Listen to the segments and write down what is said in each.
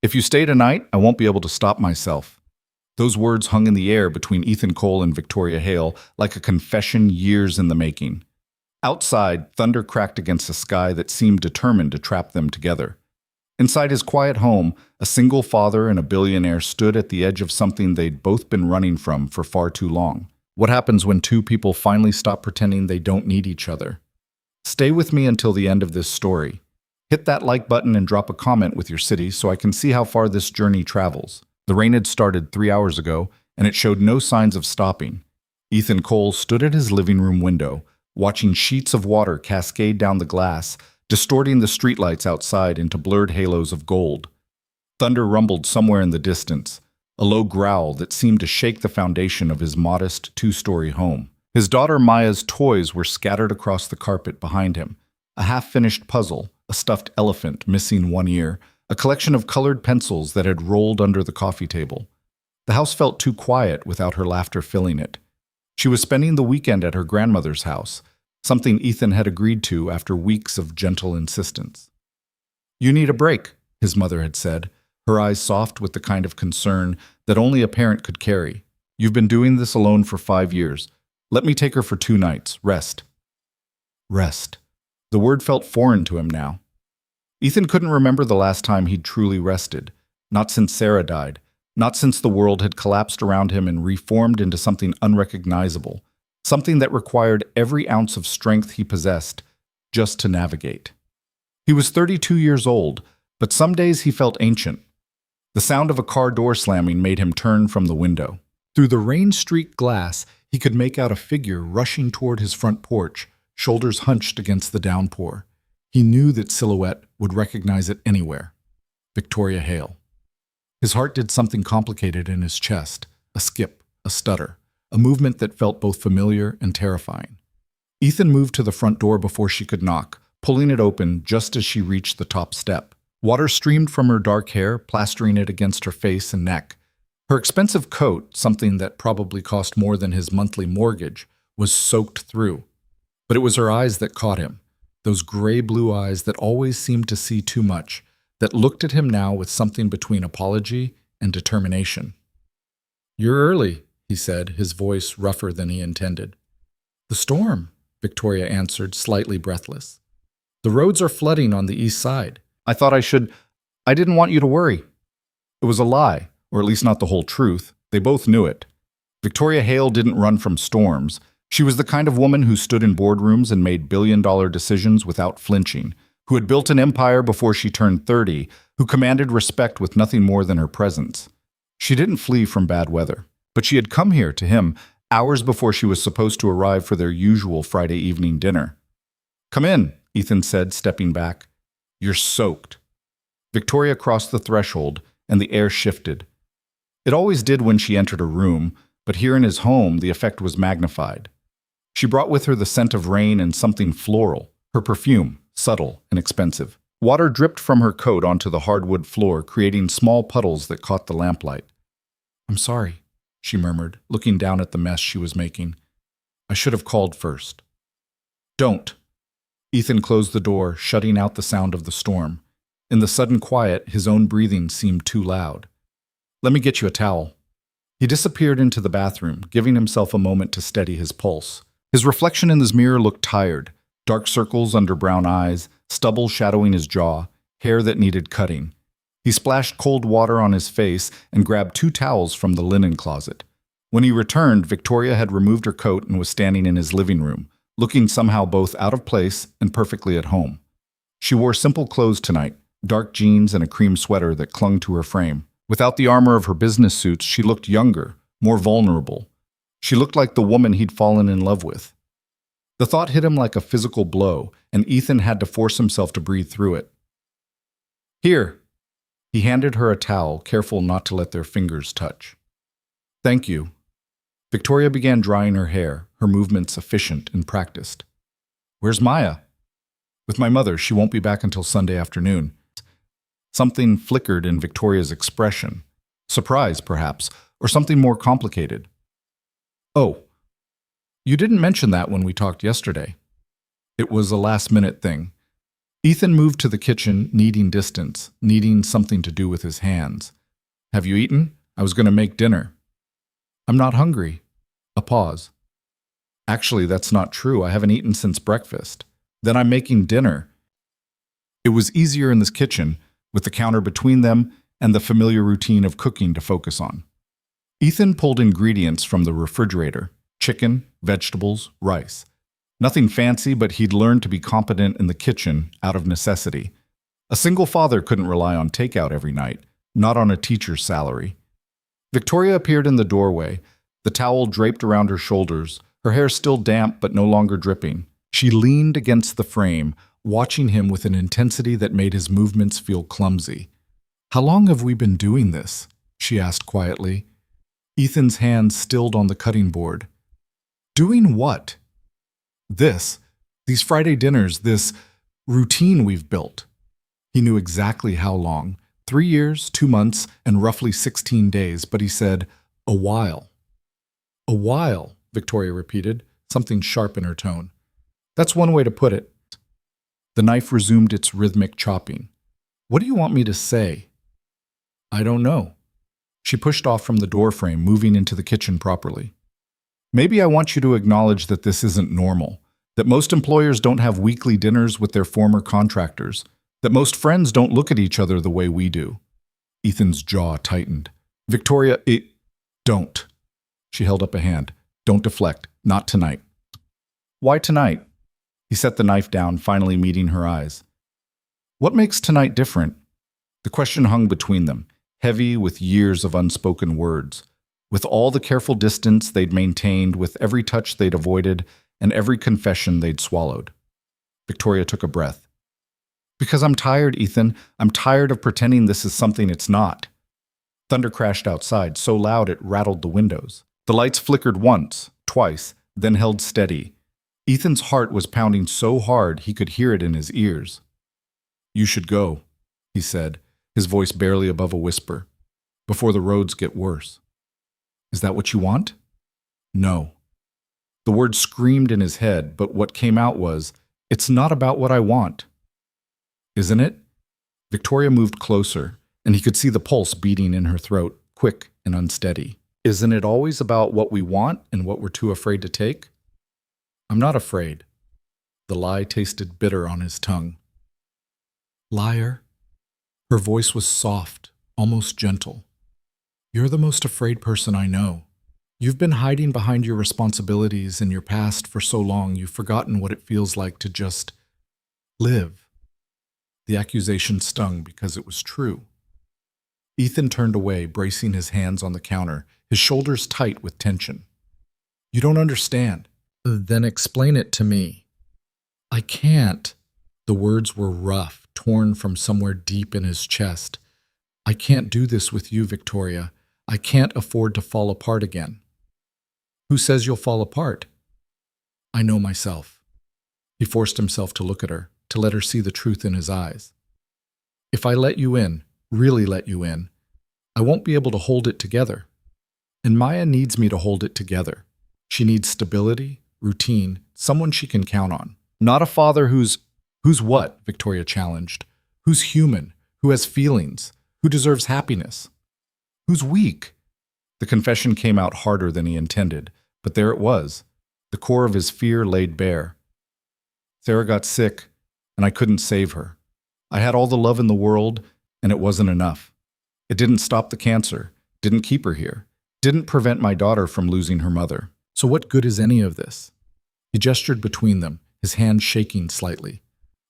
If you stay tonight, I won't be able to stop myself. Those words hung in the air between Ethan Cole and Victoria Hale like a confession years in the making. Outside, thunder cracked against a sky that seemed determined to trap them together. Inside his quiet home, a single father and a billionaire stood at the edge of something they'd both been running from for far too long. What happens when two people finally stop pretending they don't need each other? Stay with me until the end of this story. Hit that like button and drop a comment with your city so I can see how far this journey travels. The rain had started 3 hours ago, and it showed no signs of stopping. Ethan Cole stood at his living room window, watching sheets of water cascade down the glass, distorting the streetlights outside into blurred halos of gold. Thunder rumbled somewhere in the distance, a low growl that seemed to shake the foundation of his modest two-story home. His daughter Maya's toys were scattered across the carpet behind him, a half-finished puzzle, a stuffed elephant missing one ear, a collection of colored pencils that had rolled under the coffee table. The house felt too quiet without her laughter filling it. She was spending the weekend at her grandmother's house, something Ethan had agreed to after weeks of gentle insistence. "You need a break," his mother had said, her eyes soft with the kind of concern that only a parent could carry. "You've been doing this alone for 5 years. Let me take her for 2 nights. Rest." Rest. The word felt foreign to him now. Ethan couldn't remember the last time he'd truly rested, not since Sarah died, not since the world had collapsed around him and reformed into something unrecognizable, something that required every ounce of strength he possessed just to navigate. He was 32 years old, but some days he felt ancient. The sound of a car door slamming made him turn from the window. Through the rain-streaked glass, he could make out a figure rushing toward his front porch, shoulders hunched against the downpour. He knew that silhouette would recognize it anywhere. Victoria Hale. His heart did something complicated in his chest, a skip, a stutter, a movement that felt both familiar and terrifying. Ethan moved to the front door before she could knock, pulling it open just as she reached the top step. Water streamed from her dark hair, plastering it against her face and neck. Her expensive coat, something that probably cost more than his monthly mortgage, was soaked through. But it was her eyes that caught him, those gray-blue eyes that always seemed to see too much, that looked at him now with something between apology and determination. "You're early," he said, his voice rougher than he intended. "The storm," Victoria answered, slightly breathless. "The roads are flooding on the east side. I didn't want you to worry." It was a lie, or at least not the whole truth. They both knew it. Victoria Hale didn't run from storms. She was the kind of woman who stood in boardrooms and made billion-dollar decisions without flinching, who had built an empire before she turned 30, who commanded respect with nothing more than her presence. She didn't flee from bad weather, but she had come here to him hours before she was supposed to arrive for their usual Friday evening dinner. "Come in," Ethan said, stepping back. "You're soaked." Victoria crossed the threshold, and the air shifted. It always did when she entered a room, but here in his home the effect was magnified. She brought with her the scent of rain and something floral, her perfume, subtle and expensive. Water dripped from her coat onto the hardwood floor, creating small puddles that caught the lamplight. "I'm sorry," she murmured, looking down at the mess she was making. "I should have called first." "Don't." Ethan closed the door, shutting out the sound of the storm. In the sudden quiet, his own breathing seemed too loud. "Let me get you a towel." He disappeared into the bathroom, giving himself a moment to steady his pulse. His reflection in his mirror looked tired, dark circles under brown eyes, stubble shadowing his jaw, hair that needed cutting. He splashed cold water on his face and grabbed 2 towels from the linen closet. When he returned, Victoria had removed her coat and was standing in his living room, looking somehow both out of place and perfectly at home. She wore simple clothes tonight, dark jeans and a cream sweater that clung to her frame. Without the armor of her business suits, she looked younger, more vulnerable. She looked like the woman he'd fallen in love with. The thought hit him like a physical blow, and Ethan had to force himself to breathe through it. "Here." He handed her a towel, careful not to let their fingers touch. "Thank you." Victoria began drying her hair, her movements efficient and practiced. "Where's Maya?" "With my mother. She won't be back until Sunday afternoon." Something flickered in Victoria's expression. Surprise, perhaps, or something more complicated. "Oh, you didn't mention that when we talked yesterday." It was a last-minute thing. Ethan moved to the kitchen, needing distance, needing something to do with his hands. Have you eaten? I was going to make dinner. I'm not hungry. A pause. Actually, that's not true. I haven't eaten since breakfast. Then I'm making dinner. It was easier in this kitchen, with the counter between them and the familiar routine of cooking to focus on. Ethan pulled ingredients from the refrigerator: chicken, vegetables, rice. Nothing fancy, but he'd learned to be competent in the kitchen out of necessity. A single father couldn't rely on takeout every night, not on a teacher's salary. Victoria appeared in the doorway, the towel draped around her shoulders, her hair still damp but no longer dripping. She leaned against the frame, watching him with an intensity that made his movements feel clumsy. "How long have we been doing this?" she asked quietly. Ethan's hands stilled on the cutting board. "Doing what?" These Friday dinners, this routine we've built." He knew exactly how long, 3 years, 2 months, and roughly 16 days, but he said, "A while." "A while," Victoria repeated, something sharp in her tone. "That's one way to put it." The knife resumed its rhythmic chopping. "What do you want me to say?" "I don't know." She pushed off from the doorframe, moving into the kitchen properly. "Maybe I want you to acknowledge that this isn't normal, that most employers don't have weekly dinners with their former contractors, that most friends don't look at each other the way we do." Ethan's jaw tightened. "Victoria, don't." She held up a hand. "Don't deflect. Not tonight." "Why tonight?" He set the knife down, finally meeting her eyes. "What makes tonight different?" The question hung between them, heavy with years of unspoken words, with all the careful distance they'd maintained, with every touch they'd avoided, and every confession they'd swallowed. Victoria took a breath. "Because I'm tired, Ethan. I'm tired of pretending this is something it's not." Thunder crashed outside, so loud it rattled the windows. The lights flickered once, twice, then held steady. Ethan's heart was pounding so hard he could hear it in his ears. "You should go," he said, his voice barely above a whisper, "before the roads get worse." "Is that what you want?" "No." The word screamed in his head, but what came out was, "It's not about what I want." "Isn't it?" Victoria moved closer, and he could see the pulse beating in her throat, quick and unsteady. "Isn't it always about what we want and what we're too afraid to take?" "I'm not afraid." The lie tasted bitter on his tongue. "Liar." Her voice was soft, almost gentle. "You're the most afraid person I know. You've been hiding behind your responsibilities and your past for so long you've forgotten what it feels like to just live." The accusation stung because it was true. Ethan turned away, bracing his hands on the counter, his shoulders tight with tension. "You don't understand." "Then explain it to me." "I can't." The words were rough, torn from somewhere deep in his chest. "I can't do this with you, Victoria. I can't afford to fall apart again." "Who says you'll fall apart?" "I know myself." He forced himself to look at her, to let her see the truth in his eyes. "If I let you in, really let you in, I won't be able to hold it together. And Maya needs me to hold it together. She needs stability, routine, someone she can count on. Not a father who's what?" Victoria challenged. "Who's human, who has feelings, who deserves happiness. Who's weak?" The confession came out harder than he intended, but there it was. The core of his fear laid bare. "Sarah got sick, and I couldn't save her. I had all the love in the world, and it wasn't enough. It didn't stop the cancer, didn't keep her here, didn't prevent my daughter from losing her mother. So what good is any of this?" He gestured between them, his hand shaking slightly.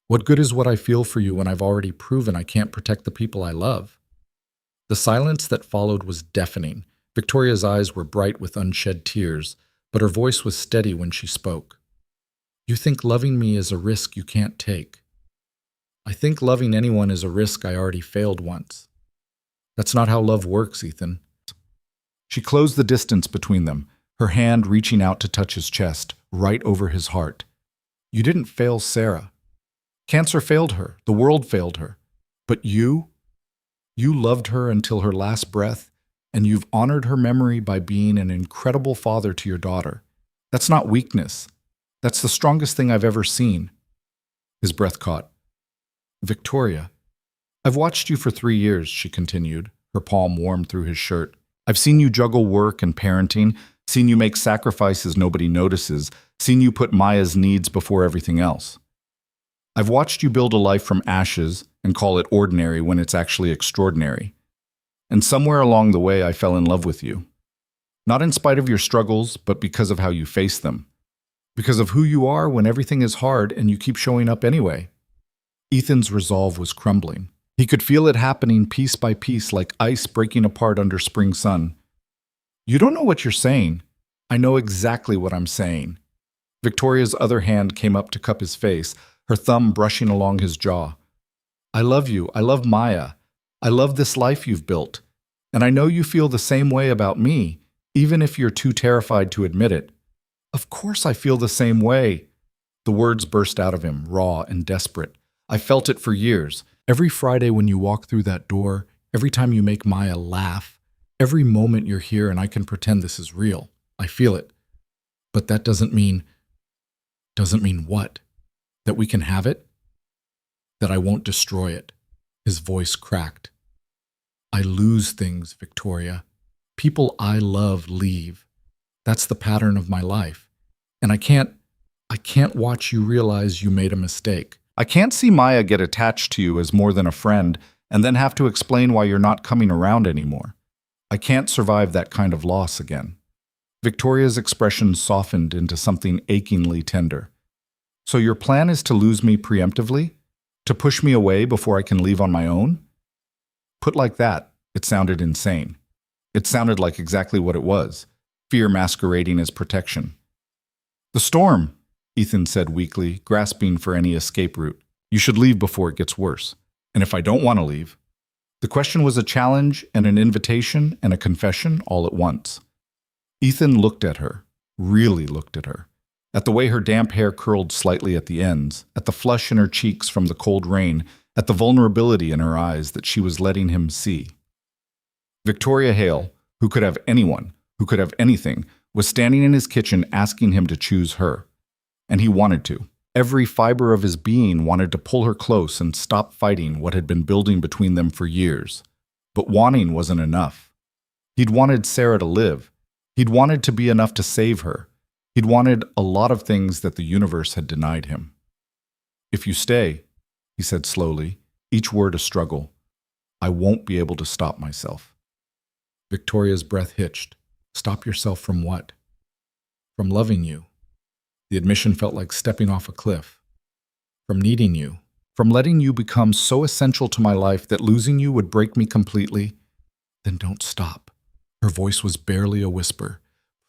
"What good is what I feel for you when I've already proven I can't protect the people I love?" The silence that followed was deafening. Victoria's eyes were bright with unshed tears, but her voice was steady when she spoke. "You think loving me is a risk you can't take. I think loving anyone is a risk I already failed once. That's not how love works, Ethan." She closed the distance between them, her hand reaching out to touch his chest, right over his heart. "You didn't fail Sarah. Cancer failed her, the world failed her. But you loved her until her last breath, and you've honored her memory by being an incredible father to your daughter. That's not weakness. That's the strongest thing I've ever seen." His breath caught. Victoria, I've watched you for 3 years, she continued, her palm warm through his shirt. I've seen you juggle work and parenting, seen you make sacrifices nobody notices, seen you put Maya's needs before everything else. I've watched you build a life from ashes and call it ordinary when it's actually extraordinary. And somewhere along the way, I fell in love with you. Not in spite of your struggles, but because of how you face them. Because of who you are when everything is hard and you keep showing up anyway. Ethan's resolve was crumbling. He could feel it happening piece by piece like ice breaking apart under spring sun. You don't know what you're saying. I know exactly what I'm saying. Victoria's other hand came up to cup his face, her thumb brushing along his jaw. I love you. I love Maya. I love this life you've built. And I know you feel the same way about me, even if you're too terrified to admit it. Of course I feel the same way. The words burst out of him, raw and desperate. I felt it for years. Every Friday when you walk through that door, every time you make Maya laugh, every moment you're here and I can pretend this is real. I feel it. But that doesn't mean what? That we can have it? That I won't destroy it. His voice cracked. I lose things, Victoria. People I love leave. That's the pattern of my life. And I can't watch you realize you made a mistake. I can't see Maya get attached to you as more than a friend and then have to explain why you're not coming around anymore. I can't survive that kind of loss again. Victoria's expression softened into something achingly tender. So your plan is to lose me preemptively? To push me away before I can leave on my own? Put like that, it sounded insane. It sounded like exactly what it was, fear masquerading as protection. The storm, Ethan said weakly, grasping for any escape route. You should leave before it gets worse. And if I don't want to leave? The question was a challenge and an invitation and a confession all at once. Ethan looked at her, really looked at her, at the way her damp hair curled slightly at the ends, at the flush in her cheeks from the cold rain, at the vulnerability in her eyes that she was letting him see. Victoria Hale, who could have anyone, who could have anything, was standing in his kitchen asking him to choose her. And he wanted to. Every fiber of his being wanted to pull her close and stop fighting what had been building between them for years. But wanting wasn't enough. He'd wanted Sarah to live. He'd wanted to be enough to save her. He'd wanted a lot of things that the universe had denied him. If you stay, he said slowly, each word a struggle, I won't be able to stop myself. Victoria's breath hitched. Stop yourself from what? From loving you. The admission felt like stepping off a cliff. From needing you. From letting you become so essential to my life that losing you would break me completely. Then don't stop. Her voice was barely a whisper.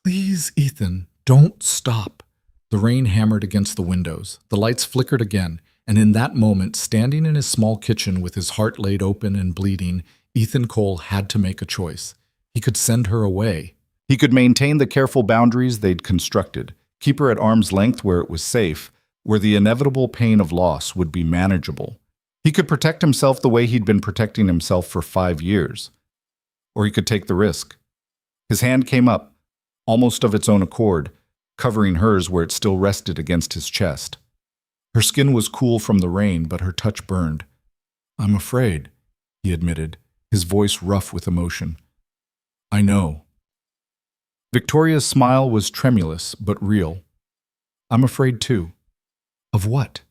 Please, Ethan, don't stop. The rain hammered against the windows. The lights flickered again, and in that moment, standing in his small kitchen with his heart laid open and bleeding, Ethan Cole had to make a choice. He could send her away. He could maintain the careful boundaries they'd constructed, keep her at arm's length where it was safe, where the inevitable pain of loss would be manageable. He could protect himself the way he'd been protecting himself for 5 years. Or he could take the risk. His hand came up, almost of its own accord, covering hers where it still rested against his chest. Her skin was cool from the rain, but her touch burned. I'm afraid, he admitted, his voice rough with emotion. I know. Victoria's smile was tremulous, but real. I'm afraid too. Of what?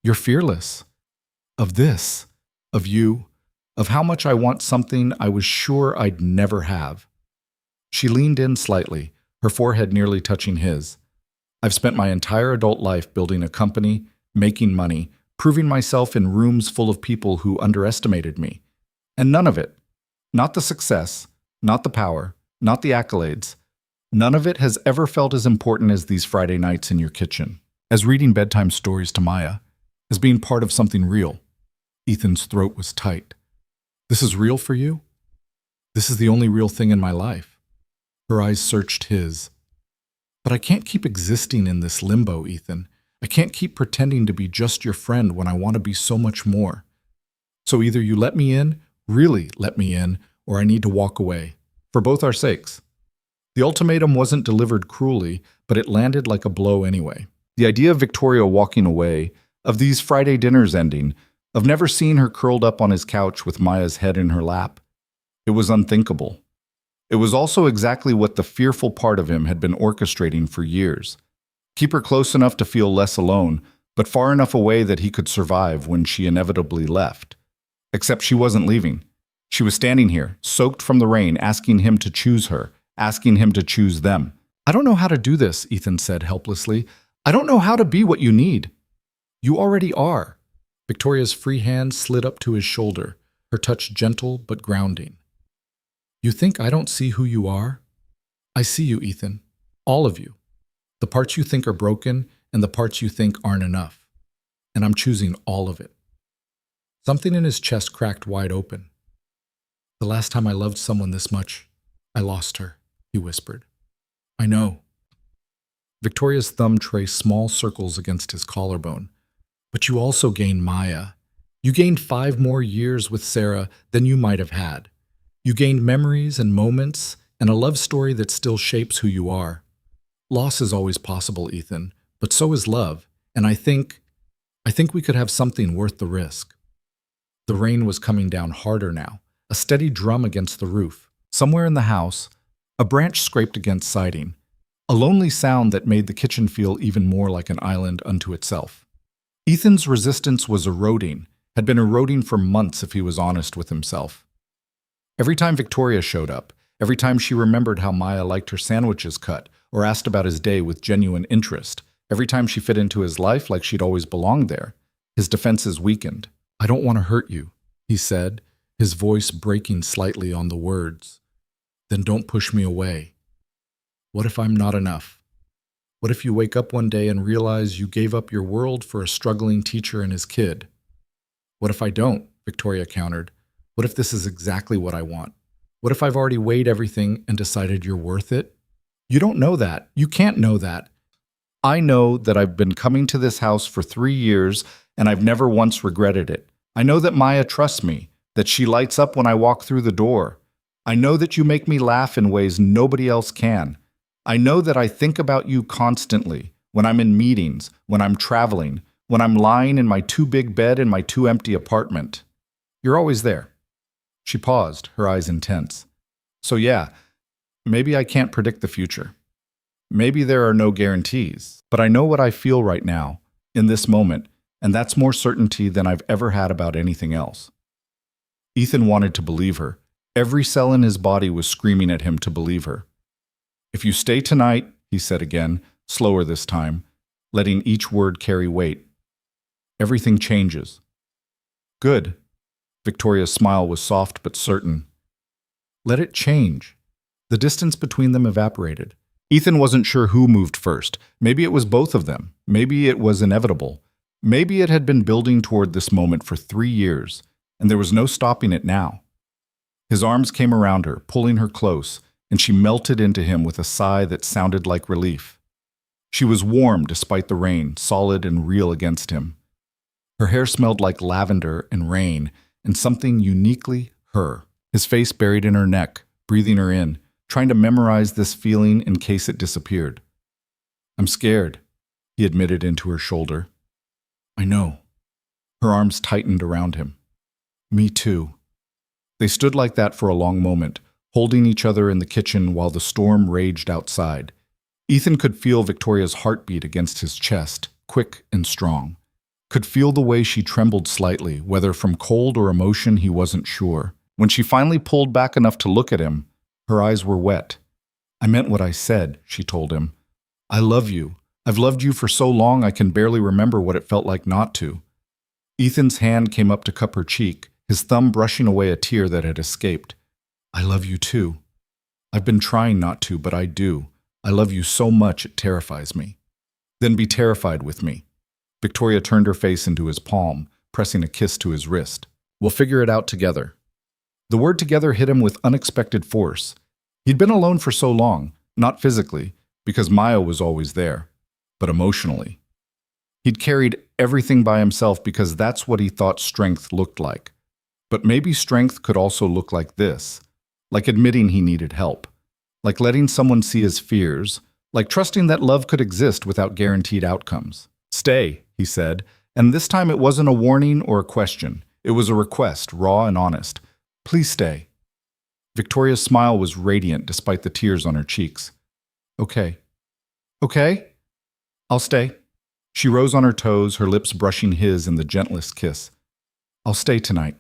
You're fearless. Of this. Of you. Of how much I want something I was sure I'd never have. She leaned in slightly, her forehead nearly touching his. I've spent my entire adult life building a company, making money, proving myself in rooms full of people who underestimated me. And none of it, not the success, not the power, not the accolades, none of it has ever felt as important as these Friday nights in your kitchen, as reading bedtime stories to Maya, as being part of something real. Ethan's throat was tight. This is real for you? This is the only real thing in my life. Her eyes searched his. But I can't keep existing in this limbo, Ethan. I can't keep pretending to be just your friend when I want to be so much more. So either you let me in, really let me in, or I need to walk away. For both our sakes. The ultimatum wasn't delivered cruelly, but it landed like a blow anyway. The idea of Victoria walking away, of these Friday dinners ending, of never seeing her curled up on his couch with Maya's head in her lap. It was unthinkable. It was also exactly what the fearful part of him had been orchestrating for years. Keep her close enough to feel less alone, but far enough away that he could survive when she inevitably left. Except she wasn't leaving. She was standing here, soaked from the rain, asking him to choose her, asking him to choose them. "I don't know how to do this," Ethan said helplessly. "I don't know how to be what you need." "You already are." Victoria's free hand slid up to his shoulder, her touch gentle but grounding. "You think I don't see who you are? I see you, Ethan. All of you. The parts you think are broken and the parts you think aren't enough. And I'm choosing all of it." Something in his chest cracked wide open. "The last time I loved someone this much, I lost her," he whispered. "I know." Victoria's thumb traced small circles against his collarbone. "But you also gained Maya. You gained 5 more years with Sarah than you might have had. You gained memories and moments and a love story that still shapes who you are. Loss is always possible, Ethan, but so is love, and I think we could have something worth the risk." The rain was coming down harder now, a steady drum against the roof. Somewhere in the house, a branch scraped against siding, a lonely sound that made the kitchen feel even more like an island unto itself. Ethan's resistance was eroding, had been eroding for months if he was honest with himself. Every time Victoria showed up, every time she remembered how Maya liked her sandwiches cut or asked about his day with genuine interest, every time she fit into his life like she'd always belonged there, his defenses weakened. "I don't want to hurt you," he said, his voice breaking slightly on the words. "Then don't push me away. What if I'm not enough? What if you wake up one day and realize you gave up your world for a struggling teacher and his kid?" "What if I don't?" Victoria countered. "What if this is exactly what I want? What if I've already weighed everything and decided you're worth it?" "You don't know that. You can't know that. I know that I've been coming to this house for 3 years and I've never once regretted it. I know that Maya trusts me, that she lights up when I walk through the door. I know that you make me laugh in ways nobody else can. I know that I think about you constantly, when I'm in meetings, when I'm traveling, when I'm lying in my too big bed in my too empty apartment. You're always there." She paused, her eyes intense. "So yeah, maybe I can't predict the future. Maybe there are no guarantees, but I know what I feel right now, in this moment, and that's more certainty than I've ever had about anything else." Ethan wanted to believe her. Every cell in his body was screaming at him to believe her. "If you stay tonight," he said again, slower this time, letting each word carry weight, "everything changes." "Good." Victoria's smile was soft but certain. "Let it change." The distance between them evaporated. Ethan wasn't sure who moved first. Maybe it was both of them. Maybe it was inevitable. Maybe it had been building toward this moment for 3 years, and there was no stopping it now. His arms came around her, pulling her close, and she melted into him with a sigh that sounded like relief. She was warm despite the rain, solid and real against him. Her hair smelled like lavender and rain, and something uniquely her. His face buried in her neck, breathing her in, trying to memorize this feeling in case it disappeared. "I'm scared," he admitted into her shoulder. "I know." Her arms tightened around him. "Me too." They stood like that for a long moment, holding each other in the kitchen while the storm raged outside. Ethan could feel Victoria's heartbeat against his chest, quick and strong. Could feel the way she trembled slightly, whether from cold or emotion he wasn't sure. When she finally pulled back enough to look at him, her eyes were wet. "I meant what I said," she told him. "I love you. I've loved you for so long I can barely remember what it felt like not to." Ethan's hand came up to cup her cheek, his thumb brushing away a tear that had escaped. "I love you too. I've been trying not to, but I do. I love you so much it terrifies me." "Then be terrified with me." Victoria turned her face into his palm, pressing a kiss to his wrist. "We'll figure it out together." The word together hit him with unexpected force. He'd been alone for so long, not physically, because Maya was always there, but emotionally. He'd carried everything by himself because that's what he thought strength looked like. But maybe strength could also look like this, like admitting he needed help, like letting someone see his fears, like trusting that love could exist without guaranteed outcomes. "Stay," he said, And this time it wasn't a warning or a question. It was a request, raw and honest. Please stay. Victoria's smile was radiant despite the tears on her cheeks. Okay. Okay? I'll stay. She rose on her toes, her lips brushing his in the gentlest kiss. I'll stay tonight.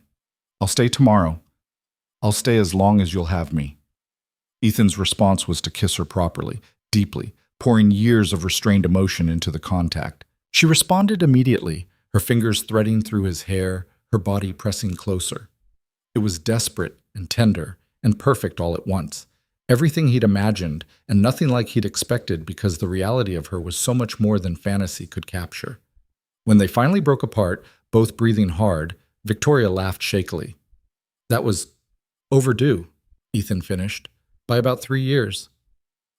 I'll stay tomorrow. I'll stay as long as you'll have me. Ethan's response was to kiss her properly, deeply, pouring years of restrained emotion into the contact. She responded immediately, her fingers threading through his hair, her body pressing closer. It was desperate and tender and perfect all at once. Everything he'd imagined, and nothing like he'd expected because the reality of her was so much more than fantasy could capture. When they finally broke apart, both breathing hard, Victoria laughed shakily. That was overdue, Ethan finished, by about 3 years.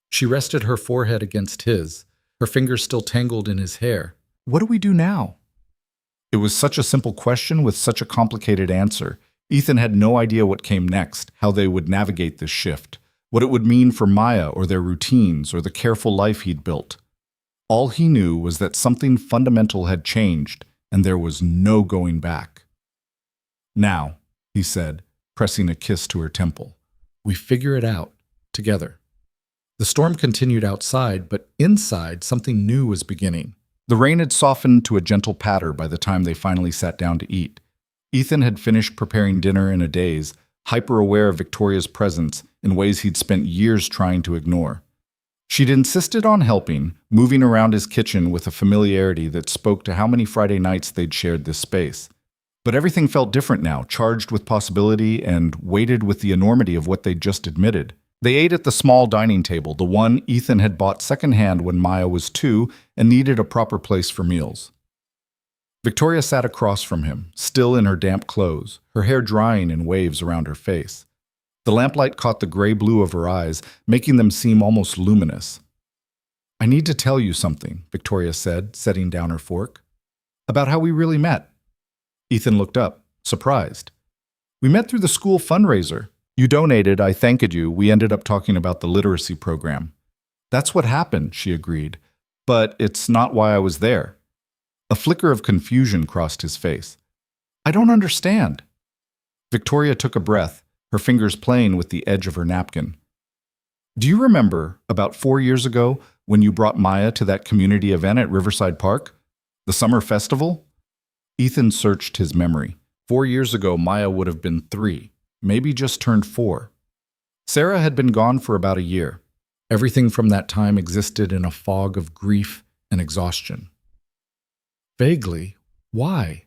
She rested her forehead against his, her fingers still tangled in his hair. What do we do now? It was such a simple question with such a complicated answer. Ethan had no idea what came next, how they would navigate this shift, what it would mean for Maya or their routines or the careful life he'd built. All he knew was that something fundamental had changed, and there was no going back. Now, he said, pressing a kiss to her temple, we figure it out, together. The storm continued outside, but inside something new was beginning. The rain had softened to a gentle patter by the time they finally sat down to eat. Ethan had finished preparing dinner in a daze, hyper-aware of Victoria's presence in ways he'd spent years trying to ignore. She'd insisted on helping, moving around his kitchen with a familiarity that spoke to how many Friday nights they'd shared this space. But everything felt different now, charged with possibility and weighted with the enormity of what they'd just admitted. They ate at the small dining table, the one Ethan had bought secondhand when Maya was 2 and needed a proper place for meals. Victoria sat across from him, still in her damp clothes, her hair drying in waves around her face. The lamplight caught the gray-blue of her eyes, making them seem almost luminous. I need to tell you something, Victoria said, setting down her fork. About how we really met. Ethan looked up, surprised. We met through the school fundraiser. You donated, I thanked you, we ended up talking about the literacy program. That's what happened, she agreed. But it's not why I was there. A flicker of confusion crossed his face. I don't understand. Victoria took a breath, her fingers playing with the edge of her napkin. Do you remember, about 4 years ago, when you brought Maya to that community event at Riverside Park? The summer festival? Ethan searched his memory. 4 years ago, Maya would have been 3, maybe just turned 4. Sarah had been gone for about a year. Everything from that time existed in a fog of grief and exhaustion. Vaguely, why?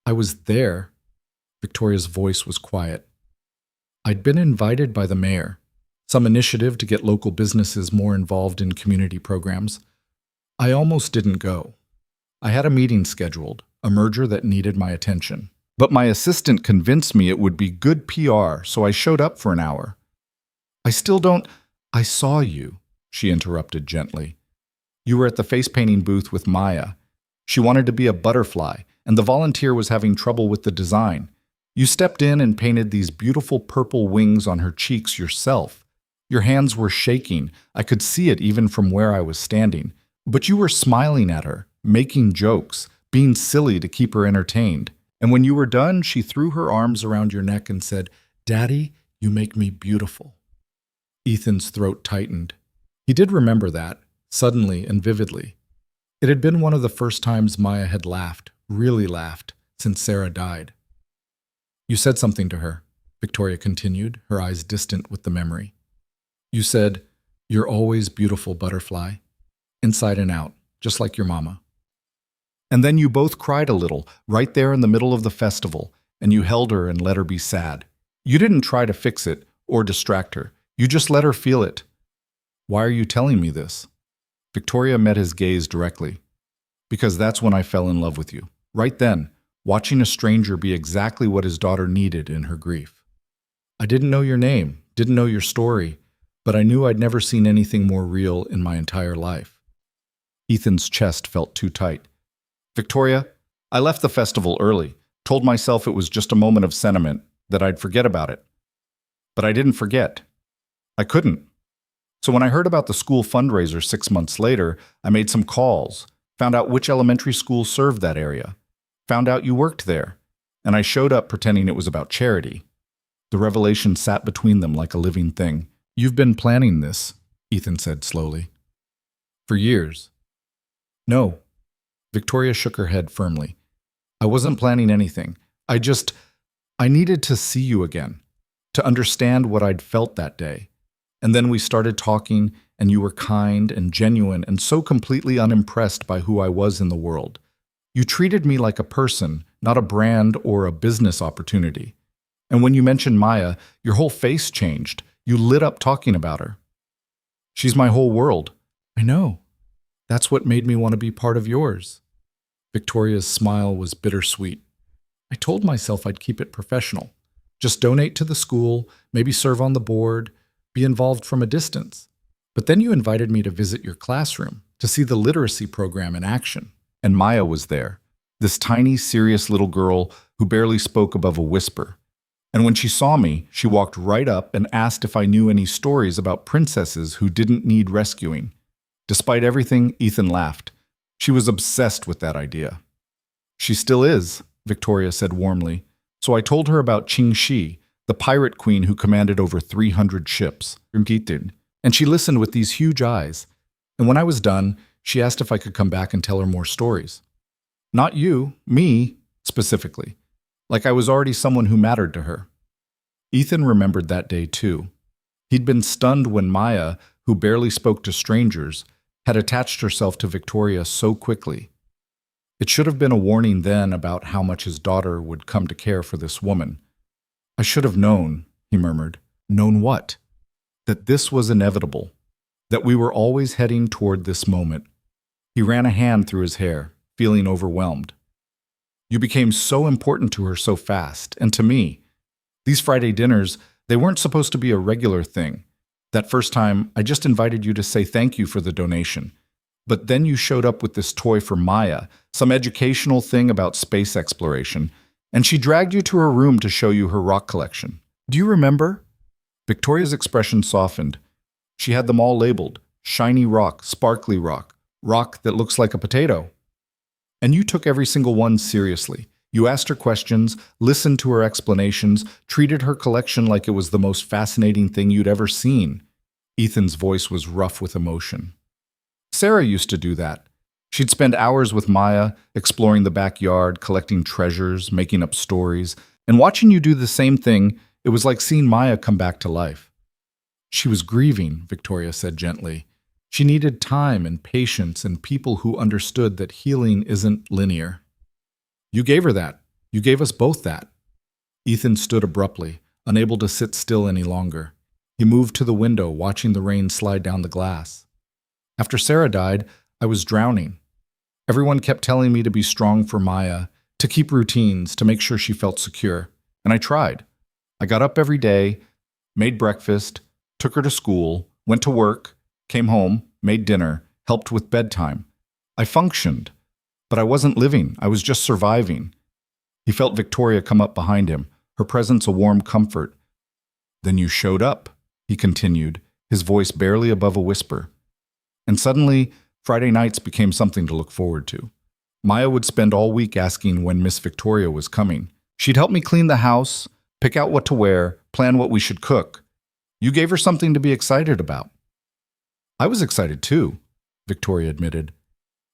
I was there. Victoria's voice was quiet. I'd been invited by the mayor, some initiative to get local businesses more involved in community programs. I almost didn't go. I had a meeting scheduled, a merger that needed my attention. But my assistant convinced me it would be good PR, so I showed up for an hour. I still don't... I saw you, she interrupted gently. You were at the face painting booth with Maya. She wanted to be a butterfly, and the volunteer was having trouble with the design. You stepped in and painted these beautiful purple wings on her cheeks yourself. Your hands were shaking. I could see it even from where I was standing. But you were smiling at her, making jokes, being silly to keep her entertained. And when you were done, she threw her arms around your neck and said, Daddy, you make me beautiful. Ethan's throat tightened. He did remember that, suddenly and vividly. It had been one of the first times Maya had laughed, really laughed, since Sarah died. You said something to her, Victoria continued, her eyes distant with the memory. You said, you're always beautiful, butterfly, inside and out, just like your mama. And then you both cried a little, right there in the middle of the festival, and you held her and let her be sad. You didn't try to fix it or distract her. You just let her feel it. Why are you telling me this? Victoria met his gaze directly. Because that's when I fell in love with you. Right then, watching a stranger be exactly what his daughter needed in her grief. I didn't know your name, didn't know your story, but I knew I'd never seen anything more real in my entire life. Ethan's chest felt too tight. Victoria, I left the festival early, told myself it was just a moment of sentiment, that I'd forget about it. But I didn't forget. I couldn't. So when I heard about the school fundraiser 6 months later, I made some calls, Found out which elementary school served that area. Found out you worked there. And I showed up pretending it was about charity. The revelation sat between them like a living thing. You've been planning this, Ethan said slowly. For years. No. Victoria shook her head firmly. I wasn't planning anything. I needed to see you again, to understand what I'd felt that day. And then we started talking, and you were kind and genuine and so completely unimpressed by who I was in the world. You treated me like a person, not a brand or a business opportunity. And when you mentioned Maya, your whole face changed. You lit up talking about her. She's my whole world. I know. That's what made me want to be part of yours. Victoria's smile was bittersweet. I told myself I'd keep it professional. Just donate to the school, maybe serve on the board, be involved from a distance. But then you invited me to visit your classroom, to see the literacy program in action. And Maya was there, this tiny, serious little girl who barely spoke above a whisper. And when she saw me, she walked right up and asked if I knew any stories about princesses who didn't need rescuing. Despite everything, Ethan laughed. She was obsessed with that idea. She still is, Victoria said warmly. So I told her about Qing Shi, the pirate queen who commanded over 300 ships. And she listened with these huge eyes. And when I was done, she asked if I could come back and tell her more stories. Not you, me, specifically. Like I was already someone who mattered to her. Ethan remembered that day too. He'd been stunned when Maya, who barely spoke to strangers, had attached herself to Victoria so quickly. It should have been a warning then about how much his daughter would come to care for this woman. I should have known, he murmured. Known what? That this was inevitable. That we were always heading toward this moment. He ran a hand through his hair, feeling overwhelmed. You became so important to her so fast, and to me. These Friday dinners, they weren't supposed to be a regular thing. That first time, I just invited you to say thank you for the donation. But then you showed up with this toy for Maya, some educational thing about space exploration, and she dragged you to her room to show you her rock collection. Do you remember? Victoria's expression softened. She had them all labeled, shiny rock, sparkly rock, rock that looks like a potato. And you took every single one seriously. You asked her questions, listened to her explanations, treated her collection like it was the most fascinating thing you'd ever seen. Ethan's voice was rough with emotion. Sarah used to do that. She'd spend hours with Maya, exploring the backyard, collecting treasures, making up stories, and watching you do the same thing, it was like seeing Maya come back to life. She was grieving, Victoria said gently. She needed time and patience and people who understood that healing isn't linear. You gave her that. You gave us both that. Ethan stood abruptly, unable to sit still any longer. He moved to the window, watching the rain slide down the glass. After Sarah died, I was drowning. Everyone kept telling me to be strong for Maya, to keep routines, to make sure she felt secure. And I tried. I got up every day, made breakfast, took her to school, went to work, came home, made dinner, helped with bedtime. I functioned, but I wasn't living. I was just surviving. He felt Victoria come up behind him, her presence a warm comfort. Then you showed up, he continued, his voice barely above a whisper. And suddenly, Friday nights became something to look forward to. Maya would spend all week asking when Miss Victoria was coming. She'd help me clean the house, pick out what to wear, plan what we should cook. You gave her something to be excited about. I was excited too, Victoria admitted.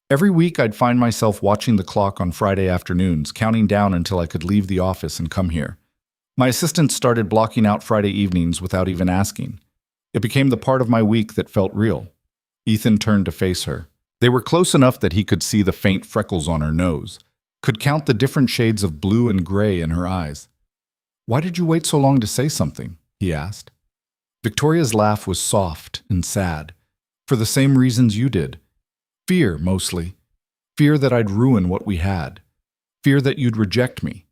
Every week I'd find myself watching the clock on Friday afternoons, counting down until I could leave the office and come here. My assistant started blocking out Friday evenings without even asking. It became the part of my week that felt real. Ethan turned to face her. They were close enough that he could see the faint freckles on her nose, could count the different shades of blue and gray in her eyes. Why did you wait so long to say something? He asked. Victoria's laugh was soft and sad, for the same reasons you did. Fear, mostly. Fear that I'd ruin what we had. Fear that you'd reject me.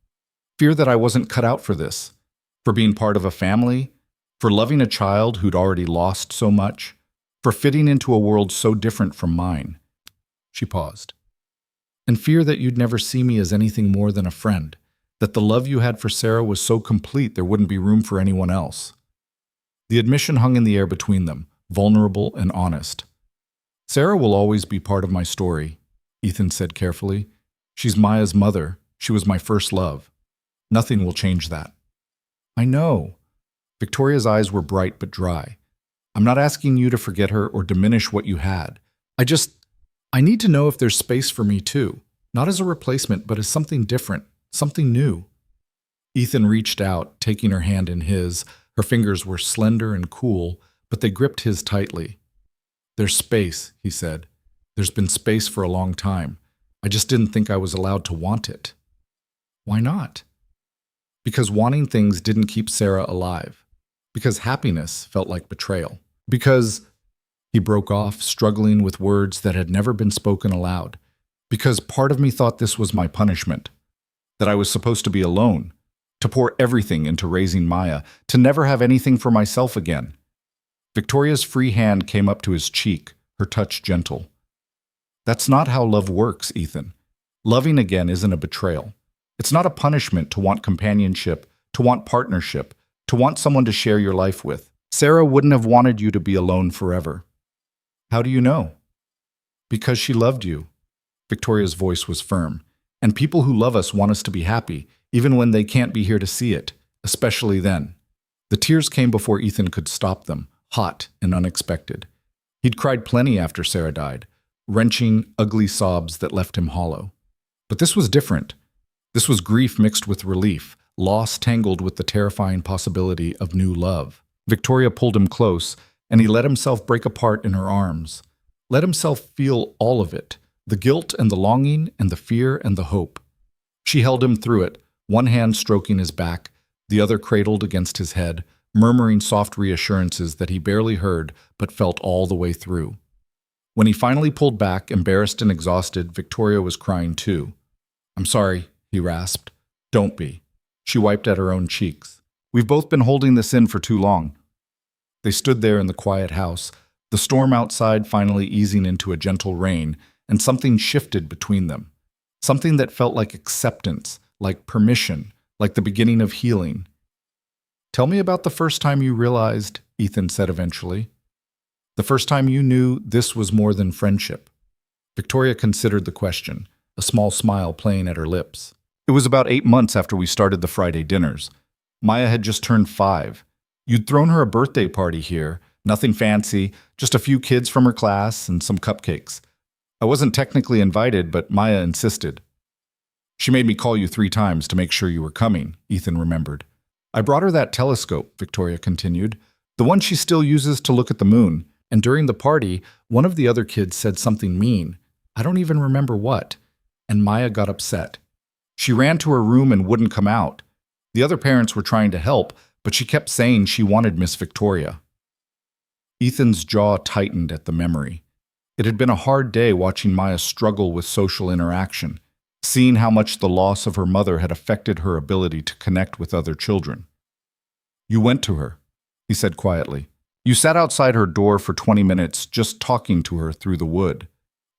Fear that I wasn't cut out for this, for being part of a family, for loving a child who'd already lost so much, for fitting into a world so different from mine. She paused. And fear that you'd never see me as anything more than a friend, that the love you had for Sarah was so complete there wouldn't be room for anyone else. The admission hung in the air between them, vulnerable and honest. Sarah will always be part of my story, Ethan said carefully. She's Maya's mother. She was my first love. Nothing will change that. I know. Victoria's eyes were bright but dry. I'm not asking you to forget her or diminish what you had. I need to know if there's space for me too. Not as a replacement, but as something different, something new. Ethan reached out, taking her hand in his. Her fingers were slender and cool, but they gripped his tightly. There's space, he said. There's been space for a long time. I just didn't think I was allowed to want it. Why not? Because wanting things didn't keep Sarah alive. Because happiness felt like betrayal. Because, he broke off, struggling with words that had never been spoken aloud. Because part of me thought this was my punishment. That I was supposed to be alone. To pour everything into raising Maya. To never have anything for myself again. Victoria's free hand came up to his cheek, her touch gentle. That's not how love works, Ethan. Loving again isn't a betrayal. It's not a punishment to want companionship, to want partnership, to want someone to share your life with. Sarah wouldn't have wanted you to be alone forever. How do you know? Because she loved you. Victoria's voice was firm. And people who love us want us to be happy, even when they can't be here to see it, especially then. The tears came before Ethan could stop them, hot and unexpected. He'd cried plenty after Sarah died, wrenching, ugly sobs that left him hollow. But this was different. This was grief mixed with relief, loss tangled with the terrifying possibility of new love. Victoria pulled him close, and he let himself break apart in her arms. Let himself feel all of it, the guilt and the longing and the fear and the hope. She held him through it, one hand stroking his back, the other cradled against his head, murmuring soft reassurances that he barely heard but felt all the way through. When he finally pulled back, embarrassed and exhausted, Victoria was crying too. I'm sorry, he rasped. Don't be. She wiped at her own cheeks. We've both been holding this in for too long. They stood there in the quiet house, the storm outside finally easing into a gentle rain, and something shifted between them. Something that felt like acceptance, like permission, like the beginning of healing. Tell me about the first time you realized, Ethan said eventually. The first time you knew this was more than friendship. Victoria considered the question, a small smile playing at her lips. It was about 8 months after we started the Friday dinners. Maya had just turned 5. You'd thrown her a birthday party here, nothing fancy, just a few kids from her class and some cupcakes. I wasn't technically invited, but Maya insisted. She made me call you 3 times to make sure you were coming, Ethan remembered. I brought her that telescope, Victoria continued, the one she still uses to look at the moon, and during the party, one of the other kids said something mean. I don't even remember what, and Maya got upset. She ran to her room and wouldn't come out. The other parents were trying to help, but she kept saying she wanted Miss Victoria. Ethan's jaw tightened at the memory. It had been a hard day watching Maya struggle with social interaction, seeing how much the loss of her mother had affected her ability to connect with other children. You went to her, he said quietly. You sat outside her door for 20 minutes just talking to her through the wood,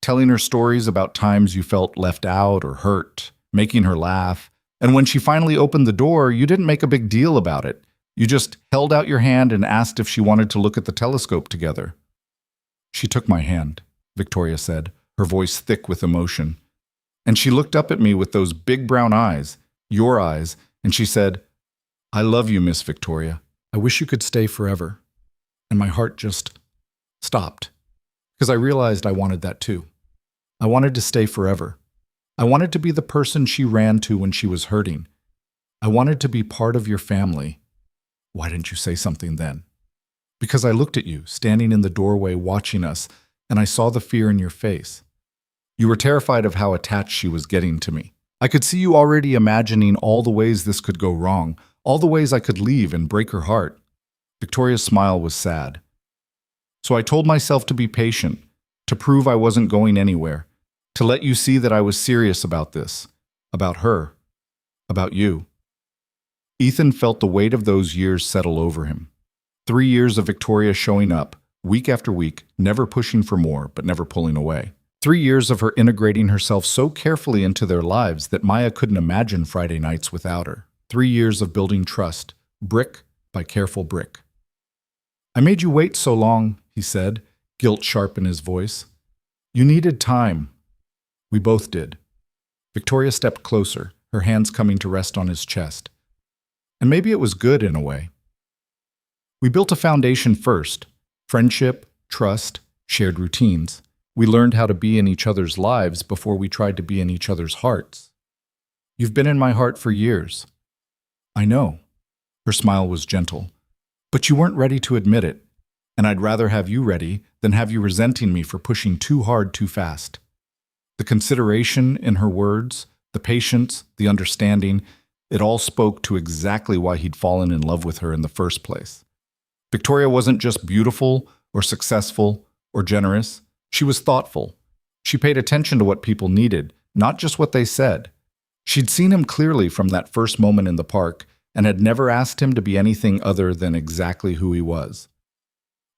telling her stories about times you felt left out or hurt, making her laugh. And when she finally opened the door, you didn't make a big deal about it. You just held out your hand and asked if she wanted to look at the telescope together. She took my hand, Victoria said, her voice thick with emotion. And she looked up at me with those big brown eyes, your eyes, and she said, I love you, Miss Victoria. I wish you could stay forever. And my heart just stopped, because I realized I wanted that too. I wanted to stay forever. I wanted to be the person she ran to when she was hurting. I wanted to be part of your family. Why didn't you say something then? Because I looked at you, standing in the doorway watching us, and I saw the fear in your face. You were terrified of how attached she was getting to me. I could see you already imagining all the ways this could go wrong, all the ways I could leave and break her heart. Victoria's smile was sad. So I told myself to be patient, to prove I wasn't going anywhere, to let you see that I was serious about this, about her, about you. Ethan felt the weight of those years settle over him. 3 years of Victoria showing up, week after week, never pushing for more, but never pulling away. 3 years of her integrating herself so carefully into their lives that Maya couldn't imagine Friday nights without her. 3 years of building trust, brick by careful brick. I made you wait so long, he said, guilt sharp in his voice. You needed time. We both did. Victoria stepped closer, her hands coming to rest on his chest. And maybe it was good in a way. We built a foundation first: friendship, trust, shared routines. We learned how to be in each other's lives before we tried to be in each other's hearts. You've been in my heart for years. I know. Her smile was gentle. But you weren't ready to admit it, and I'd rather have you ready than have you resenting me for pushing too hard too fast. The consideration in her words, the patience, the understanding, it all spoke to exactly why he'd fallen in love with her in the first place. Victoria wasn't just beautiful or successful or generous. She was thoughtful. She paid attention to what people needed, not just what they said. She'd seen him clearly from that first moment in the park and had never asked him to be anything other than exactly who he was.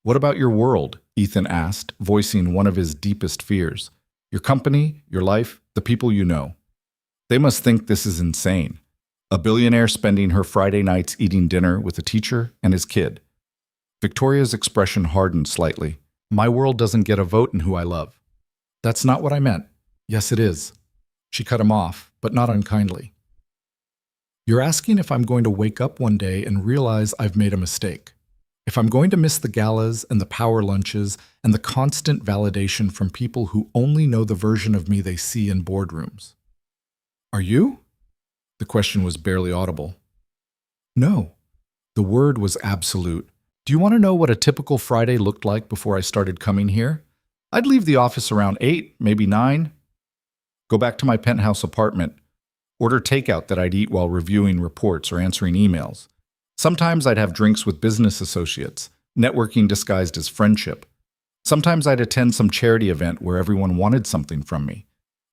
What about your world? Ethan asked, voicing one of his deepest fears. Your company, your life, the people you know. They must think this is insane. A billionaire spending her Friday nights eating dinner with a teacher and his kid. Victoria's expression hardened slightly. My world doesn't get a vote in who I love. That's not what I meant. Yes, it is. She cut him off, but not unkindly. You're asking if I'm going to wake up one day and realize I've made a mistake. If I'm going to miss the galas and the power lunches and the constant validation from people who only know the version of me they see in boardrooms. Are you? The question was barely audible. No. The word was absolute. Do you want to know what a typical Friday looked like before I started coming here? I'd leave the office around 8, maybe 9. Go back to my penthouse apartment. Order takeout that I'd eat while reviewing reports or answering emails. Sometimes I'd have drinks with business associates, networking disguised as friendship. Sometimes I'd attend some charity event where everyone wanted something from me.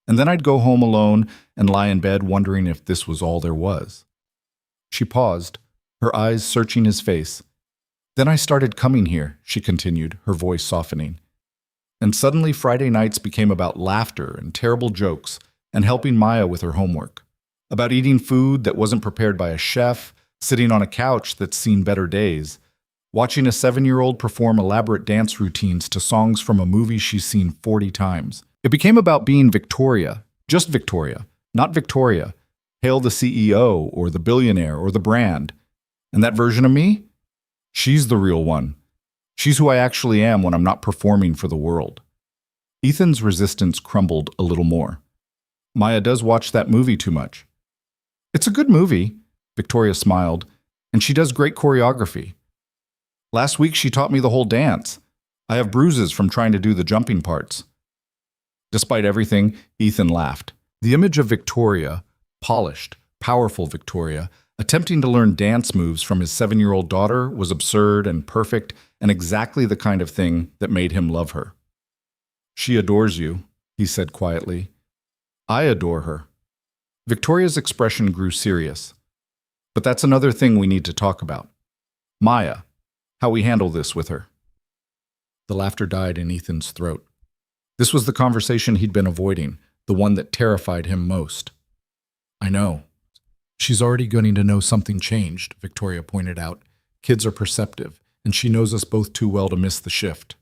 And then I'd go home alone and lie in bed wondering if this was all there was. She paused, her eyes searching his face. Then I started coming here, she continued, her voice softening. And suddenly Friday nights became about laughter and terrible jokes and helping Maya with her homework. About eating food that wasn't prepared by a chef, sitting on a couch that's seen better days, watching a 7-year-old perform elaborate dance routines to songs from a movie she's seen 40 times. It became about being Victoria, just Victoria, not Victoria, Hale the CEO or the billionaire or the brand. And that version of me? She's the real one. She's who I actually am when I'm not performing for the world. Ethan's resistance crumbled a little more. Maya does watch that movie too much. It's a good movie, Victoria smiled, and she does great choreography. Last week she taught me the whole dance. I have bruises from trying to do the jumping parts. Despite everything, Ethan laughed. The image of Victoria, polished, powerful Victoria, attempting to learn dance moves from his 7-year-old daughter was absurd and perfect and exactly the kind of thing that made him love her. She adores you, he said quietly. I adore her. Victoria's expression grew serious. But that's another thing we need to talk about. Maya, how we handle this with her. The laughter died in Ethan's throat. This was the conversation he'd been avoiding, the one that terrified him most. I know. She's already going to know something changed, Victoria pointed out. Kids are perceptive, and she knows us both too well to miss the shift.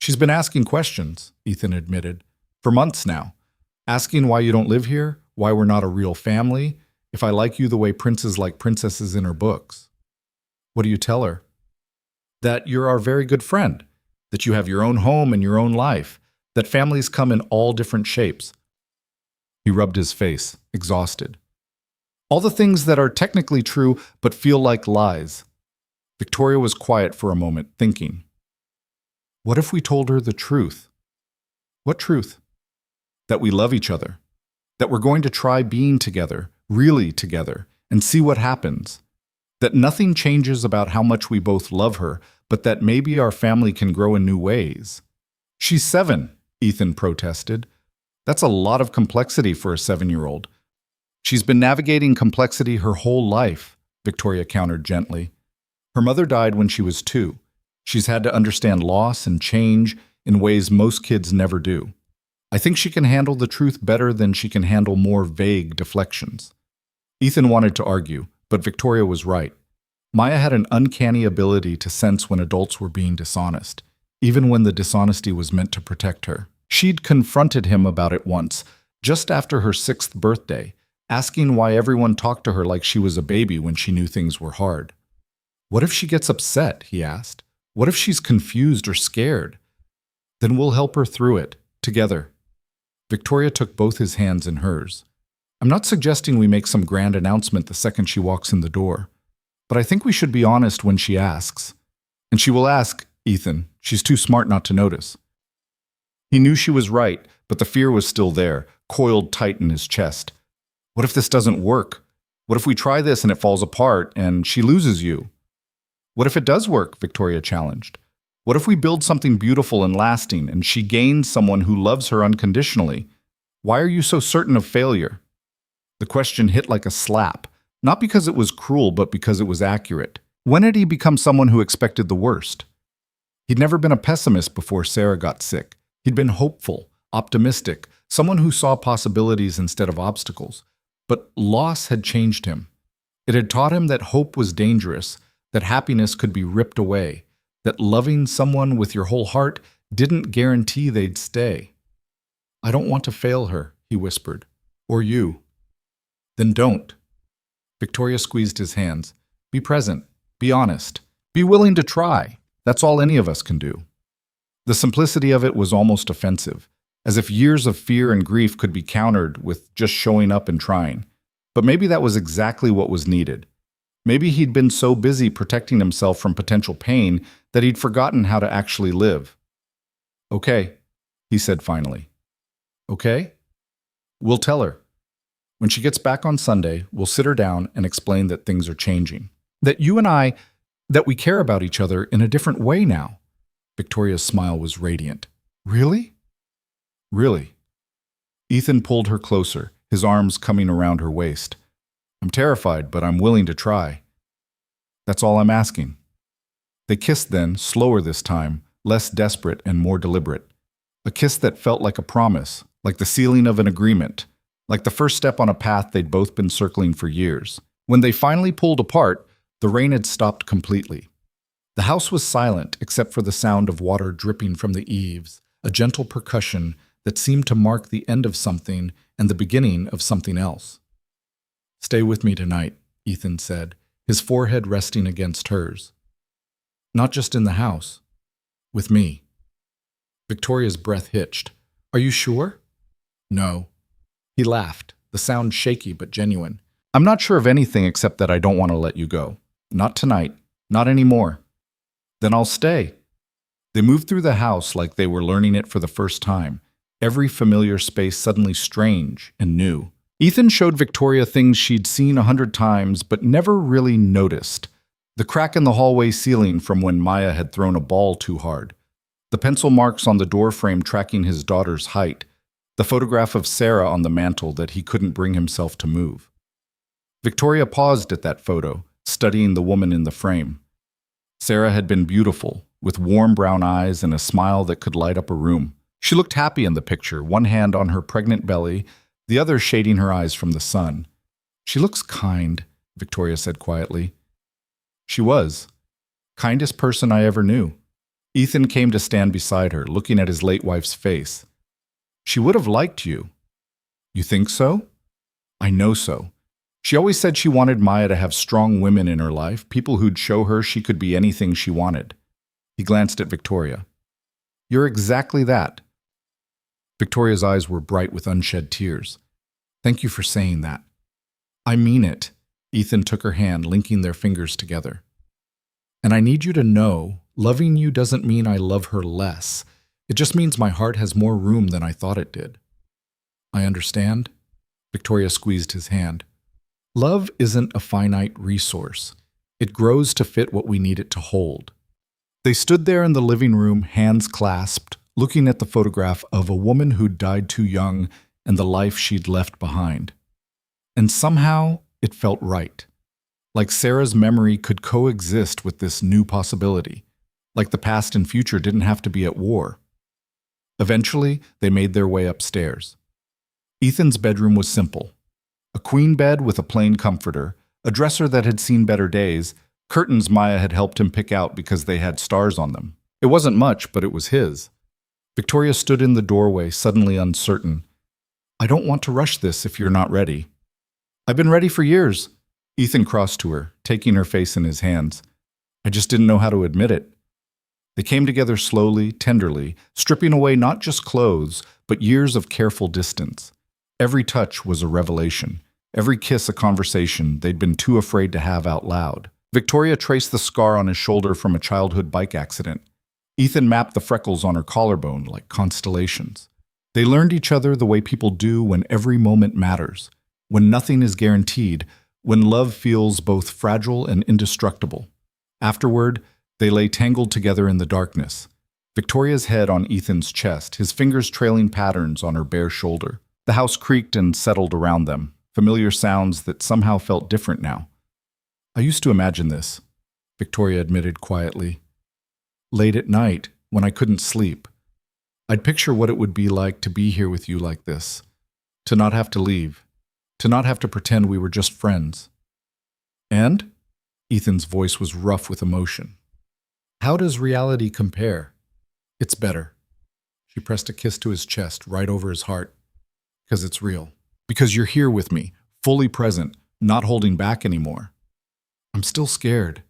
She's been asking questions, Ethan admitted, for months now. Asking why you don't live here, why we're not a real family, if I like you the way princes like princesses in her books. What do you tell her? That you're our very good friend, that you have your own home and your own life, that families come in all different shapes. He rubbed his face, exhausted. All the things that are technically true but feel like lies. Victoria was quiet for a moment, thinking. What if we told her the truth? What truth? That we love each other. That we're going to try being together, really together, and see what happens. That nothing changes about how much we both love her, but that maybe our family can grow in new ways. She's 7, Ethan protested. That's a lot of complexity for a 7-year-old. She's been navigating complexity her whole life, Victoria countered gently. Her mother died when she was 2. She's had to understand loss and change in ways most kids never do. I think she can handle the truth better than she can handle more vague deflections. Ethan wanted to argue, but Victoria was right. Maya had an uncanny ability to sense when adults were being dishonest, even when the dishonesty was meant to protect her. She'd confronted him about it once, just after her 6th birthday, asking why everyone talked to her like she was a baby when she knew things were hard. What if she gets upset, he asked. What if she's confused or scared? Then we'll help her through it, together. Victoria took both his hands in hers. I'm not suggesting we make some grand announcement the second she walks in the door, but I think we should be honest when she asks. And she will ask, Ethan. She's too smart not to notice. He knew she was right, but the fear was still there, coiled tight in his chest. What if this doesn't work? What if we try this and it falls apart and she loses you? What if it does work? Victoria challenged. What if we build something beautiful and lasting and she gains someone who loves her unconditionally? Why are you so certain of failure? The question hit like a slap, not because it was cruel, but because it was accurate. When had he become someone who expected the worst? He'd never been a pessimist before Sarah got sick. He'd been hopeful, optimistic, someone who saw possibilities instead of obstacles. But loss had changed him. It had taught him that hope was dangerous, that happiness could be ripped away, that loving someone with your whole heart didn't guarantee they'd stay. I don't want to fail her, he whispered. Or you. Then don't. Victoria squeezed his hands. Be present. Be honest. Be willing to try. That's all any of us can do. The simplicity of it was almost offensive, as if years of fear and grief could be countered with just showing up and trying. But maybe that was exactly what was needed. Maybe he'd been so busy protecting himself from potential pain that he'd forgotten how to actually live. Okay, he said finally. Okay? We'll tell her. When she gets back on Sunday, we'll sit her down and explain that things are changing. That we care about each other in a different way now. Victoria's smile was radiant. Really? Really. Ethan pulled her closer, his arms coming around her waist. I'm terrified, but I'm willing to try. That's all I'm asking. They kissed then, slower this time, less desperate and more deliberate. A kiss that felt like a promise, like the sealing of an agreement, like the first step on a path they'd both been circling for years. When they finally pulled apart, the rain had stopped completely. The house was silent except for the sound of water dripping from the eaves, a gentle percussion that seemed to mark the end of something and the beginning of something else. Stay with me tonight, Ethan said, his forehead resting against hers. Not just in the house. With me. Victoria's breath hitched. Are you sure? No. He laughed, the sound shaky but genuine. I'm not sure of anything except that I don't want to let you go. Not tonight. Not anymore. Then I'll stay. They moved through the house like they were learning it for the first time, every familiar space suddenly strange and new. Ethan showed Victoria things she'd seen 100 times but never really noticed. The crack in the hallway ceiling from when Maya had thrown a ball too hard. The pencil marks on the doorframe tracking his daughter's height. The photograph of Sarah on the mantel that he couldn't bring himself to move. Victoria paused at that photo, studying the woman in the frame. Sarah had been beautiful, with warm brown eyes and a smile that could light up a room. She looked happy in the picture, one hand on her pregnant belly, the other shading her eyes from the sun. She looks kind, Victoria said quietly. She was. Kindest person I ever knew. Ethan came to stand beside her, looking at his late wife's face. She would have liked you. You think so? I know so. She always said she wanted Maya to have strong women in her life, people who'd show her she could be anything she wanted. He glanced at Victoria. You're exactly that. Victoria's eyes were bright with unshed tears. Thank you for saying that. I mean it. Ethan took her hand, linking their fingers together. And I need you to know, loving you doesn't mean I love her less. It just means my heart has more room than I thought it did. I understand. Victoria squeezed his hand. Love isn't a finite resource. It grows to fit what we need it to hold. They stood there in the living room, hands clasped, looking at the photograph of a woman who'd died too young and the life she'd left behind. And somehow it felt right. Like Sarah's memory could coexist with this new possibility. Like the past and future didn't have to be at war. Eventually, they made their way upstairs. Ethan's bedroom was simple. A queen bed with a plain comforter, a dresser that had seen better days, curtains Maya had helped him pick out because they had stars on them. It wasn't much, but it was his. Victoria stood in the doorway, suddenly uncertain. I don't want to rush this if you're not ready. I've been ready for years. Ethan crossed to her, taking her face in his hands. I just didn't know how to admit it. They came together slowly, tenderly, stripping away not just clothes, but years of careful distance. Every touch was a revelation, every kiss a conversation they'd been too afraid to have out loud. Victoria traced the scar on his shoulder from a childhood bike accident. Ethan mapped the freckles on her collarbone like constellations. They learned each other the way people do when every moment matters, when nothing is guaranteed, when love feels both fragile and indestructible. Afterward, they lay tangled together in the darkness, Victoria's head on Ethan's chest, his fingers trailing patterns on her bare shoulder. The house creaked and settled around them, familiar sounds that somehow felt different now. I used to imagine this, Victoria admitted quietly. Late at night, when I couldn't sleep, I'd picture what it would be like to be here with you like this, to not have to leave, to not have to pretend we were just friends. And? Ethan's voice was rough with emotion. How does reality compare? It's better. She pressed a kiss to his chest, right over his heart. Because it's real. Because you're here with me, fully present, not holding back anymore. I'm still scared.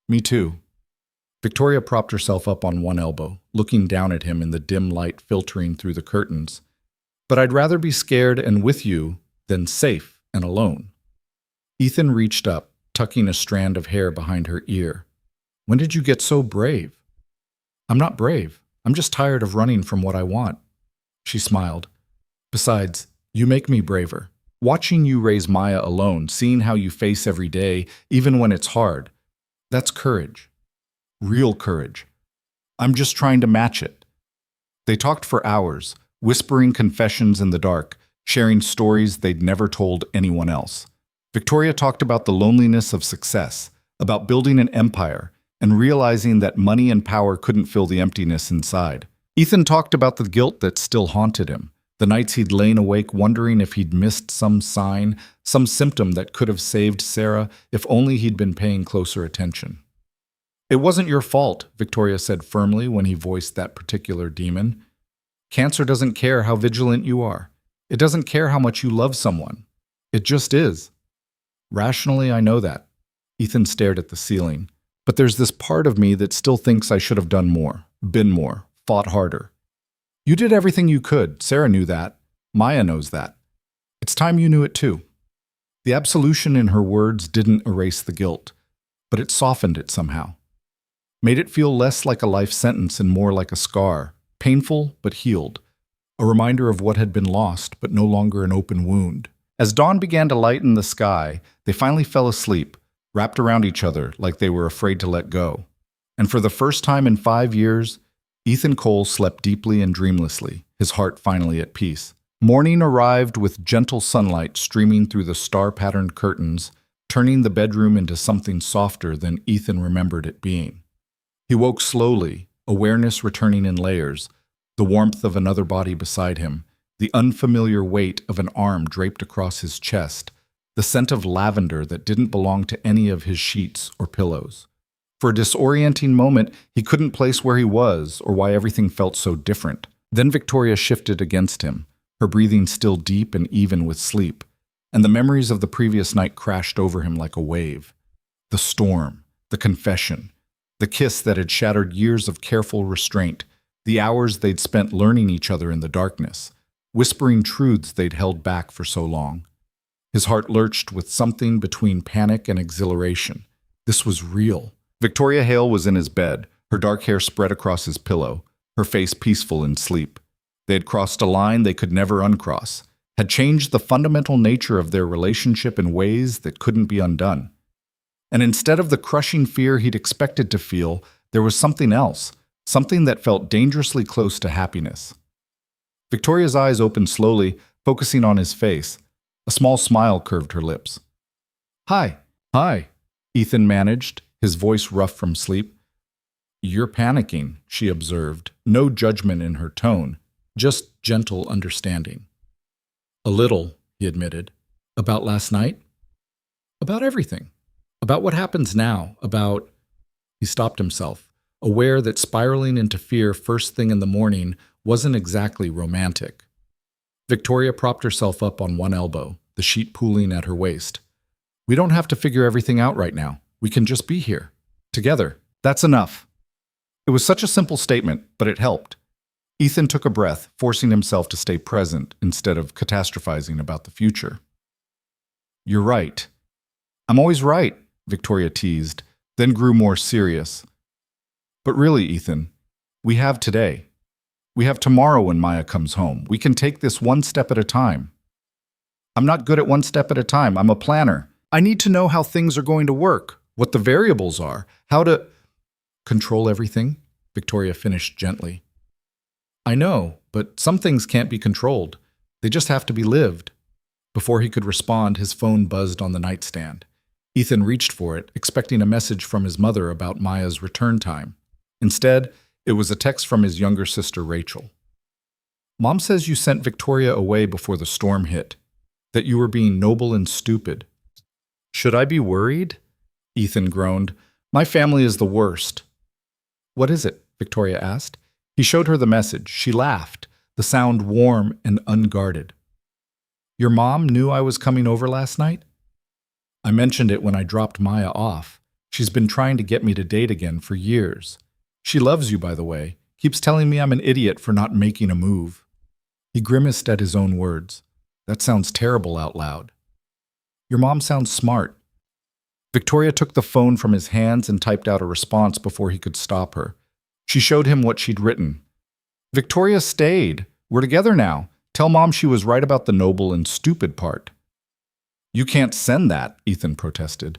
Me too. Victoria propped herself up on one elbow, looking down at him in the dim light filtering through the curtains. But I'd rather be scared and with you than safe and alone. Ethan reached up, tucking a strand of hair behind her ear. When did you get so brave? I'm not brave. I'm just tired of running from what I want. She smiled. Besides, you make me braver. Watching you raise Maya alone, seeing how you face every day, even when it's hard, that's courage. Real courage. I'm just trying to match it. They talked for hours, whispering confessions in the dark, sharing stories they'd never told anyone else. Victoria talked about the loneliness of success, about building an empire, and realizing that money and power couldn't fill the emptiness inside. Ethan talked about the guilt that still haunted him, the nights he'd lain awake wondering if he'd missed some sign, some symptom that could have saved Sarah if only he'd been paying closer attention. It wasn't your fault, Victoria said firmly when he voiced that particular demon. Cancer doesn't care how vigilant you are. It doesn't care how much you love someone. It just is. Rationally, I know that. Ethan stared at the ceiling. But there's this part of me that still thinks I should have done more, been more, fought harder. You did everything you could. Sarah knew that. Maya knows that. It's time you knew it too. The absolution in her words didn't erase the guilt, but it softened it somehow. Made it feel less like a life sentence and more like a scar, painful but healed, a reminder of what had been lost but no longer an open wound. As dawn began to lighten the sky, they finally fell asleep, wrapped around each other like they were afraid to let go. And for the first time in 5 years, Ethan Cole slept deeply and dreamlessly, his heart finally at peace. Morning arrived with gentle sunlight streaming through the star-patterned curtains, turning the bedroom into something softer than Ethan remembered it being. He woke slowly, awareness returning in layers, the warmth of another body beside him, the unfamiliar weight of an arm draped across his chest, the scent of lavender that didn't belong to any of his sheets or pillows. For a disorienting moment, he couldn't place where he was or why everything felt so different. Then Victoria shifted against him, her breathing still deep and even with sleep, and the memories of the previous night crashed over him like a wave. The storm, the confession, the kiss that had shattered years of careful restraint, the hours they'd spent learning each other in the darkness, whispering truths they'd held back for so long. His heart lurched with something between panic and exhilaration. This was real. Victoria Hale was in his bed, her dark hair spread across his pillow, her face peaceful in sleep. They had crossed a line they could never uncross, had changed the fundamental nature of their relationship in ways that couldn't be undone. And instead of the crushing fear he'd expected to feel, there was something else, something that felt dangerously close to happiness. Victoria's eyes opened slowly, focusing on his face. A small smile curved her lips. Hi, Ethan managed, his voice rough from sleep. You're panicking, she observed, no judgment in her tone, just gentle understanding. A little, he admitted. About last night? About everything. About what happens now, about... He stopped himself, aware that spiraling into fear first thing in the morning wasn't exactly romantic. Victoria propped herself up on one elbow, the sheet pooling at her waist. We don't have to figure everything out right now. We can just be here. Together. That's enough. It was such a simple statement, but it helped. Ethan took a breath, forcing himself to stay present instead of catastrophizing about the future. You're right. I'm always right, Victoria teased, then grew more serious. But really, Ethan, we have today. We have tomorrow when Maya comes home. We can take this one step at a time. I'm not good at one step at a time. I'm a planner. I need to know how things are going to work, what the variables are, how to control everything, Victoria finished gently. I know, but some things can't be controlled. They just have to be lived. Before he could respond, his phone buzzed on the nightstand. Ethan reached for it, expecting a message from his mother about Maya's return time. Instead, it was a text from his younger sister, Rachel. Mom says you sent Victoria away before the storm hit, that you were being noble and stupid. Should I be worried? Ethan groaned. My family is the worst. What is it? Victoria asked. He showed her the message. She laughed, the sound warm and unguarded. Your mom knew I was coming over last night? I mentioned it when I dropped Maya off. She's been trying to get me to date again for years. She loves you, by the way. Keeps telling me I'm an idiot for not making a move. He grimaced at his own words. That sounds terrible out loud. Your mom sounds smart. Victoria took the phone from his hands and typed out a response before he could stop her. She showed him what she'd written. Victoria stayed. We're together now. Tell Mom she was right about the noble and stupid part. You can't send that, Ethan protested.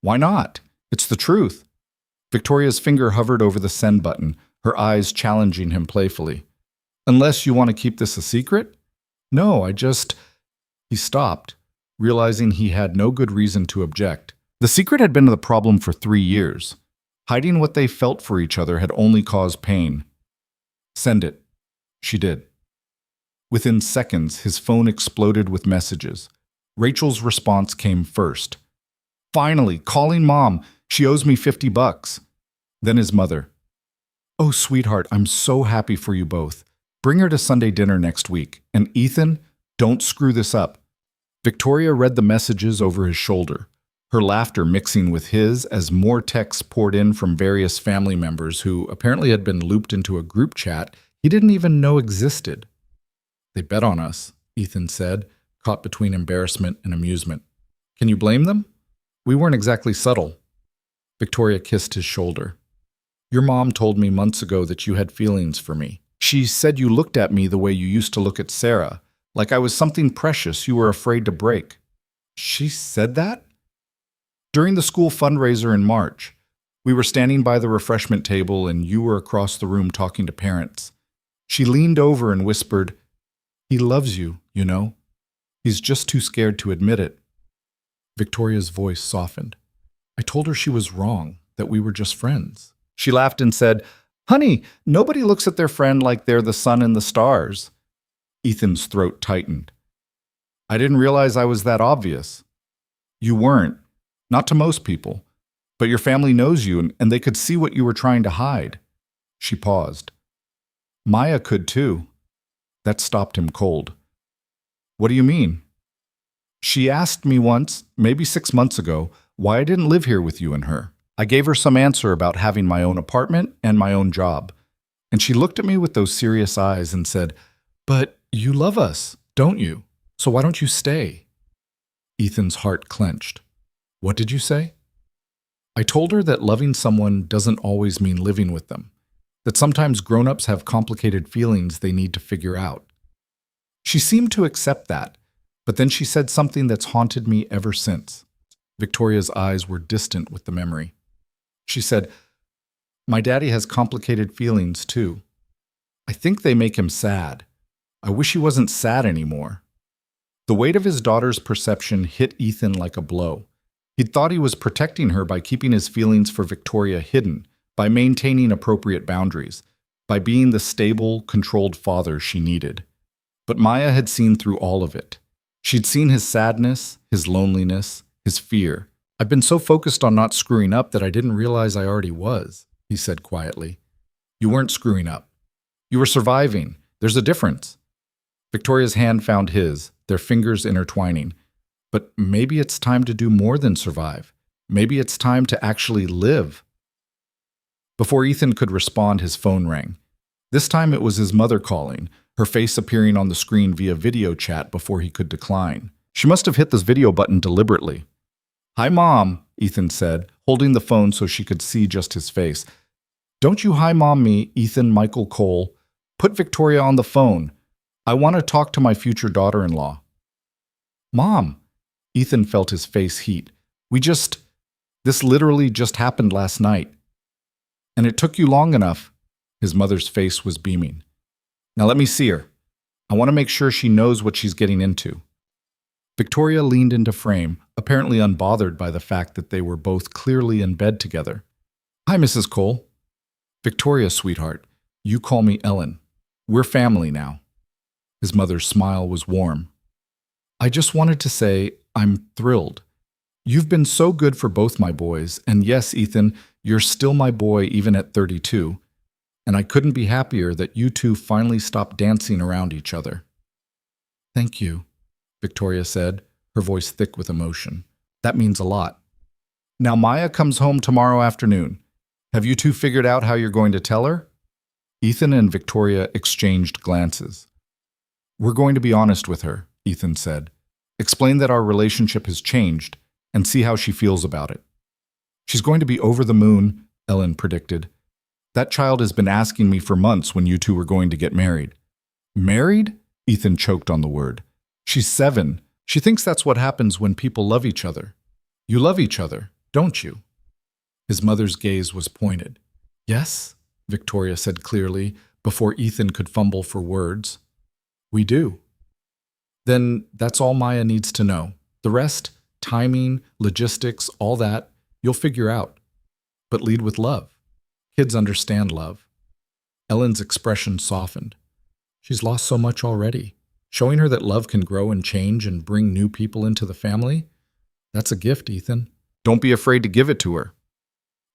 Why not? It's the truth. Victoria's finger hovered over the send button, her eyes challenging him playfully. Unless you want to keep this a secret? No, He stopped, realizing he had no good reason to object. The secret had been the problem for 3 years. Hiding what they felt for each other had only caused pain. Send it. She did. Within seconds, his phone exploded with messages. Rachel's response came first. Finally, calling Mom. She owes me $50. Then his mother. Oh, sweetheart, I'm so happy for you both. Bring her to Sunday dinner next week. And Ethan, don't screw this up. Victoria read the messages over his shoulder, her laughter mixing with his as more texts poured in from various family members who apparently had been looped into a group chat he didn't even know existed. They bet on us, Ethan said, caught between embarrassment and amusement. Can you blame them? We weren't exactly subtle. Victoria kissed his shoulder. Your mom told me months ago that you had feelings for me. She said you looked at me the way you used to look at Sarah, like I was something precious you were afraid to break. She said that? During the school fundraiser in March, we were standing by the refreshment table and you were across the room talking to parents. She leaned over and whispered, He loves you, you know. He's just too scared to admit it. Victoria's voice softened. I told her she was wrong, that we were just friends. She laughed and said, Honey, nobody looks at their friend like they're the sun and the stars. Ethan's throat tightened. I didn't realize I was that obvious. You weren't. Not to most people. But your family knows you, and they could see what you were trying to hide. She paused. Maya could too. That stopped him cold. What do you mean? She asked me once, maybe 6 months ago, why I didn't live here with you and her. I gave her some answer about having my own apartment and my own job. And she looked at me with those serious eyes and said, But you love us, don't you? So why don't you stay? Ethan's heart clenched. What did you say? I told her that loving someone doesn't always mean living with them, that sometimes grown-ups have complicated feelings they need to figure out. She seemed to accept that, but then she said something that's haunted me ever since. Victoria's eyes were distant with the memory. She said, My daddy has complicated feelings too. I think they make him sad. I wish he wasn't sad anymore. The weight of his daughter's perception hit Ethan like a blow. He'd thought he was protecting her by keeping his feelings for Victoria hidden, by maintaining appropriate boundaries, by being the stable, controlled father she needed. But Maya had seen through all of it. She'd seen his sadness, his loneliness, his fear. I've been so focused on not screwing up that I didn't realize I already was, he said quietly. You weren't screwing up. You were surviving. There's a difference. Victoria's hand found his, their fingers intertwining. But maybe it's time to do more than survive. Maybe it's time to actually live. Before Ethan could respond, his phone rang. This time it was his mother calling, her face appearing on the screen via video chat before he could decline. She must have hit this video button deliberately. "Hi, Mom," Ethan said, holding the phone so she could see just his face. "Don't you hi mom me, Ethan Michael Cole. Put Victoria on the phone. I want to talk to my future daughter-in-law." "Mom," Ethan felt his face heat. This literally just happened last night. And it took you long enough." His mother's face was beaming. "Now let me see her. I want to make sure she knows what she's getting into." Victoria leaned into frame, apparently unbothered by the fact that they were both clearly in bed together. "Hi, Mrs. Cole." "Victoria, sweetheart. You call me Ellen. We're family now." His mother's smile was warm. "I just wanted to say I'm thrilled. You've been so good for both my boys, and yes, Ethan, you're still my boy even at 32. And I couldn't be happier that you two finally stopped dancing around each other." "Thank you," Victoria said, her voice thick with emotion. "That means a lot. Now Maya comes home tomorrow afternoon. Have you two figured out how you're going to tell her?" Ethan and Victoria exchanged glances. "We're going to be honest with her," Ethan said. "Explain that our relationship has changed and see how she feels about it." "She's going to be over the moon," Ellen predicted. "That child has been asking me for months when you two were going to get married." "Married?" Ethan choked on the word. "She's 7. She thinks that's what happens when people love each other. You love each other, don't you?" His mother's gaze was pointed. "Yes," Victoria said clearly, before Ethan could fumble for words. "We do." "Then that's all Maya needs to know. The rest, timing, logistics, all that, you'll figure out. But lead with love. Kids understand love." Ellen's expression softened. "She's lost so much already. Showing her that love can grow and change and bring new people into the family? That's a gift, Ethan. Don't be afraid to give it to her."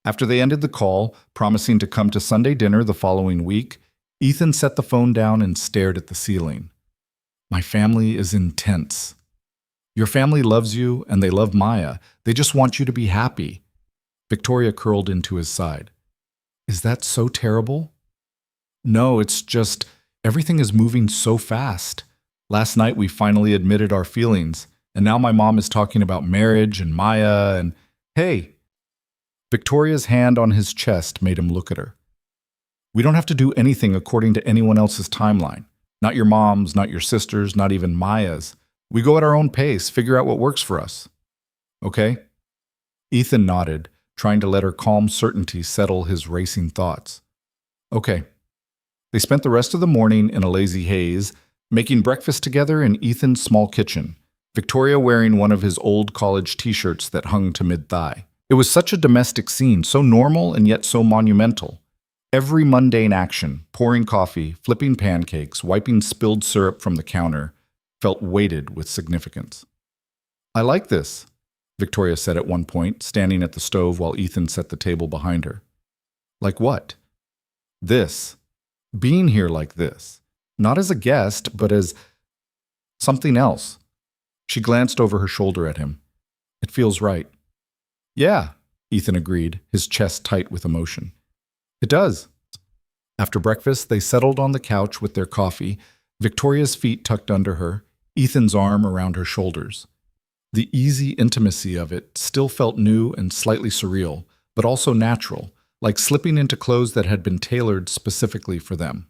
After they ended the call, promising to come to Sunday dinner the following week, Ethan set the phone down and stared at the ceiling. "My family is intense. Your family loves you and they love Maya. They just want you to be happy." Victoria curled into his side. "Is that so terrible?" "No, it's just everything is moving so fast. Last night we finally admitted our feelings, and now my mom is talking about marriage and Maya and, hey." Victoria's hand on his chest made him look at her. "We don't have to do anything according to anyone else's timeline. Not your mom's, not your sister's, not even Maya's. We go at our own pace, figure out what works for us. Okay?" Ethan nodded, trying to let her calm certainty settle his racing thoughts. "Okay." They spent the rest of the morning in a lazy haze, making breakfast together in Ethan's small kitchen, Victoria wearing one of his old college t-shirts that hung to mid-thigh. It was such a domestic scene, so normal and yet so monumental. Every mundane action, pouring coffee, flipping pancakes, wiping spilled syrup from the counter, felt weighted with significance. "I like this," Victoria said at one point, standing at the stove while Ethan set the table behind her. "Like what?" "This. Being here like this. Not as a guest, but as something else." She glanced over her shoulder at him. "It feels right." "Yeah," Ethan agreed, his chest tight with emotion. "It does." After breakfast, they settled on the couch with their coffee, Victoria's feet tucked under her, Ethan's arm around her shoulders. The easy intimacy of it still felt new and slightly surreal, but also natural, like slipping into clothes that had been tailored specifically for them.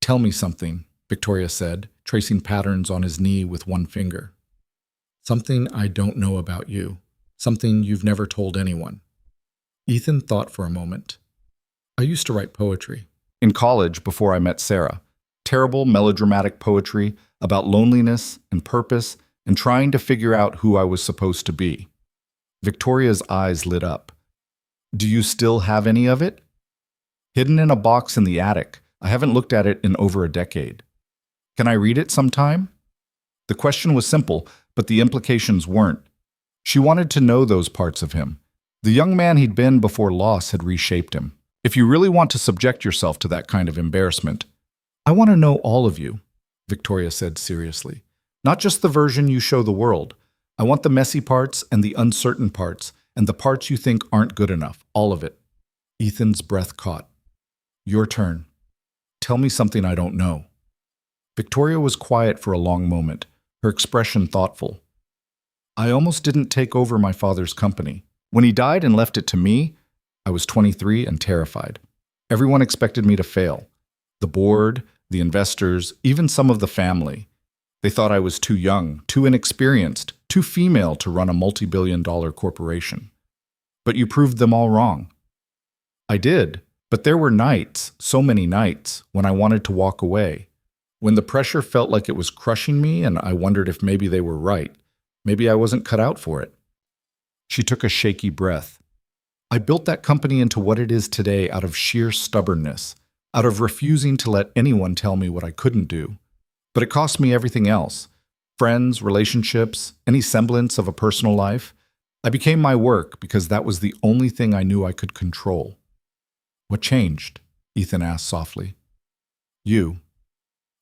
"Tell me something," Victoria said, tracing patterns on his knee with one finger. "Something I don't know about you. Something you've never told anyone." Ethan thought for a moment. "I used to write poetry." "In college, before I met Sarah. Terrible, melodramatic poetry about loneliness and purpose and trying to figure out who I was supposed to be." Victoria's eyes lit up. "Do you still have any of it?" "Hidden in a box in the attic. I haven't looked at it in over a decade." "Can I read it sometime?" The question was simple, but the implications weren't. She wanted to know those parts of him. The young man he'd been before loss had reshaped him. If you really want to subject yourself to that kind of embarrassment, I want to know all of you, Victoria said seriously. Not just the version you show the world. I want the messy parts and the uncertain parts and the parts you think aren't good enough, all of it. Ethan's breath caught. Your turn. Tell me something I don't know. Victoria was quiet for a long moment, her expression thoughtful. I almost didn't take over my father's company. When he died and left it to me, I was 23 and terrified. Everyone expected me to fail. The board, the investors, even some of the family. They thought I was too young, too inexperienced, too female to run a multi-billion-dollar corporation. But you proved them all wrong. I did, but there were nights, so many nights, when I wanted to walk away. When the pressure felt like it was crushing me and I wondered if maybe they were right. Maybe I wasn't cut out for it. She took a shaky breath. I built that company into what it is today out of sheer stubbornness, out of refusing to let anyone tell me what I couldn't do. But it cost me everything else. Friends, relationships, any semblance of a personal life. I became my work because that was the only thing I knew I could control. What changed? Ethan asked softly. You.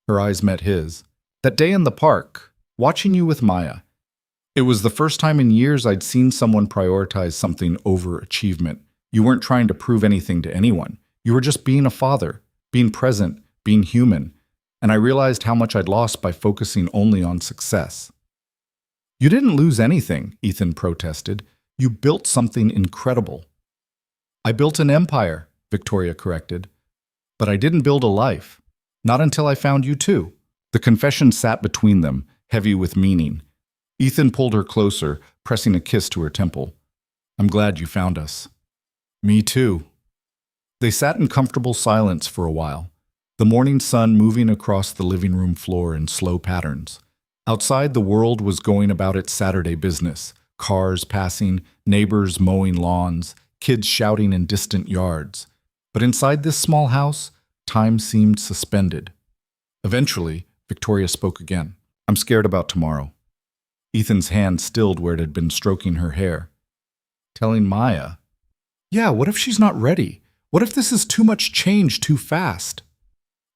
Her eyes met his. That day in the park, watching you with Maya. It was the first time in years I'd seen someone prioritize something over achievement. You weren't trying to prove anything to anyone. You were just being a father, being present, being human. And I realized how much I'd lost by focusing only on success. You didn't lose anything, Ethan protested. You built something incredible. I built an empire, Victoria corrected. But I didn't build a life. Not until I found you too. The confession sat between them, heavy with meaning. Ethan pulled her closer, pressing a kiss to her temple. I'm glad you found us. Me too. They sat in comfortable silence for a while, the morning sun moving across the living room floor in slow patterns. Outside, the world was going about its Saturday business, cars passing, neighbors mowing lawns, kids shouting in distant yards. But inside this small house, time seemed suspended. Eventually, Victoria spoke again. I'm scared about tomorrow. Ethan's hand stilled where it had been stroking her hair. Telling Maya, yeah, what if she's not ready? What if this is too much change too fast?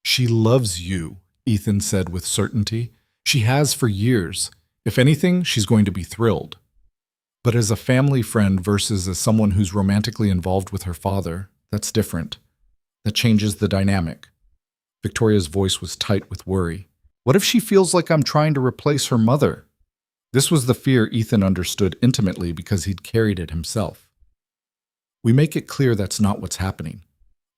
She loves you, Ethan said with certainty. She has for years. If anything, she's going to be thrilled. But as a family friend versus as someone who's romantically involved with her father, that's different. That changes the dynamic. Victoria's voice was tight with worry. What if she feels like I'm trying to replace her mother? This was the fear Ethan understood intimately because he'd carried it himself. We make it clear that's not what's happening.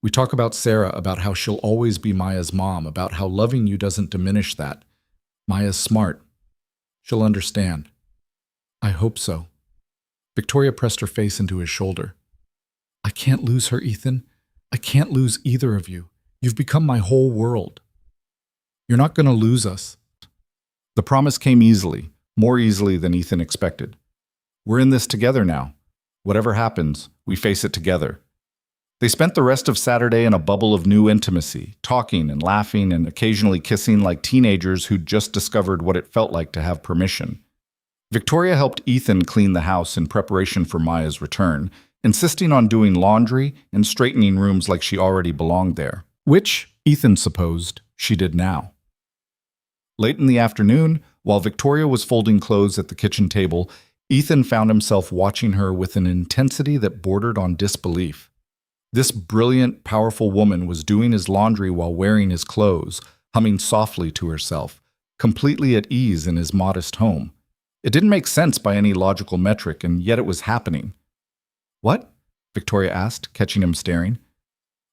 We talk about Sarah, about how she'll always be Maya's mom, about how loving you doesn't diminish that. Maya's smart. She'll understand. I hope so. Victoria pressed her face into his shoulder. I can't lose her, Ethan. I can't lose either of you. You've become my whole world. You're not going to lose us. The promise came easily, more easily than Ethan expected. We're in this together now. Whatever happens, we face it together. They spent the rest of Saturday in a bubble of new intimacy, talking and laughing and occasionally kissing like teenagers who'd just discovered what it felt like to have permission. Victoria helped Ethan clean the house in preparation for Maya's return, insisting on doing laundry and straightening rooms like she already belonged there, which, Ethan supposed, she did now. Late in the afternoon, while Victoria was folding clothes at the kitchen table, Ethan found himself watching her with an intensity that bordered on disbelief. This brilliant, powerful woman was doing his laundry while wearing his clothes, humming softly to herself, completely at ease in his modest home. It didn't make sense by any logical metric, and yet it was happening. What? Victoria asked, catching him staring.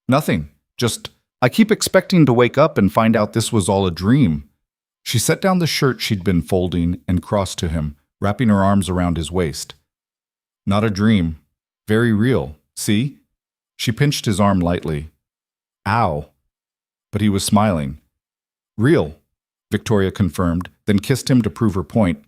Nothing. Just, I keep expecting to wake up and find out this was all a dream. She set down the shirt she'd been folding and crossed to him, wrapping her arms around his waist. Not a dream. Very real. See? She pinched his arm lightly. Ow. But he was smiling. Real, Victoria confirmed, then kissed him to prove her point.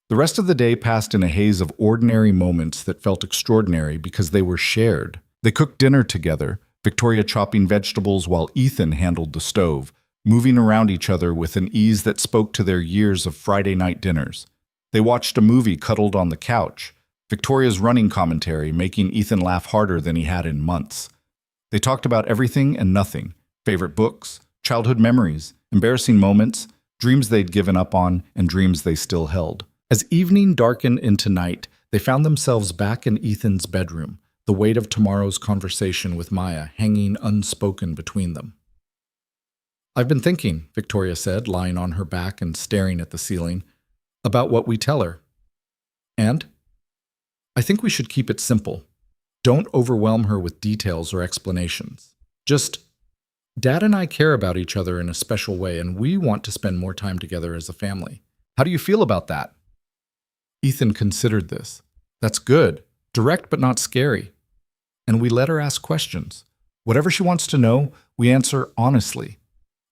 The rest of the day passed in a haze of ordinary moments that felt extraordinary because they were shared. They cooked dinner together, Victoria chopping vegetables while Ethan handled the stove, moving around each other with an ease that spoke to their years of Friday night dinners. They watched a movie cuddled on the couch, Victoria's running commentary making Ethan laugh harder than he had in months. They talked about everything and nothing: favorite books, childhood memories, embarrassing moments, dreams they'd given up on, and dreams they still held. As evening darkened into night, they found themselves back in Ethan's bedroom, the weight of tomorrow's conversation with Maya hanging unspoken between them. "I've been thinking," Victoria said, lying on her back and staring at the ceiling, "about what we tell her. And I think we should keep it simple. Don't overwhelm her with details or explanations. Just, Dad and I care about each other in a special way, and we want to spend more time together as a family. How do you feel about that?" Ethan considered this. "That's good. Direct but not scary. And we let her ask questions. Whatever she wants to know, we answer honestly."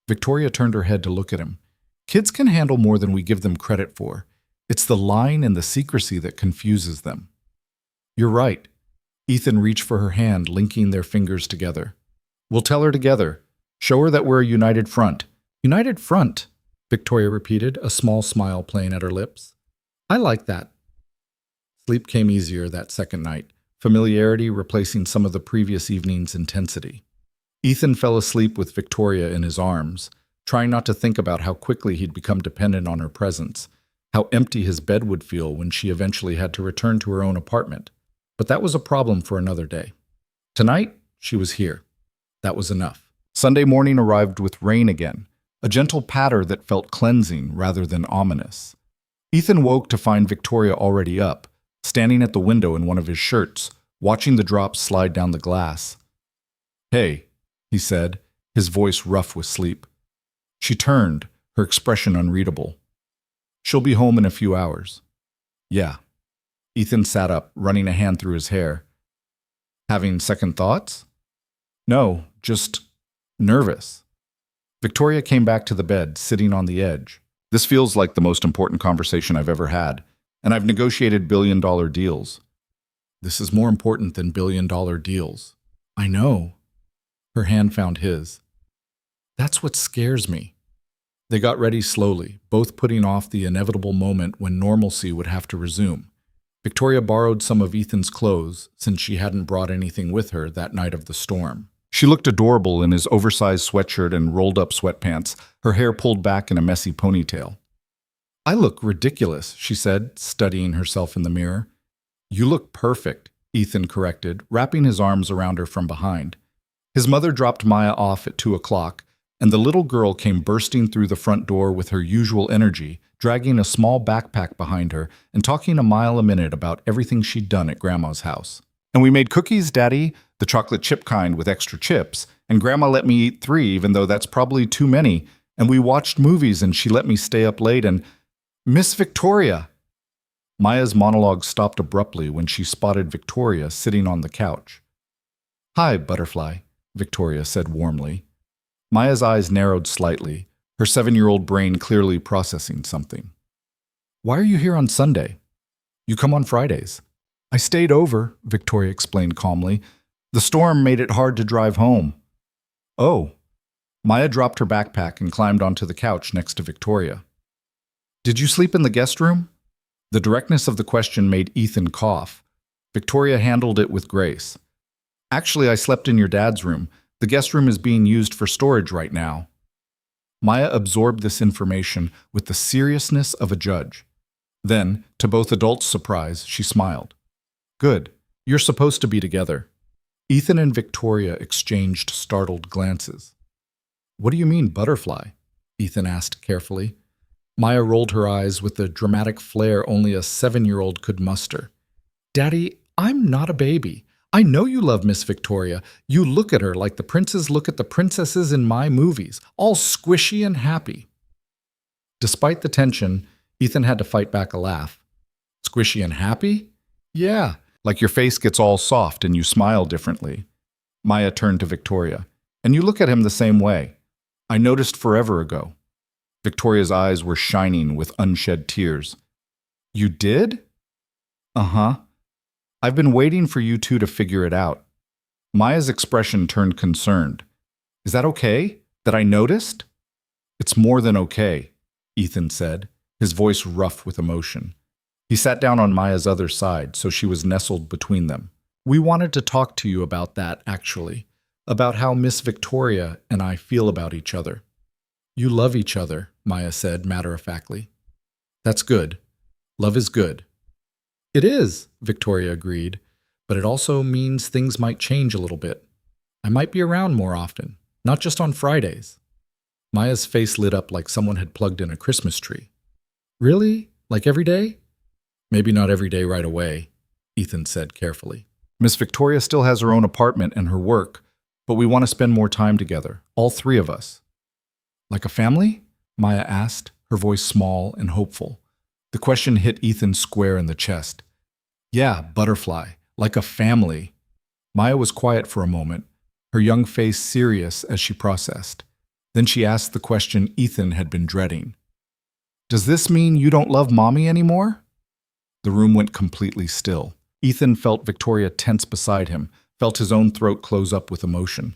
Victoria turned her head to look at him. "Kids can handle more than we give them credit for. It's the lying and the secrecy that confuses them." "You're right." Ethan reached for her hand, linking their fingers together. "We'll tell her together. Show her that we're a united front." "United front," Victoria repeated, a small smile playing at her lips. "I like that." Sleep came easier that second night, familiarity replacing some of the previous evening's intensity. Ethan fell asleep with Victoria in his arms, trying not to think about how quickly he'd become dependent on her presence, how empty his bed would feel when she eventually had to return to her own apartment. But that was a problem for another day. Tonight, she was here. That was enough. Sunday morning arrived with rain again, a gentle patter that felt cleansing rather than ominous. Ethan woke to find Victoria already up, standing at the window in one of his shirts, watching the drops slide down the glass. "Hey," he said, his voice rough with sleep. She turned, her expression unreadable. "She'll be home in a few hours." "Yeah." Ethan sat up, running a hand through his hair. "Having second thoughts?" "No, just nervous." Victoria came back to the bed, sitting on the edge. "This feels like the most important conversation I've ever had, and I've negotiated billion-dollar deals." "This is more important than billion-dollar deals." "I know." Her hand found his. "That's what scares me." They got ready slowly, both putting off the inevitable moment when normalcy would have to resume. Victoria borrowed some of Ethan's clothes, since she hadn't brought anything with her that night of the storm. She looked adorable in his oversized sweatshirt and rolled-up sweatpants, her hair pulled back in a messy ponytail. "I look ridiculous," she said, studying herself in the mirror. "You look perfect," Ethan corrected, wrapping his arms around her from behind. His mother dropped Maya off at 2:00, and the little girl came bursting through the front door with her usual energy, dragging a small backpack behind her and talking a mile a minute about everything she'd done at Grandma's house. "And we made cookies, Daddy, the chocolate chip kind with extra chips, and Grandma let me eat 3 even though that's probably too many, and we watched movies and she let me stay up late and—" "Miss Victoria!" Maya's monologue stopped abruptly when she spotted Victoria sitting on the couch. "Hi, Butterfly," Victoria said warmly. Maya's eyes narrowed slightly, her 7-year-old brain clearly processing something. "Why are you here on Sunday? You come on Fridays." "I stayed over," Victoria explained calmly. "The storm made it hard to drive home." "Oh." Maya dropped her backpack and climbed onto the couch next to Victoria. "Did you sleep in the guest room?" The directness of the question made Ethan cough. Victoria handled it with grace. "Actually, I slept in your dad's room. The guest room is being used for storage right now." Maya absorbed this information with the seriousness of a judge. Then, to both adults' surprise, she smiled. "Good. You're supposed to be together." Ethan and Victoria exchanged startled glances. "What do you mean, butterfly?" Ethan asked carefully. Maya rolled her eyes with the dramatic flair only a 7-year-old could muster. "Daddy, I'm not a baby. I know you love Miss Victoria. You look at her like the princes look at the princesses in my movies, all squishy and happy." Despite the tension, Ethan had to fight back a laugh. "Squishy and happy?" "Yeah, like your face gets all soft and you smile differently." Maya turned to Victoria. "And you look at him the same way. I noticed forever ago." Victoria's eyes were shining with unshed tears. "You did?" "Uh-huh. I've been waiting for you two to figure it out." Maya's expression turned concerned. "Is that okay? That I noticed?" "It's more than okay," Ethan said, his voice rough with emotion. He sat down on Maya's other side, so she was nestled between them. "We wanted to talk to you about that, actually. about how Miss Victoria and I feel about each other. You love each other, Maya said matter-of-factly. That's good. Love is good. It is, Victoria agreed, but it also means things might change a little bit. I might be around more often, not just on Fridays. Maya's face lit up like someone had plugged in a Christmas tree. Really? Like every day? Maybe not every day right away, Ethan said carefully. Miss Victoria still has her own apartment and her work, but we want to spend more time together, all three of us. Like a family? Maya asked, her voice small and hopeful. The question hit Ethan square in the chest. Yeah, butterfly, like a family. Maya was quiet for a moment, her young face serious as she processed. Then she asked the question Ethan had been dreading. Does this mean you don't love Mommy anymore? The room went completely still. Ethan felt Victoria tense beside him, felt his own throat close up with emotion.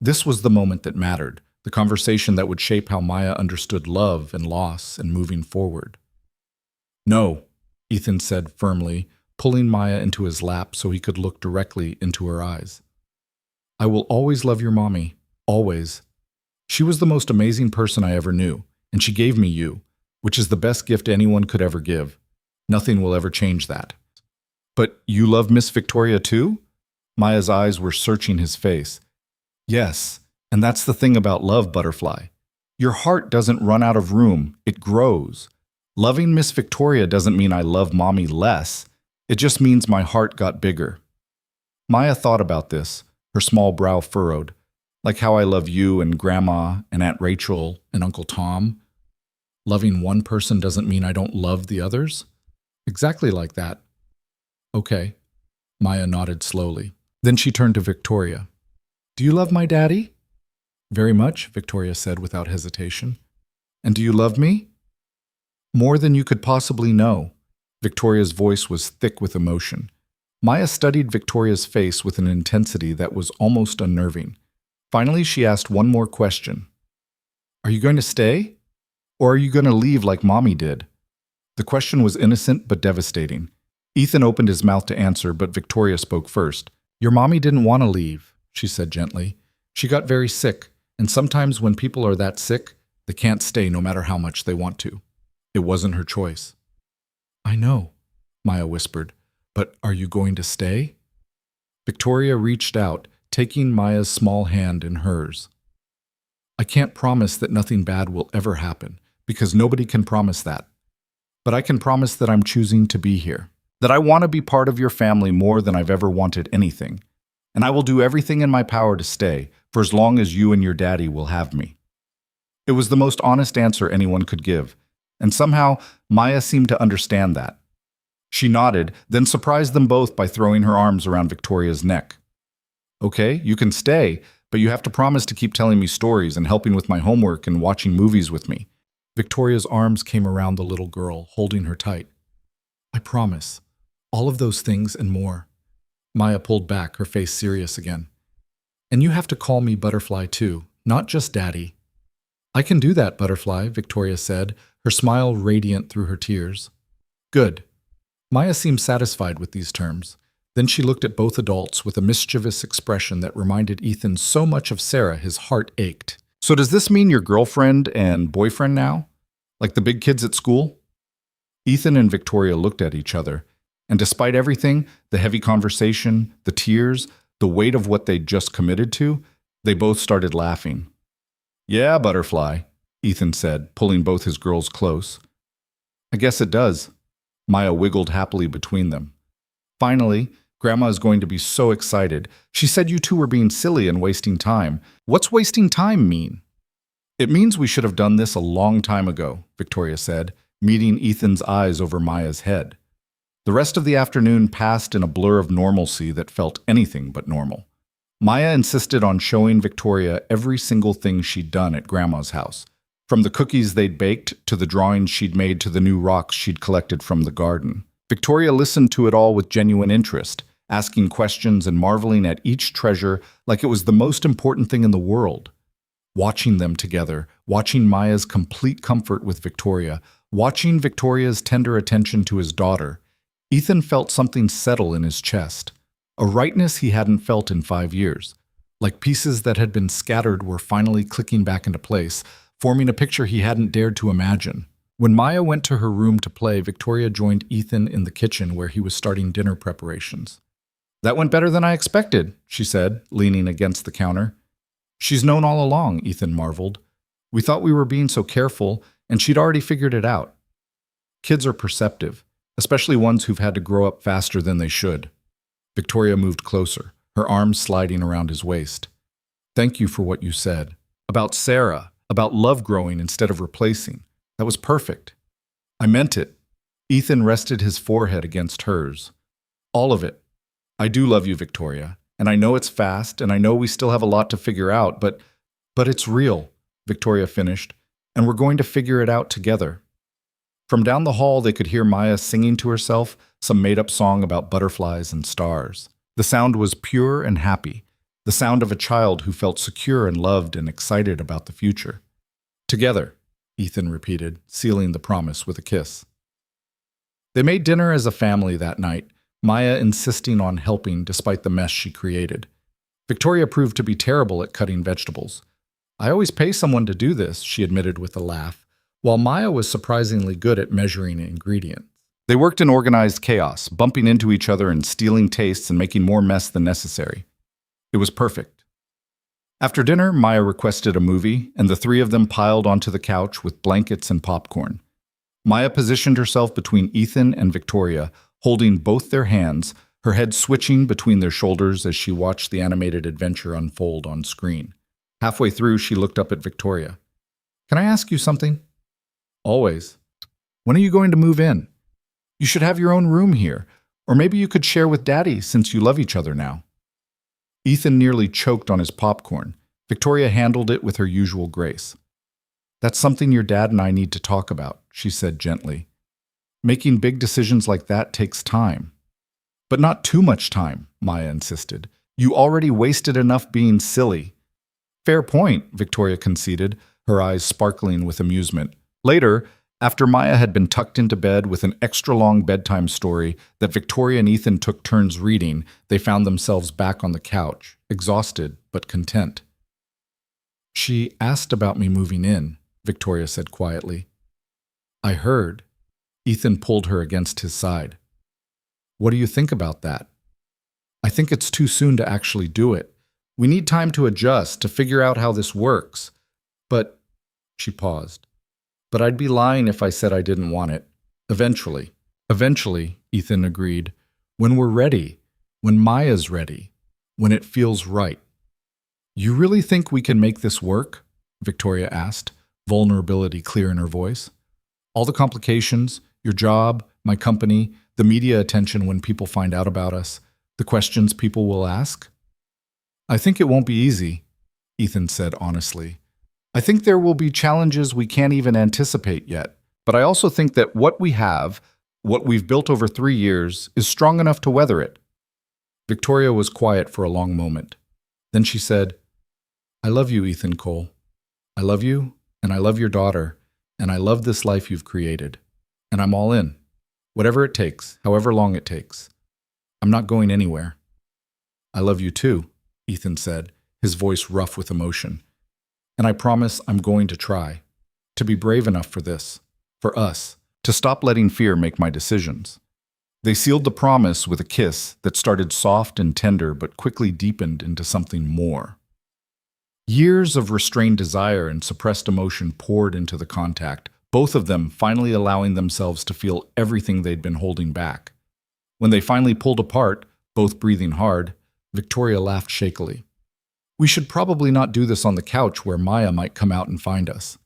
This was the moment that mattered, the conversation that would shape how Maya understood love and loss and moving forward. No, Ethan said firmly, pulling Maya into his lap so he could look directly into her eyes. I will always love your mommy, always. She was the most amazing person I ever knew, and she gave me you, which is the best gift anyone could ever give. Nothing will ever change that. But you love Miss Victoria too? Maya's eyes were searching his face. Yes, and that's the thing about love, Butterfly. Your heart doesn't run out of room, it grows. Loving Miss Victoria doesn't mean I love Mommy less. It just means my heart got bigger. Maya thought about this, her small brow furrowed. Like how I love you and Grandma and Aunt Rachel and Uncle Tom. Loving one person doesn't mean I don't love the others? Exactly like that. Okay. Maya nodded slowly. Then she turned to Victoria. Do you love my daddy? Very much, Victoria said without hesitation. And do you love me? More than you could possibly know. Victoria's voice was thick with emotion. Maya studied Victoria's face with an intensity that was almost unnerving. Finally, she asked one more question. Are you going to stay? Or are you going to leave like Mommy did? The question was innocent but devastating. Ethan opened his mouth to answer, but Victoria spoke first. Your mommy didn't want to leave, she said gently. She got very sick, and sometimes when people are that sick, they can't stay no matter how much they want to. It wasn't her choice. I know, Maya whispered, but are you going to stay? Victoria reached out, taking Maya's small hand in hers. I can't promise that nothing bad will ever happen, because nobody can promise that. But I can promise that I'm choosing to be here, that I want to be part of your family more than I've ever wanted anything, and I will do everything in my power to stay for as long as you and your daddy will have me. It was the most honest answer anyone could give, and somehow Maya seemed to understand that. She nodded, then surprised them both by throwing her arms around Victoria's neck. Okay, you can stay, but you have to promise to keep telling me stories and helping with my homework and watching movies with me. Victoria's arms came around the little girl, holding her tight. I promise. All of those things and more. Maya pulled back, her face serious again. And you have to call me Butterfly too, not just Daddy. I can do that, Butterfly, Victoria said, her smile radiant through her tears. Good. Maya seemed satisfied with these terms. Then she looked at both adults with a mischievous expression that reminded Ethan so much of Sarah his heart ached. So does this mean you're girlfriend and boyfriend now? Like the big kids at school? Ethan and Victoria looked at each other, and despite everything, the heavy conversation, the tears, the weight of what they'd just committed to, they both started laughing. Yeah, Butterfly, Ethan said, pulling both his girls close. I guess it does. Maya wiggled happily between them. Finally, Grandma is going to be so excited. She said you two were being silly and wasting time. What's wasting time mean? It means we should have done this a long time ago, Victoria said, meeting Ethan's eyes over Maya's head. The rest of the afternoon passed in a blur of normalcy that felt anything but normal. Maya insisted on showing Victoria every single thing she'd done at Grandma's house, from the cookies they'd baked to the drawings she'd made to the new rocks she'd collected from the garden. Victoria listened to it all with genuine interest, asking questions and marveling at each treasure like it was the most important thing in the world. Watching them together, watching Maya's complete comfort with Victoria, watching Victoria's tender attention to his daughter, Ethan felt something settle in his chest, a rightness he hadn't felt in 5 years. like pieces that had been scattered were finally clicking back into place, forming a picture he hadn't dared to imagine. When Maya went to her room to play, Victoria joined Ethan in the kitchen where he was starting dinner preparations. "That went better than I expected," she said, leaning against the counter. "She's known all along," Ethan marveled. "We thought we were being so careful, and she'd already figured it out." Kids are perceptive, especially ones who've had to grow up faster than they should. Victoria moved closer, her arms sliding around his waist. "Thank you for what you said. About Sarah, about love growing instead of replacing. That was perfect." "I meant it." Ethan rested his forehead against hers. "All of it. I do love you, Victoria, and I know it's fast, and I know we still have a lot to figure out, but it's real," Victoria finished, "and we're going to figure it out together." From down the hall, they could hear Maya singing to herself some made-up song about butterflies and stars. The sound was pure and happy, the sound of a child who felt secure and loved and excited about the future. "Together," Ethan repeated, sealing the promise with a kiss. They made dinner as a family that night, Maya insisting on helping despite the mess she created. Victoria proved to be terrible at cutting vegetables. "I always pay someone to do this," she admitted with a laugh, while Maya was surprisingly good at measuring ingredients. They worked in organized chaos, bumping into each other and stealing tastes and making more mess than necessary. It was perfect. After dinner, Maya requested a movie, and the three of them piled onto the couch with blankets and popcorn. Maya positioned herself between Ethan and Victoria, holding both their hands, her head switching between their shoulders as she watched the animated adventure unfold on screen. Halfway through, she looked up at Victoria. "Can I ask you something?" "Always." "When are you going to move in? You should have your own room here, or maybe you could share with Daddy since you love each other now." Ethan nearly choked on his popcorn. Victoria handled it with her usual grace. "That's something your dad and I need to talk about," she said gently. "Making big decisions like that takes time." "But not too much time," Maya insisted. "You already wasted enough being silly." "Fair point," Victoria conceded, her eyes sparkling with amusement. Later, after Maya had been tucked into bed with an extra-long bedtime story that Victoria and Ethan took turns reading, they found themselves back on the couch, exhausted but content. "She asked about me moving in," Victoria said quietly. "I heard." Ethan pulled her against his side. "What do you think about that?" "I think it's too soon to actually do it. We need time to adjust, to figure out how this works. But," she paused, "but I'd be lying if I said I didn't want it. Eventually." "Eventually," Ethan agreed. "When we're ready. When Maya's ready. When it feels right." "You really think we can make this work?" Victoria asked, vulnerability clear in her voice. "All the complications, your job, my company, the media attention when people find out about us, the questions people will ask?" "I think it won't be easy," Ethan said honestly. "I think there will be challenges we can't even anticipate yet, but I also think that what we have, what we've built over 3 years, is strong enough to weather it." Victoria was quiet for a long moment. Then she said, "I love you, Ethan Cole. I love you, and I love your daughter, and I love this life you've created. And I'm all in. Whatever it takes, however long it takes. I'm not going anywhere." "I love you too," Ethan said, his voice rough with emotion. "And I promise I'm going to try, to be brave enough for this, for us, to stop letting fear make my decisions." They sealed the promise with a kiss that started soft and tender but quickly deepened into something more. Years of restrained desire and suppressed emotion poured into the contact, both of them finally allowing themselves to feel everything they'd been holding back. When they finally pulled apart, both breathing hard, Victoria laughed shakily. "We should probably not do this on the couch where Maya might come out and find us."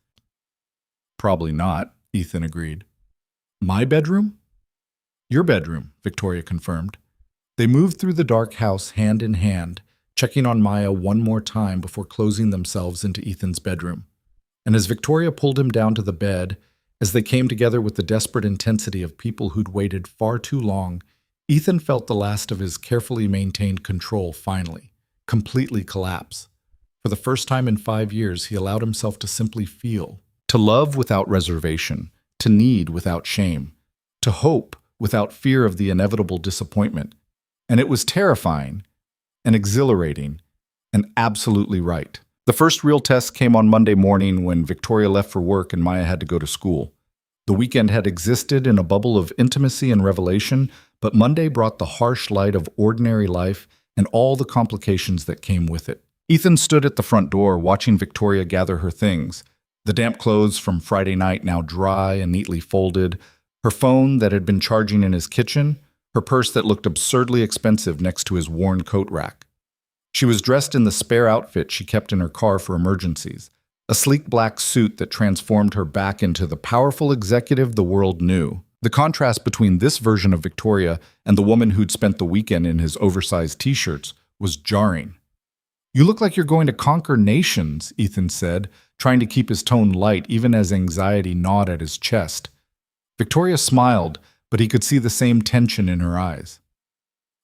"Probably not," Ethan agreed. "My bedroom?" "Your bedroom," Victoria confirmed. They moved through the dark house hand in hand, checking on Maya one more time before closing themselves into Ethan's bedroom. And as Victoria pulled him down to the bed, as they came together with the desperate intensity of people who'd waited far too long, Ethan felt the last of his carefully maintained control finally, completely collapse. For the first time in 5 years, he allowed himself to simply feel, to love without reservation, to need without shame, to hope without fear of the inevitable disappointment. And it was terrifying and exhilarating And absolutely right. The first real test came on Monday morning when Victoria left for work and Maya had to go to school. The weekend had existed in a bubble of intimacy and revelation, but Monday brought the harsh light of ordinary life and all the complications that came with it. Ethan stood at the front door watching Victoria gather her things. The damp clothes from Friday night now dry and neatly folded, her phone that had been charging in his kitchen, her purse that looked absurdly expensive next to his worn coat rack. She was dressed in the spare outfit she kept in her car for emergencies, a sleek black suit that transformed her back into the powerful executive the world knew. The contrast between this version of Victoria and the woman who'd spent the weekend in his oversized t-shirts was jarring. "You look like you're going to conquer nations," Ethan said, trying to keep his tone light even as anxiety gnawed at his chest. Victoria smiled, but he could see the same tension in her eyes.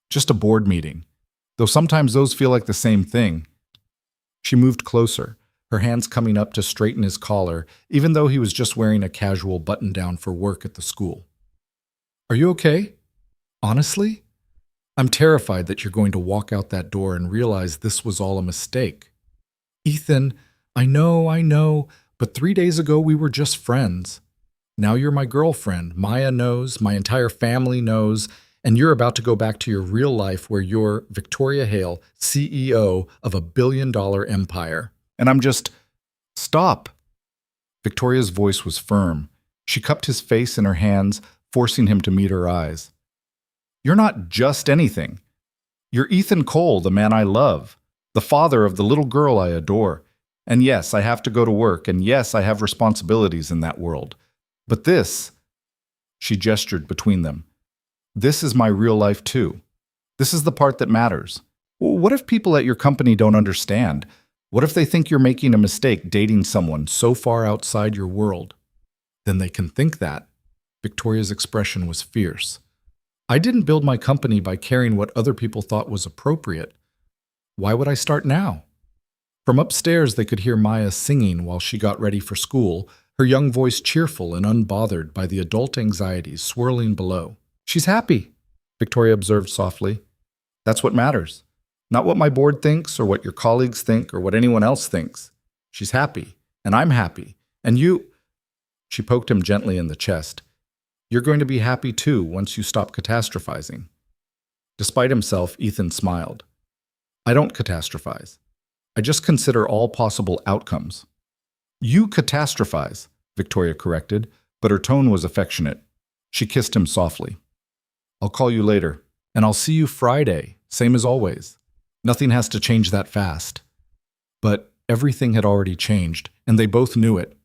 "Just a board meeting, though sometimes those feel like the same thing." She moved closer, her hands coming up to straighten his collar, even though he was just wearing a casual button-down for work at the school. "Are you okay? Honestly? I'm terrified that you're going to walk out that door and realize this was all a mistake." "Ethan, I know, but 3 days ago we were just friends. Now you're my girlfriend. Maya knows, my entire family knows, and you're about to go back to your real life where you're Victoria Hale, CEO of a billion-dollar empire. And I'm just—" "Stop!" Victoria's voice was firm. She cupped his face in her hands, forcing him to meet her eyes. "You're not just anything. You're Ethan Cole, the man I love, the father of the little girl I adore. And yes, I have to go to work, and yes, I have responsibilities in that world. But this," she gestured between them, "this is my real life too. This is the part that matters. What if people at your company don't understand? What if they think you're making a mistake dating someone so far outside your world?" "Then they can think that." Victoria's expression was fierce. "I didn't build my company by caring what other people thought was appropriate. Why would I start now?" From upstairs, they could hear Maya singing while she got ready for school, her young voice cheerful and unbothered by the adult anxieties swirling below. "She's happy," Victoria observed softly. "That's what matters. Not what my board thinks or what your colleagues think or what anyone else thinks. She's happy, and I'm happy, and you—" She poked him gently in the chest. "You're going to be happy too once you stop catastrophizing." Despite himself, Ethan smiled. "I don't catastrophize. I just consider all possible outcomes." "You catastrophize," Victoria corrected, but her tone was affectionate. She kissed him softly. "I'll call you later, and I'll see you Friday, same as always. Nothing has to change that fast." But everything had already changed, and they both knew it.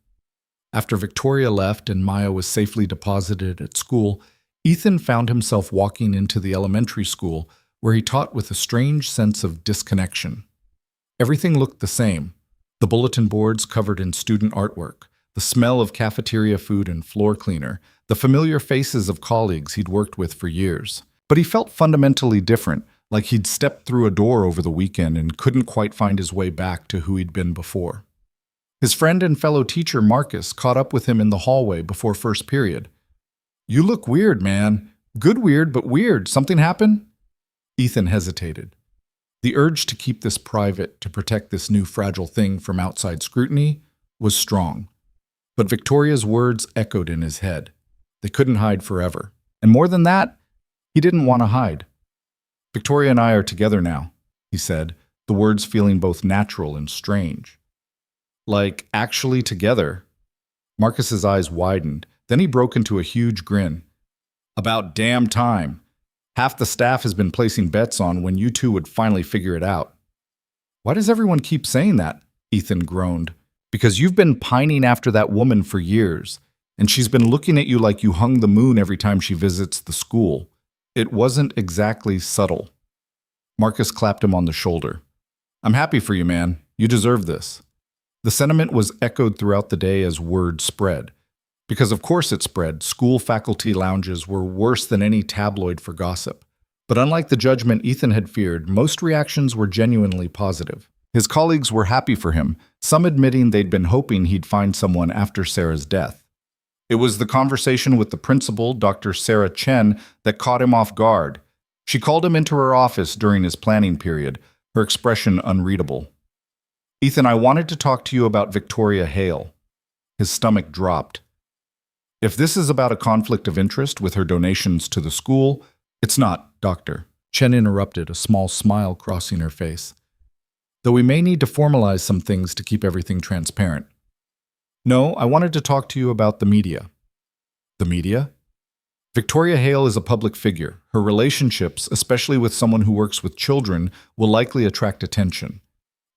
After Victoria left and Maya was safely deposited at school, Ethan found himself walking into the elementary school where he taught with a strange sense of disconnection. Everything looked the same. The bulletin boards covered in student artwork, the smell of cafeteria food and floor cleaner, the familiar faces of colleagues he'd worked with for years. But he felt fundamentally different, like he'd stepped through a door over the weekend and couldn't quite find his way back to who he'd been before. His friend and fellow teacher Marcus caught up with him in the hallway before first period. "You look weird, man. Good weird, but weird. Something happened?" Ethan hesitated. The urge to keep this private, to protect this new fragile thing from outside scrutiny, was strong. But Victoria's words echoed in his head. They couldn't hide forever. And more than that, he didn't want to hide. "Victoria and I are together now," he said, the words feeling both natural and strange. "Like, actually together." Marcus's eyes widened, then he broke into a huge grin. "About damn time. Half the staff has been placing bets on when you two would finally figure it out." "Why does everyone keep saying that?" Ethan groaned. "Because you've been pining after that woman for years, and she's been looking at you like you hung the moon every time she visits the school. It wasn't exactly subtle." Marcus clapped him on the shoulder. "I'm happy for you, man. You deserve this." The sentiment was echoed throughout the day as word spread. Because of course it spread, school faculty lounges were worse than any tabloid for gossip. But unlike the judgment Ethan had feared, most reactions were genuinely positive. His colleagues were happy for him, some admitting they'd been hoping he'd find someone after Sarah's death. It was the conversation with the principal, Dr. Sarah Chen, that caught him off guard. She called him into her office during his planning period, her expression unreadable. "Ethan, I wanted to talk to you about Victoria Hale." His stomach dropped. "If this is about a conflict of interest with her donations to the school—" "It's not, Doctor," Chen interrupted, a small smile crossing her face. "Though we may need to formalize some things to keep everything transparent." "No, I wanted to talk to you about the media." "The media?" "Victoria Hale is a public figure. Her relationships, especially with someone who works with children, will likely attract attention.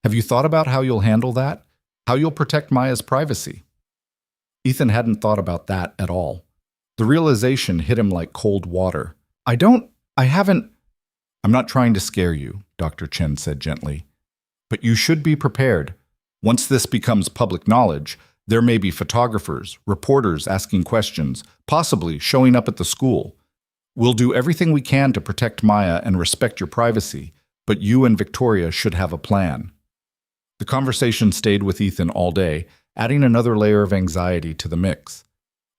Have you thought about how you'll handle that? How you'll protect Maya's privacy?" Ethan hadn't thought about that at all. The realization hit him like cold water. I haven't. "I'm not trying to scare you," Dr. Chen said gently. "But you should be prepared. Once this becomes public knowledge, there may be photographers, reporters asking questions, possibly showing up at the school. We'll do everything we can to protect Maya and respect your privacy, but you and Victoria should have a plan." The conversation stayed with Ethan all day, adding another layer of anxiety to the mix.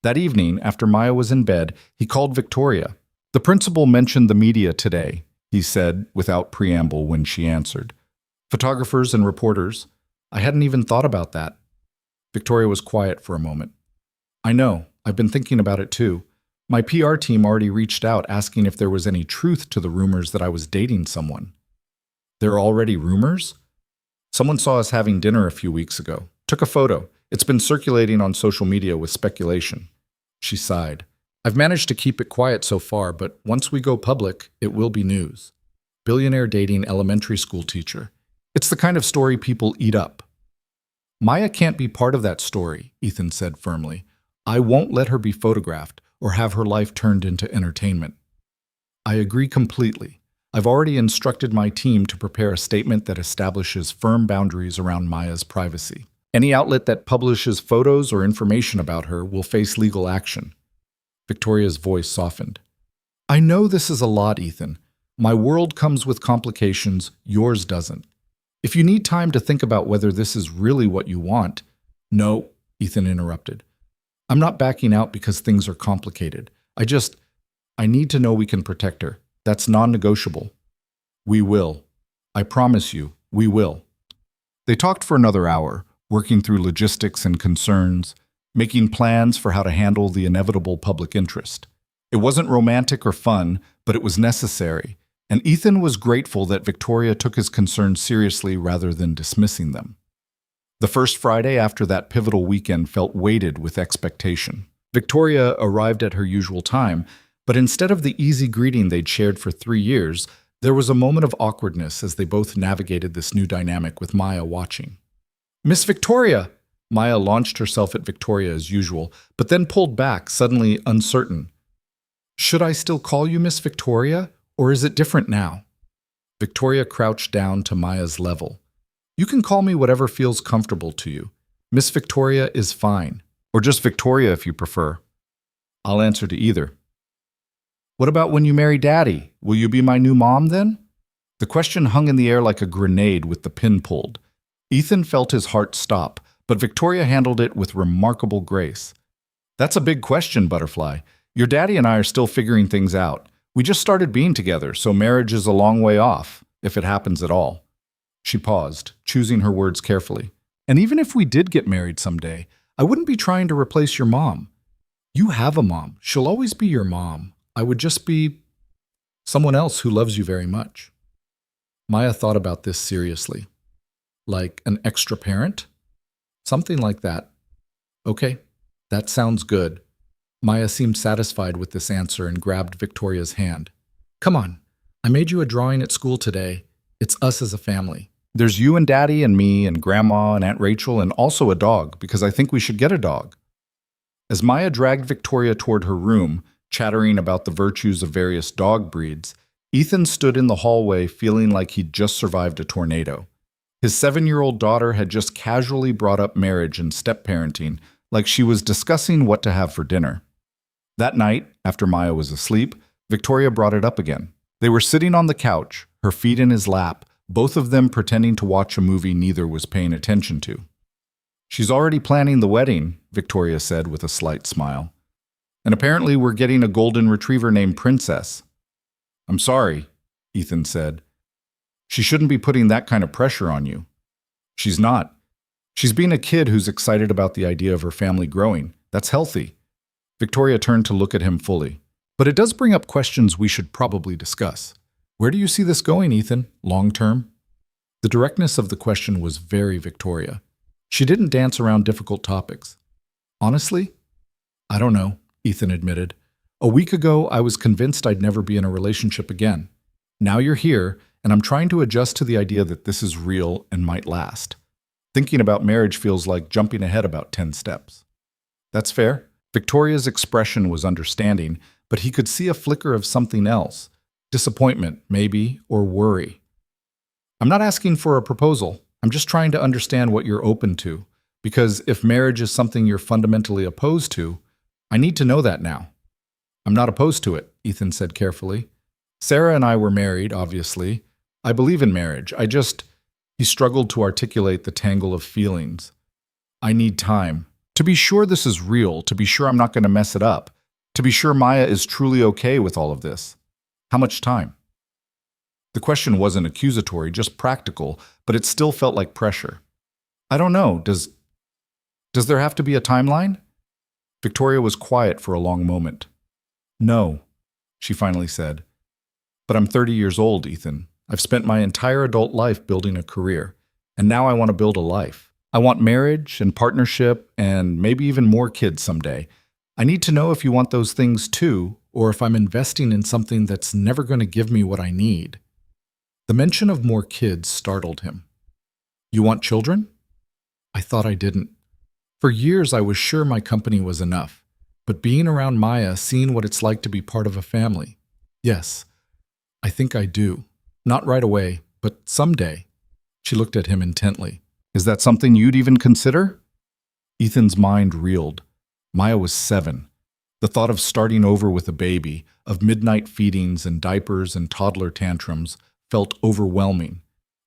That evening, after Maya was in bed, he called Victoria. "The principal mentioned the media today," he said without preamble when she answered. "Photographers and reporters. I hadn't even thought about that." Victoria was quiet for a moment. "I know. I've been thinking about it too. My PR team already reached out asking if there was any truth to the rumors that I was dating someone." "There are already rumors?" "Someone saw us having dinner a few weeks ago. Took a photo. It's been circulating on social media with speculation." She sighed. "I've managed to keep it quiet so far, but once we go public, it will be news. Billionaire dating elementary school teacher. It's the kind of story people eat up." "Maya can't be part of that story," Ethan said firmly. "I won't let her be photographed or have her life turned into entertainment." "I agree completely. I've already instructed my team to prepare a statement that establishes firm boundaries around Maya's privacy. Any outlet that publishes photos or information about her will face legal action." Victoria's voice softened. "I know this is a lot, Ethan. My world comes with complications, yours doesn't. If you need time to think about whether this is really what you want—" "No," Ethan interrupted. "I'm not backing out because things are complicated. I need to know we can protect her. That's non-negotiable." "We will. I promise you, we will." They talked for another hour, working through logistics and concerns, making plans for how to handle the inevitable public interest. It wasn't romantic or fun, but it was necessary, and Ethan was grateful that Victoria took his concerns seriously rather than dismissing them. The first Friday after that pivotal weekend felt weighted with expectation. Victoria arrived at her usual time, but instead of the easy greeting they'd shared for 3 years, there was a moment of awkwardness as they both navigated this new dynamic with Maya watching. "Miss Victoria!" Maya launched herself at Victoria as usual, but then pulled back, suddenly uncertain. "Should I still call you Miss Victoria, or is it different now?" Victoria crouched down to Maya's level. "You can call me whatever feels comfortable to you. Miss Victoria is fine. Or just Victoria if you prefer. I'll answer to either." "What about when you marry Daddy? Will you be my new mom then?" The question hung in the air like a grenade with the pin pulled. Ethan felt his heart stop, but Victoria handled it with remarkable grace. "That's a big question, Butterfly. Your daddy and I are still figuring things out. We just started being together, so marriage is a long way off, if it happens at all." She paused, choosing her words carefully. "And even if we did get married someday, I wouldn't be trying to replace your mom. You have a mom. She'll always be your mom. I would just be someone else who loves you very much." Maya thought about this seriously. "Like an extra parent?" "Something like that." "Okay, that sounds good." Maya seemed satisfied with this answer and grabbed Victoria's hand. "Come on, I made you a drawing at school today. It's us as a family. There's you and Daddy and me and Grandma and Aunt Rachel and also a dog, because I think we should get a dog." As Maya dragged Victoria toward her room, chattering about the virtues of various dog breeds, Ethan stood in the hallway feeling like he'd just survived a tornado. His 7-year-old daughter had just casually brought up marriage and step-parenting, like she was discussing what to have for dinner. That night, after Maya was asleep, Victoria brought it up again. They were sitting on the couch, her feet in his lap, both of them pretending to watch a movie neither was paying attention to. "She's already planning the wedding," Victoria said with a slight smile. "And apparently we're getting a golden retriever named Princess." "I'm sorry," Ethan said. She shouldn't be putting that kind of pressure on you. She's not. She's being a kid who's excited about the idea of her family growing. That's healthy. Victoria turned to look at him fully. But it does bring up questions we should probably discuss. Where do you see this going, Ethan, long term? The directness of the question was very Victoria. She didn't dance around difficult topics. Honestly, I don't know, Ethan admitted. A week ago, I was convinced I'd never be in a relationship again. Now you're here, and I'm trying to adjust to the idea that this is real and might last. Thinking about marriage feels like jumping ahead about 10 steps. That's fair. Victoria's expression was understanding, but he could see a flicker of something else. Disappointment, maybe, or worry. I'm not asking for a proposal. I'm just trying to understand what you're open to. Because if marriage is something you're fundamentally opposed to, I need to know that now. I'm not opposed to it, Ethan said carefully. Sarah and I were married, obviously. I believe in marriage. He struggled to articulate the tangle of feelings. I need time. To be sure this is real, to be sure I'm not going to mess it up, to be sure Maya is truly okay with all of this. How much time? The question wasn't accusatory, just practical, but it still felt like pressure. I don't know. Does there have to be a timeline? Victoria was quiet for a long moment. No, she finally said. But I'm 30 years old, Ethan. I've spent my entire adult life building a career, and now I want to build a life. I want marriage and partnership and maybe even more kids someday. I need to know if you want those things too, or if I'm investing in something that's never going to give me what I need. The mention of more kids startled him. You want children? I thought I didn't. For years I was sure my company was enough, but being around Maya, seeing what it's like to be part of a family. Yes, I think I do. Not right away, but someday. She looked at him intently. Is that something you'd even consider? Ethan's mind reeled. Maya was 7. The thought of starting over with a baby, of midnight feedings and diapers and toddler tantrums, felt overwhelming.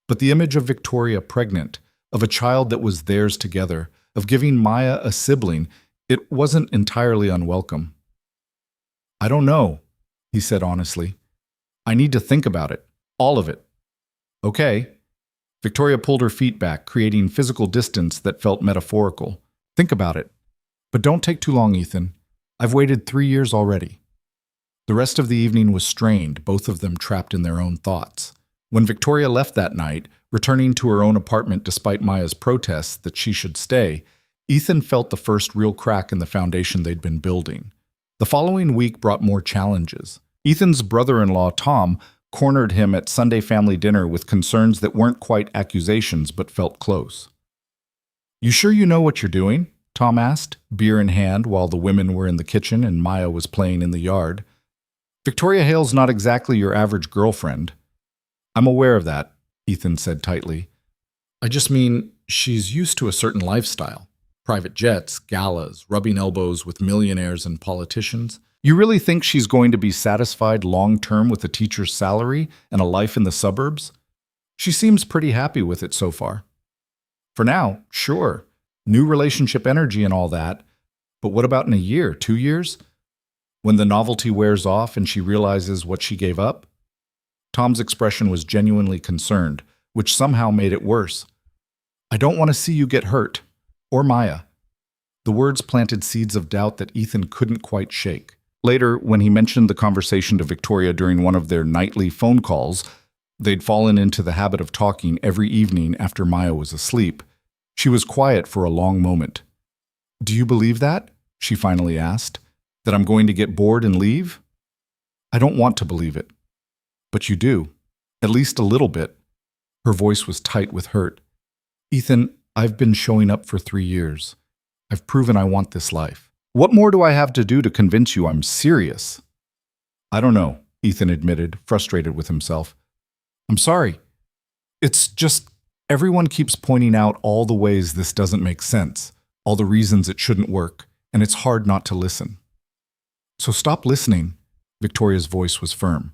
But the image of Victoria pregnant, of a child that was theirs together, of giving Maya a sibling, it wasn't entirely unwelcome. I don't know, he said honestly. I need to think about it. All of it. Okay. Victoria pulled her feet back, creating physical distance that felt metaphorical. Think about it. But don't take too long, Ethan. I've waited 3 years already. The rest of the evening was strained, both of them trapped in their own thoughts. When Victoria left that night, returning to her own apartment despite Maya's protests that she should stay, Ethan felt the first real crack in the foundation they'd been building. The following week brought more challenges. Ethan's brother-in-law, Tom, cornered him at Sunday family dinner with concerns that weren't quite accusations but felt close. You sure you know what you're doing? Tom asked, beer in hand while the women were in the kitchen and Maya was playing in the yard. Victoria Hale's not exactly your average girlfriend. I'm aware of that, Ethan said tightly. I just mean she's used to a certain lifestyle. Private jets, galas, rubbing elbows with millionaires and politicians. You really think she's going to be satisfied long-term with a teacher's salary and a life in the suburbs? She seems pretty happy with it so far. For now, sure. New relationship energy and all that. But what about in a year, 2 years? When the novelty wears off and she realizes what she gave up? Tom's expression was genuinely concerned, which somehow made it worse. I don't want to see you get hurt. Or Maya. The words planted seeds of doubt that Ethan couldn't quite shake. Later, when he mentioned the conversation to Victoria during one of their nightly phone calls, they'd fallen into the habit of talking every evening after Maya was asleep. She was quiet for a long moment. Do you believe that? She finally asked. That I'm going to get bored and leave? I don't want to believe it. But you do. At least a little bit. Her voice was tight with hurt. Ethan, I've been showing up for 3 years. I've proven I want this life. What more do I have to do to convince you I'm serious? I don't know, Ethan admitted, frustrated with himself. I'm sorry. It's just everyone keeps pointing out all the ways this doesn't make sense, all the reasons it shouldn't work, and it's hard not to listen. So stop listening, Victoria's voice was firm.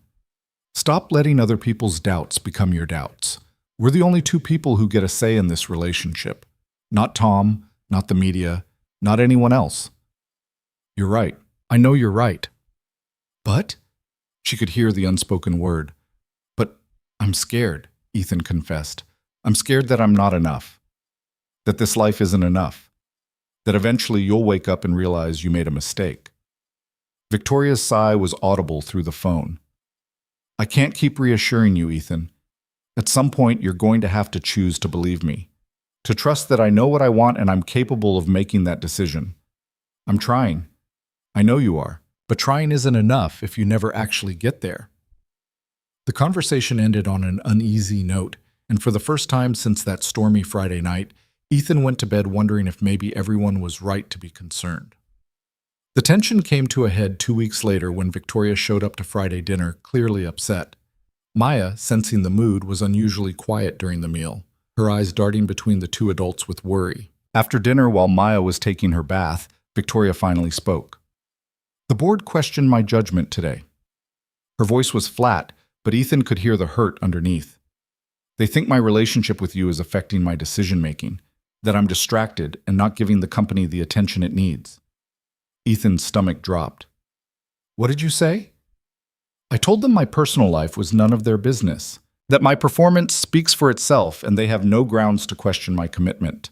Stop letting other people's doubts become your doubts. We're the only 2 people who get a say in this relationship. Not Tom, not the media, not anyone else. You're right. I know you're right. But? She could hear the unspoken word. But I'm scared, Ethan confessed. I'm scared that I'm not enough, that this life isn't enough, that eventually you'll wake up and realize you made a mistake. Victoria's sigh was audible through the phone. I can't keep reassuring you, Ethan. At some point, you're going to have to choose to believe me, to trust that I know what I want and I'm capable of making that decision. I'm trying. I know you are, but trying isn't enough if you never actually get there. The conversation ended on an uneasy note, and for the first time since that stormy Friday night, Ethan went to bed wondering if maybe everyone was right to be concerned. The tension came to a head 2 weeks later when Victoria showed up to Friday dinner, clearly upset. Maya, sensing the mood, was unusually quiet during the meal, her eyes darting between the two adults with worry. After dinner, while Maya was taking her bath, Victoria finally spoke. The board questioned my judgment today. Her voice was flat, but Ethan could hear the hurt underneath. They think my relationship with you is affecting my decision-making, that I'm distracted and not giving the company the attention it needs. Ethan's stomach dropped. What did you say? I told them my personal life was none of their business, that my performance speaks for itself and they have no grounds to question my commitment.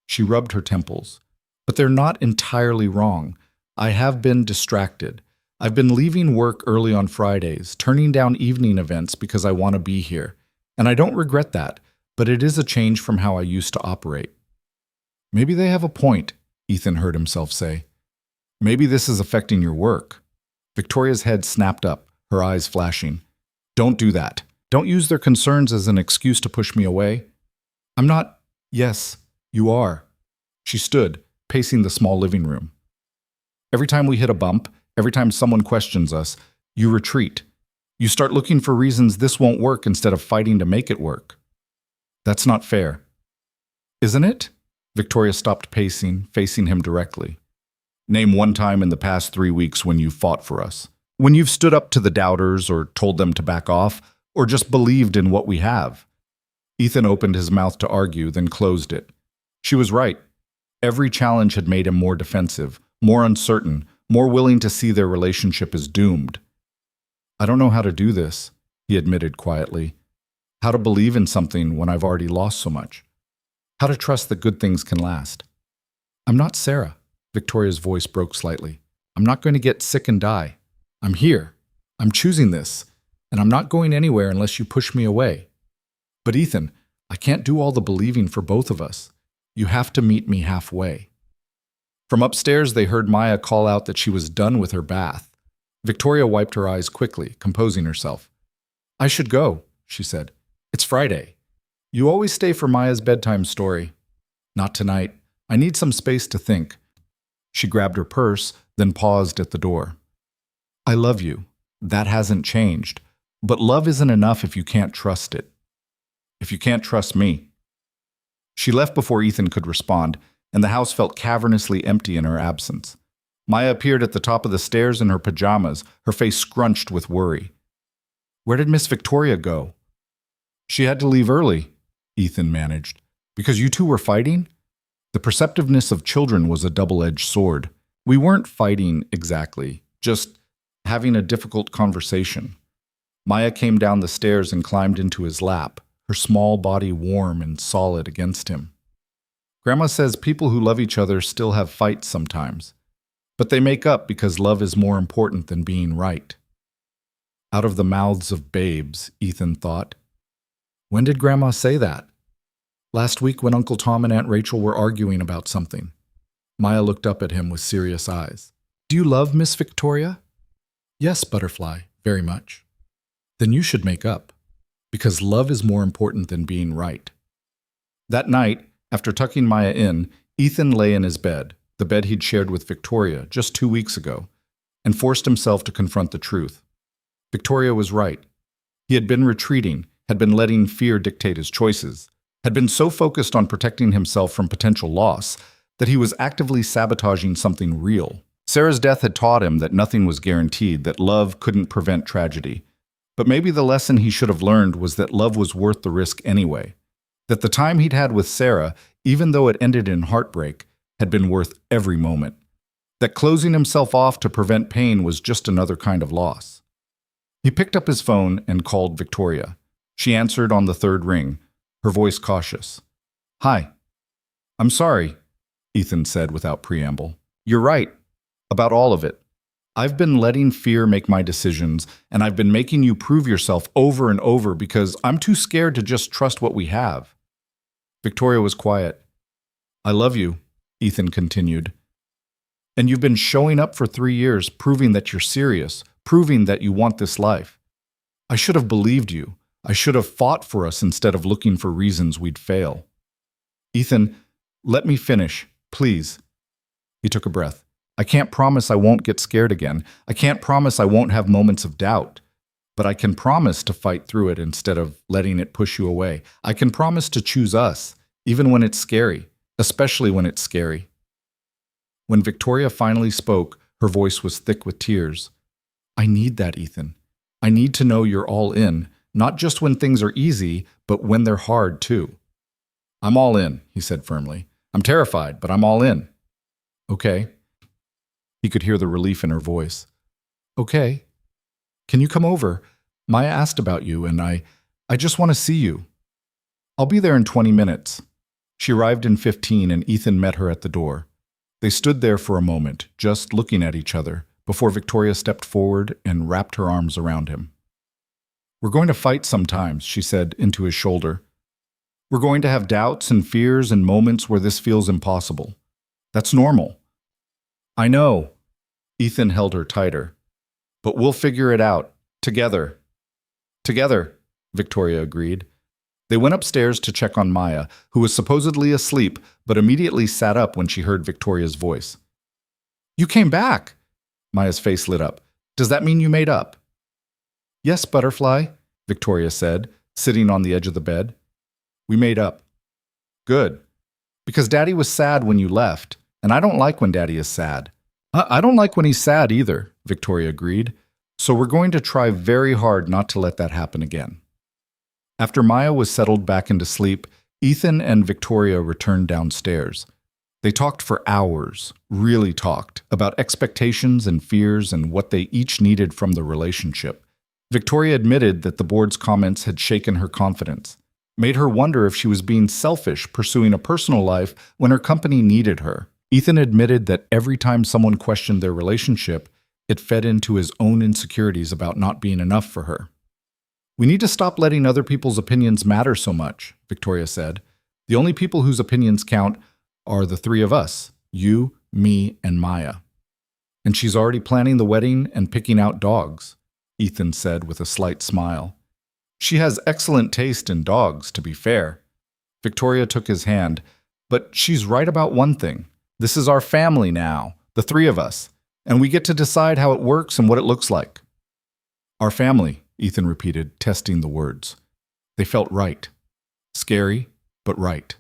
She rubbed her temples. But they're not entirely wrong. I have been distracted. I've been leaving work early on Fridays, turning down evening events because I want to be here. And I don't regret that, but it is a change from how I used to operate. Maybe they have a point, Ethan heard himself say. Maybe this is affecting your work. Victoria's head snapped up, her eyes flashing. Don't do that. Don't use their concerns as an excuse to push me away. I'm not. Yes, you are. She stood, pacing the small living room. Every time we hit a bump, every time someone questions us, you retreat. You start looking for reasons this won't work instead of fighting to make it work. That's not fair. Isn't it? Victoria stopped pacing, facing him directly. Name one time in the past 3 weeks when you fought for us. When you've stood up to the doubters or told them to back off, or just believed in what we have. Ethan opened his mouth to argue, then closed it. She was right. Every challenge had made him more defensive, more uncertain, more willing to see their relationship as doomed. I don't know how to do this, he admitted quietly. How to believe in something when I've already lost so much. How to trust that good things can last. I'm not Sarah. Victoria's voice broke slightly. I'm not going to get sick and die. I'm here. I'm choosing this. And I'm not going anywhere unless you push me away. But Ethan, I can't do all the believing for both of us. You have to meet me halfway. From upstairs, they heard Maya call out that she was done with her bath. Victoria wiped her eyes quickly, composing herself. I should go, she said. It's Friday. You always stay for Maya's bedtime story. Not tonight. I need some space to think. She grabbed her purse, then paused at the door. I love you. That hasn't changed. But love isn't enough if you can't trust it. If you can't trust me. She left before Ethan could respond, and the house felt cavernously empty in her absence. Maya appeared at the top of the stairs in her pajamas, her face scrunched with worry. Where did Miss Victoria go? She had to leave early, Ethan managed. Because you two were fighting? The perceptiveness of children was a double-edged sword. We weren't fighting exactly, just having a difficult conversation. Maya came down the stairs and climbed into his lap, her small body warm and solid against him. Grandma says people who love each other still have fights sometimes, but they make up because love is more important than being right. Out of the mouths of babes, Ethan thought. When did Grandma say that? Last week when Uncle Tom and Aunt Rachel were arguing about something. Maya looked up at him with serious eyes. Do you love Miss Victoria? Yes, Butterfly, very much. Then you should make up, because love is more important than being right. That night, after tucking Maya in, Ethan lay in his bed, the bed he'd shared with Victoria just 2 weeks ago, and forced himself to confront the truth. Victoria was right. He had been retreating, had been letting fear dictate his choices, had been so focused on protecting himself from potential loss that he was actively sabotaging something real. Sarah's death had taught him that nothing was guaranteed, that love couldn't prevent tragedy. But maybe the lesson he should have learned was that love was worth the risk anyway. That the time he'd had with Sarah, even though it ended in heartbreak, had been worth every moment. That closing himself off to prevent pain was just another kind of loss. He picked up his phone and called Victoria. She answered on the third ring, her voice cautious. Hi. I'm sorry, Ethan said without preamble. You're right. About all of it. I've been letting fear make my decisions, and I've been making you prove yourself over and over because I'm too scared to just trust what we have. Victoria was quiet. I love you, Ethan continued. And you've been showing up for 3 years, proving that you're serious, proving that you want this life. I should have believed you. I should have fought for us instead of looking for reasons we'd fail. Ethan, let me finish, please. He took a breath. I can't promise I won't get scared again. I can't promise I won't have moments of doubt. But I can promise to fight through it instead of letting it push you away. I can promise to choose us, even when it's scary, especially when it's scary. When Victoria finally spoke, her voice was thick with tears. I need that, Ethan. I need to know you're all in, not just when things are easy, but when they're hard, too. I'm all in, he said firmly. I'm terrified, but I'm all in. Okay. He could hear the relief in her voice. Okay. Can you come over? Maya asked about you, and I just want to see you. I'll be there in 20 minutes. She arrived in 15, and Ethan met her at the door. They stood there for a moment, just looking at each other, before Victoria stepped forward and wrapped her arms around him. We're going to fight sometimes, she said into his shoulder. We're going to have doubts and fears and moments where this feels impossible. That's normal. I know. Ethan held her tighter. But we'll figure it out. Together. Together, Victoria agreed. They went upstairs to check on Maya, who was supposedly asleep, but immediately sat up when she heard Victoria's voice. You came back! Maya's face lit up. Does that mean you made up? Yes, Butterfly, Victoria said, sitting on the edge of the bed. We made up. Good. Because Daddy was sad when you left, and I don't like when Daddy is sad. I don't like when he's sad either, Victoria agreed. So we're going to try very hard not to let that happen again. After Maya was settled back into sleep, Ethan and Victoria returned downstairs. They talked for hours, really talked, about expectations and fears and what they each needed from the relationship. Victoria admitted that the board's comments had shaken her confidence, made her wonder if she was being selfish pursuing a personal life when her company needed her. Ethan admitted that every time someone questioned their relationship, it fed into his own insecurities about not being enough for her. We need to stop letting other people's opinions matter so much, Victoria said. The only people whose opinions count are the three of us, you, me, and Maya. And she's already planning the wedding and picking out dogs, Ethan said with a slight smile. She has excellent taste in dogs, to be fair. Victoria took his hand, but she's right about one thing. This is our family now, the three of us, and we get to decide how it works and what it looks like. Our family, Ethan repeated, testing the words. They felt right. Scary, but right.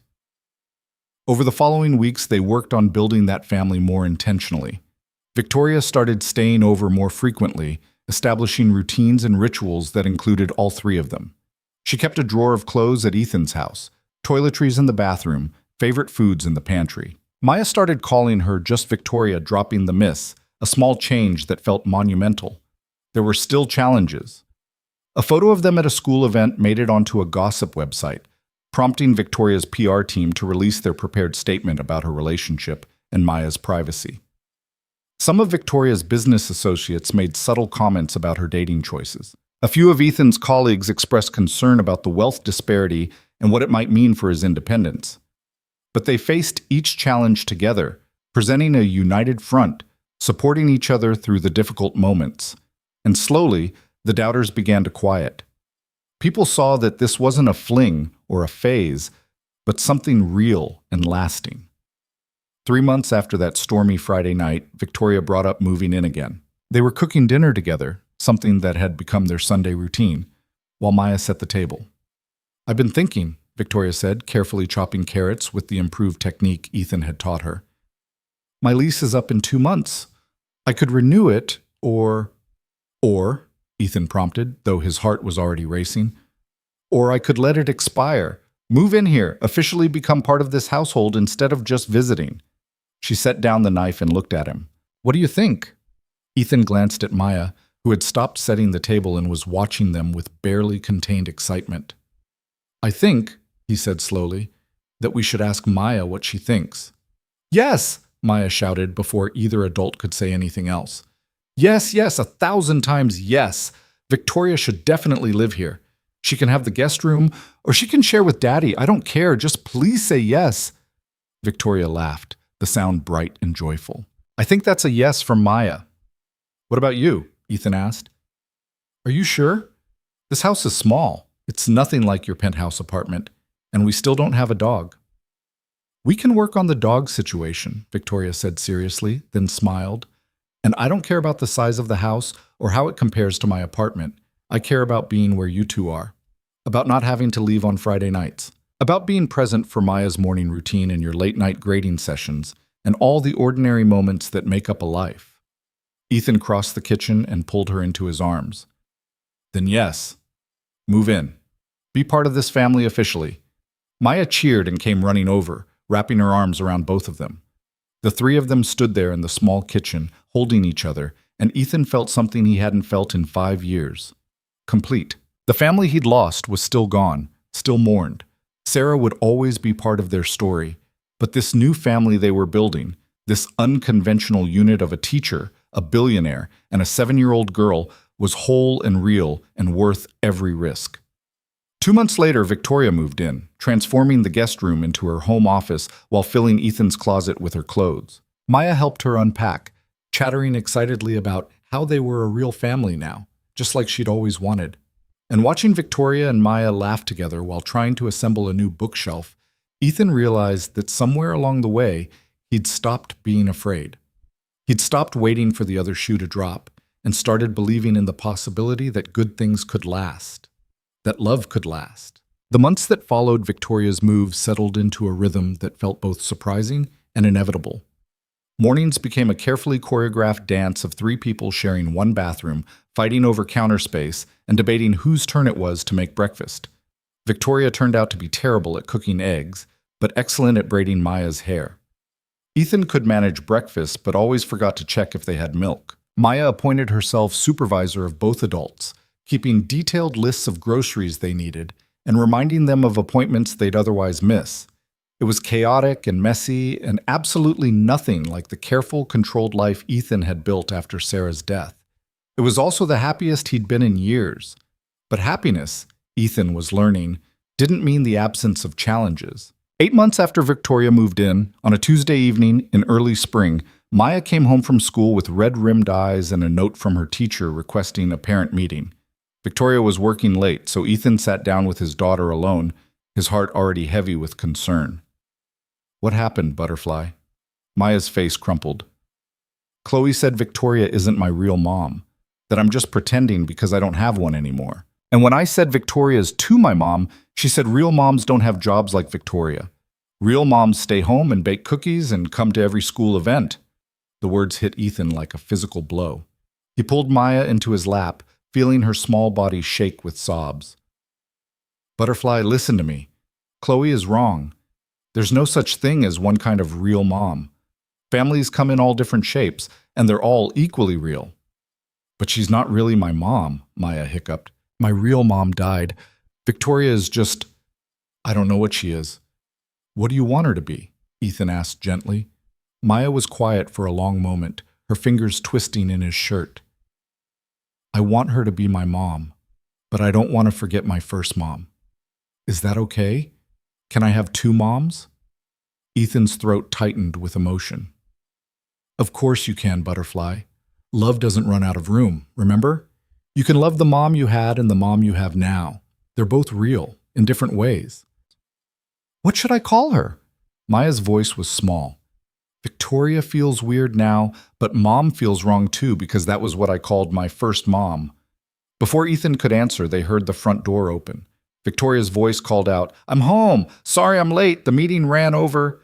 Over the following weeks, they worked on building that family more intentionally. Victoria started staying over more frequently, establishing routines and rituals that included all three of them. She kept a drawer of clothes at Ethan's house, toiletries in the bathroom, favorite foods in the pantry. Maya started calling her just Victoria, dropping the miss, a small change that felt monumental. There were still challenges. A photo of them at a school event made it onto a gossip website, prompting Victoria's PR team to release their prepared statement about her relationship and Maya's privacy. Some of Victoria's business associates made subtle comments about her dating choices. A few of Ethan's colleagues expressed concern about the wealth disparity and what it might mean for his independence. But they faced each challenge together, presenting a united front, supporting each other through the difficult moments. And slowly, the doubters began to quiet. People saw that this wasn't a fling or a phase, but something real and lasting. 3 months after that stormy Friday night, Victoria brought up moving in again. They were cooking dinner together, something that had become their Sunday routine, while Maya set the table. I've been thinking, Victoria said, carefully chopping carrots with the improved technique Ethan had taught her. My lease is up in 2 months. I could renew it, or, Ethan prompted, though his heart was already racing. Or I could let it expire. Move in here, officially become part of this household instead of just visiting. She set down the knife and looked at him. What do you think? Ethan glanced at Maya, who had stopped setting the table and was watching them with barely contained excitement. "I think," he said slowly, "that we should ask Maya what she thinks." "Yes!" Maya shouted before either adult could say anything else. "Yes, yes, 1,000 times yes! Victoria should definitely live here. She can have the guest room, or she can share with Daddy. I don't care. Just please say yes." Victoria laughed, the sound bright and joyful. "I think that's a yes from Maya." "What about you?" Ethan asked. "Are you sure? This house is small. It's nothing like your penthouse apartment, and we still don't have a dog." "We can work on the dog situation," Victoria said seriously, then smiled. "And I don't care about the size of the house or how it compares to my apartment. I care about being where you two are. About not having to leave on Friday nights. About being present for Maya's morning routine and your late-night grading sessions, and all the ordinary moments that make up a life." Ethan crossed the kitchen and pulled her into his arms. "Then yes, move in. Be part of this family officially." Maya cheered and came running over, wrapping her arms around both of them. The three of them stood there in the small kitchen, holding each other, and Ethan felt something he hadn't felt in 5 years. Complete. The family he'd lost was still gone, still mourned. Sarah would always be part of their story, but this new family they were building, this unconventional unit of a teacher, a billionaire, and a 7-year-old girl, was whole and real and worth every risk. 2 months later, Victoria moved in, transforming the guest room into her home office while filling Ethan's closet with her clothes. Maya helped her unpack, chattering excitedly about how they were a real family now, just like she'd always wanted. And watching Victoria and Maya laugh together while trying to assemble a new bookshelf, Ethan realized that somewhere along the way, he'd stopped being afraid. He'd stopped waiting for the other shoe to drop and started believing in the possibility that good things could last, that love could last. The months that followed Victoria's move settled into a rhythm that felt both surprising and inevitable. Mornings became a carefully choreographed dance of 3 people sharing one bathroom, fighting over counter space, and debating whose turn it was to make breakfast. Victoria turned out to be terrible at cooking eggs, but excellent at braiding Maya's hair. Ethan could manage breakfast, but always forgot to check if they had milk. Maya appointed herself supervisor of both adults, keeping detailed lists of groceries they needed and reminding them of appointments they'd otherwise miss. It was chaotic and messy and absolutely nothing like the careful, controlled life Ethan had built after Sarah's death. It was also the happiest he'd been in years. But happiness, Ethan was learning, didn't mean the absence of challenges. 8 months after Victoria moved in, on a Tuesday evening in early spring, Maya came home from school with red-rimmed eyes and a note from her teacher requesting a parent meeting. Victoria was working late, so Ethan sat down with his daughter alone, his heart already heavy with concern. "What happened, Butterfly?" Maya's face crumpled. "Chloe said Victoria isn't my real mom, that I'm just pretending because I don't have one anymore. And when I said Victoria's to my mom, she said real moms don't have jobs like Victoria. Real moms stay home and bake cookies and come to every school event." The words hit Ethan like a physical blow. He pulled Maya into his lap, feeling her small body shake with sobs. "Butterfly, listen to me. Chloe is wrong. There's no such thing as one kind of real mom. Families come in all different shapes, and they're all equally real." "But she's not really my mom," Maya hiccuped. "My real mom died. Victoria is just... I don't know what she is." "What do you want her to be?" Ethan asked gently. Maya was quiet for a long moment, her fingers twisting in his shirt. "I want her to be my mom, but I don't want to forget my first mom. Is that okay? Can I have 2 moms?" Ethan's throat tightened with emotion. "Of course you can, Butterfly. Love doesn't run out of room, remember? You can love the mom you had and the mom you have now. They're both real, in different ways." "What should I call her?" Maya's voice was small. "Victoria feels weird now, but Mom feels wrong too because that was what I called my first mom." Before Ethan could answer, they heard the front door open. Victoria's voice called out, "I'm home! Sorry I'm late, the meeting ran over."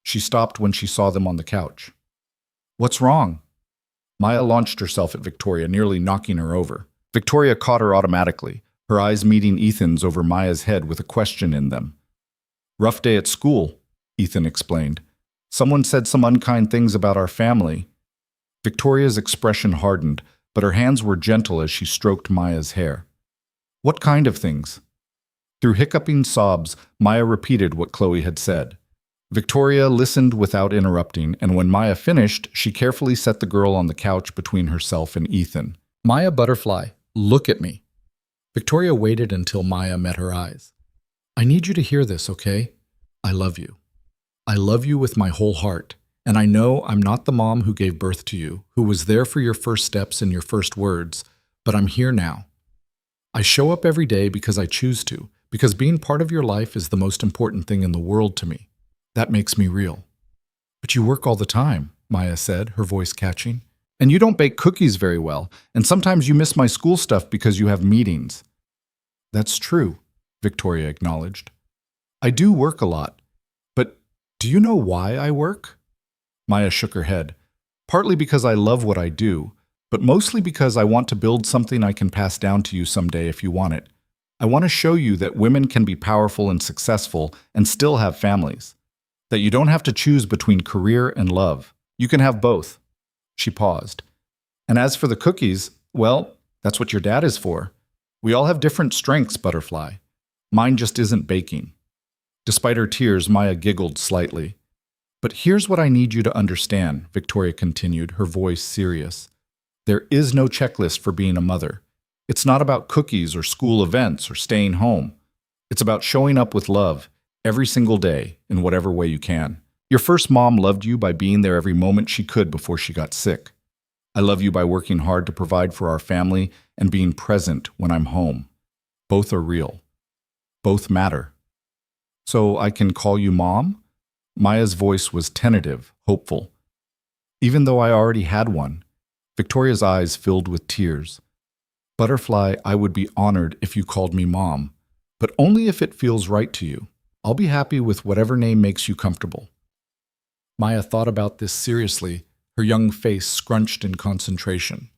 She stopped when she saw them on the couch. "What's wrong?" Maya launched herself at Victoria, nearly knocking her over. Victoria caught her automatically, her eyes meeting Ethan's over Maya's head with a question in them. "Rough day at school," Ethan explained. "Someone said some unkind things about our family." Victoria's expression hardened, but her hands were gentle as she stroked Maya's hair. What kind of things? Through hiccuping sobs, Maya repeated what Chloe had said. Victoria listened without interrupting, and when Maya finished, she carefully set the girl on the couch between herself and Ethan. Maya Butterfly, look at me. Victoria waited until Maya met her eyes. I need you to hear this, okay? I love you. I love you with my whole heart, and I know I'm not the mom who gave birth to you, who was there for your first steps and your first words, but I'm here now. I show up every day because I choose to, because being part of your life is the most important thing in the world to me. That makes me real. But you work all the time, Maya said, her voice catching. And you don't bake cookies very well, and sometimes you miss my school stuff because you have meetings. That's true, Victoria acknowledged. I do work a lot, but do you know why I work? Maya shook her head. Partly because I love what I do, but mostly because I want to build something I can pass down to you someday if you want it. I want to show you that women can be powerful and successful and still have families. That you don't have to choose between career and love. You can have both. She paused. And as for the cookies, well, that's what your dad is for. We all have different strengths, Butterfly. Mine just isn't baking. Despite her tears, Maya giggled slightly. But here's what I need you to understand, Victoria continued, her voice serious. There is no checklist for being a mother. It's not about cookies or school events or staying home. It's about showing up with love every single day in whatever way you can. Your first mom loved you by being there every moment she could before she got sick. I love you by working hard to provide for our family and being present when I'm home. Both are real. Both matter. So I can call you Mom? Maya's voice was tentative, hopeful. Even though I already had one, Victoria's eyes filled with tears. Butterfly, I would be honored if you called me Mom, but only if it feels right to you. I'll be happy with whatever name makes you comfortable. Maya thought about this seriously, her young face scrunched in concentration.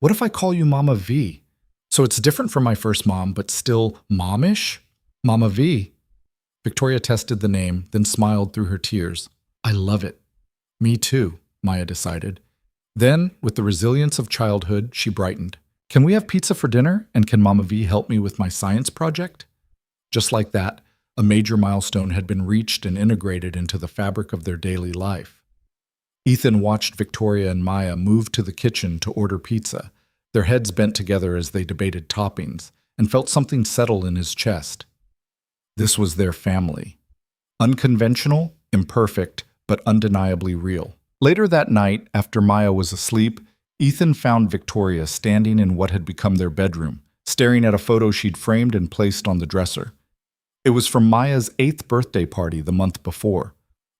What if I call you Mama V? So it's different from my first mom, but still momish? Mama V. Victoria tested the name, then smiled through her tears. I love it. Me too, Maya decided. Then, with the resilience of childhood, she brightened. Can we have pizza for dinner, and can Mama V help me with my science project? Just like that, a major milestone had been reached and integrated into the fabric of their daily life. Ethan watched Victoria and Maya move to the kitchen to order pizza, their heads bent together as they debated toppings, and felt something settle in his chest. This was their family. Unconventional, imperfect, but undeniably real. Later that night, after Maya was asleep, Ethan found Victoria standing in what had become their bedroom, staring at a photo she'd framed and placed on the dresser. It was from Maya's 8th birthday party the month before.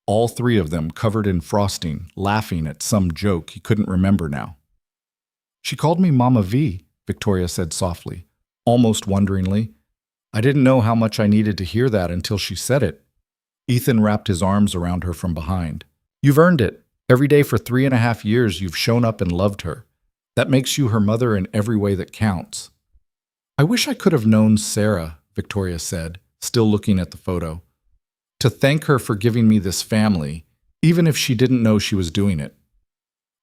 All three of them covered in frosting, laughing at some joke he couldn't remember now. She called me Mama V, Victoria said softly, almost wonderingly. I didn't know how much I needed to hear that until she said it. Ethan wrapped his arms around her from behind. You've earned it. Every day for 3.5 years you've shown up and loved her. That makes you her mother in every way that counts. I wish I could have known Sarah, Victoria said, still looking at the photo. To thank her for giving me this family, even if she didn't know she was doing it.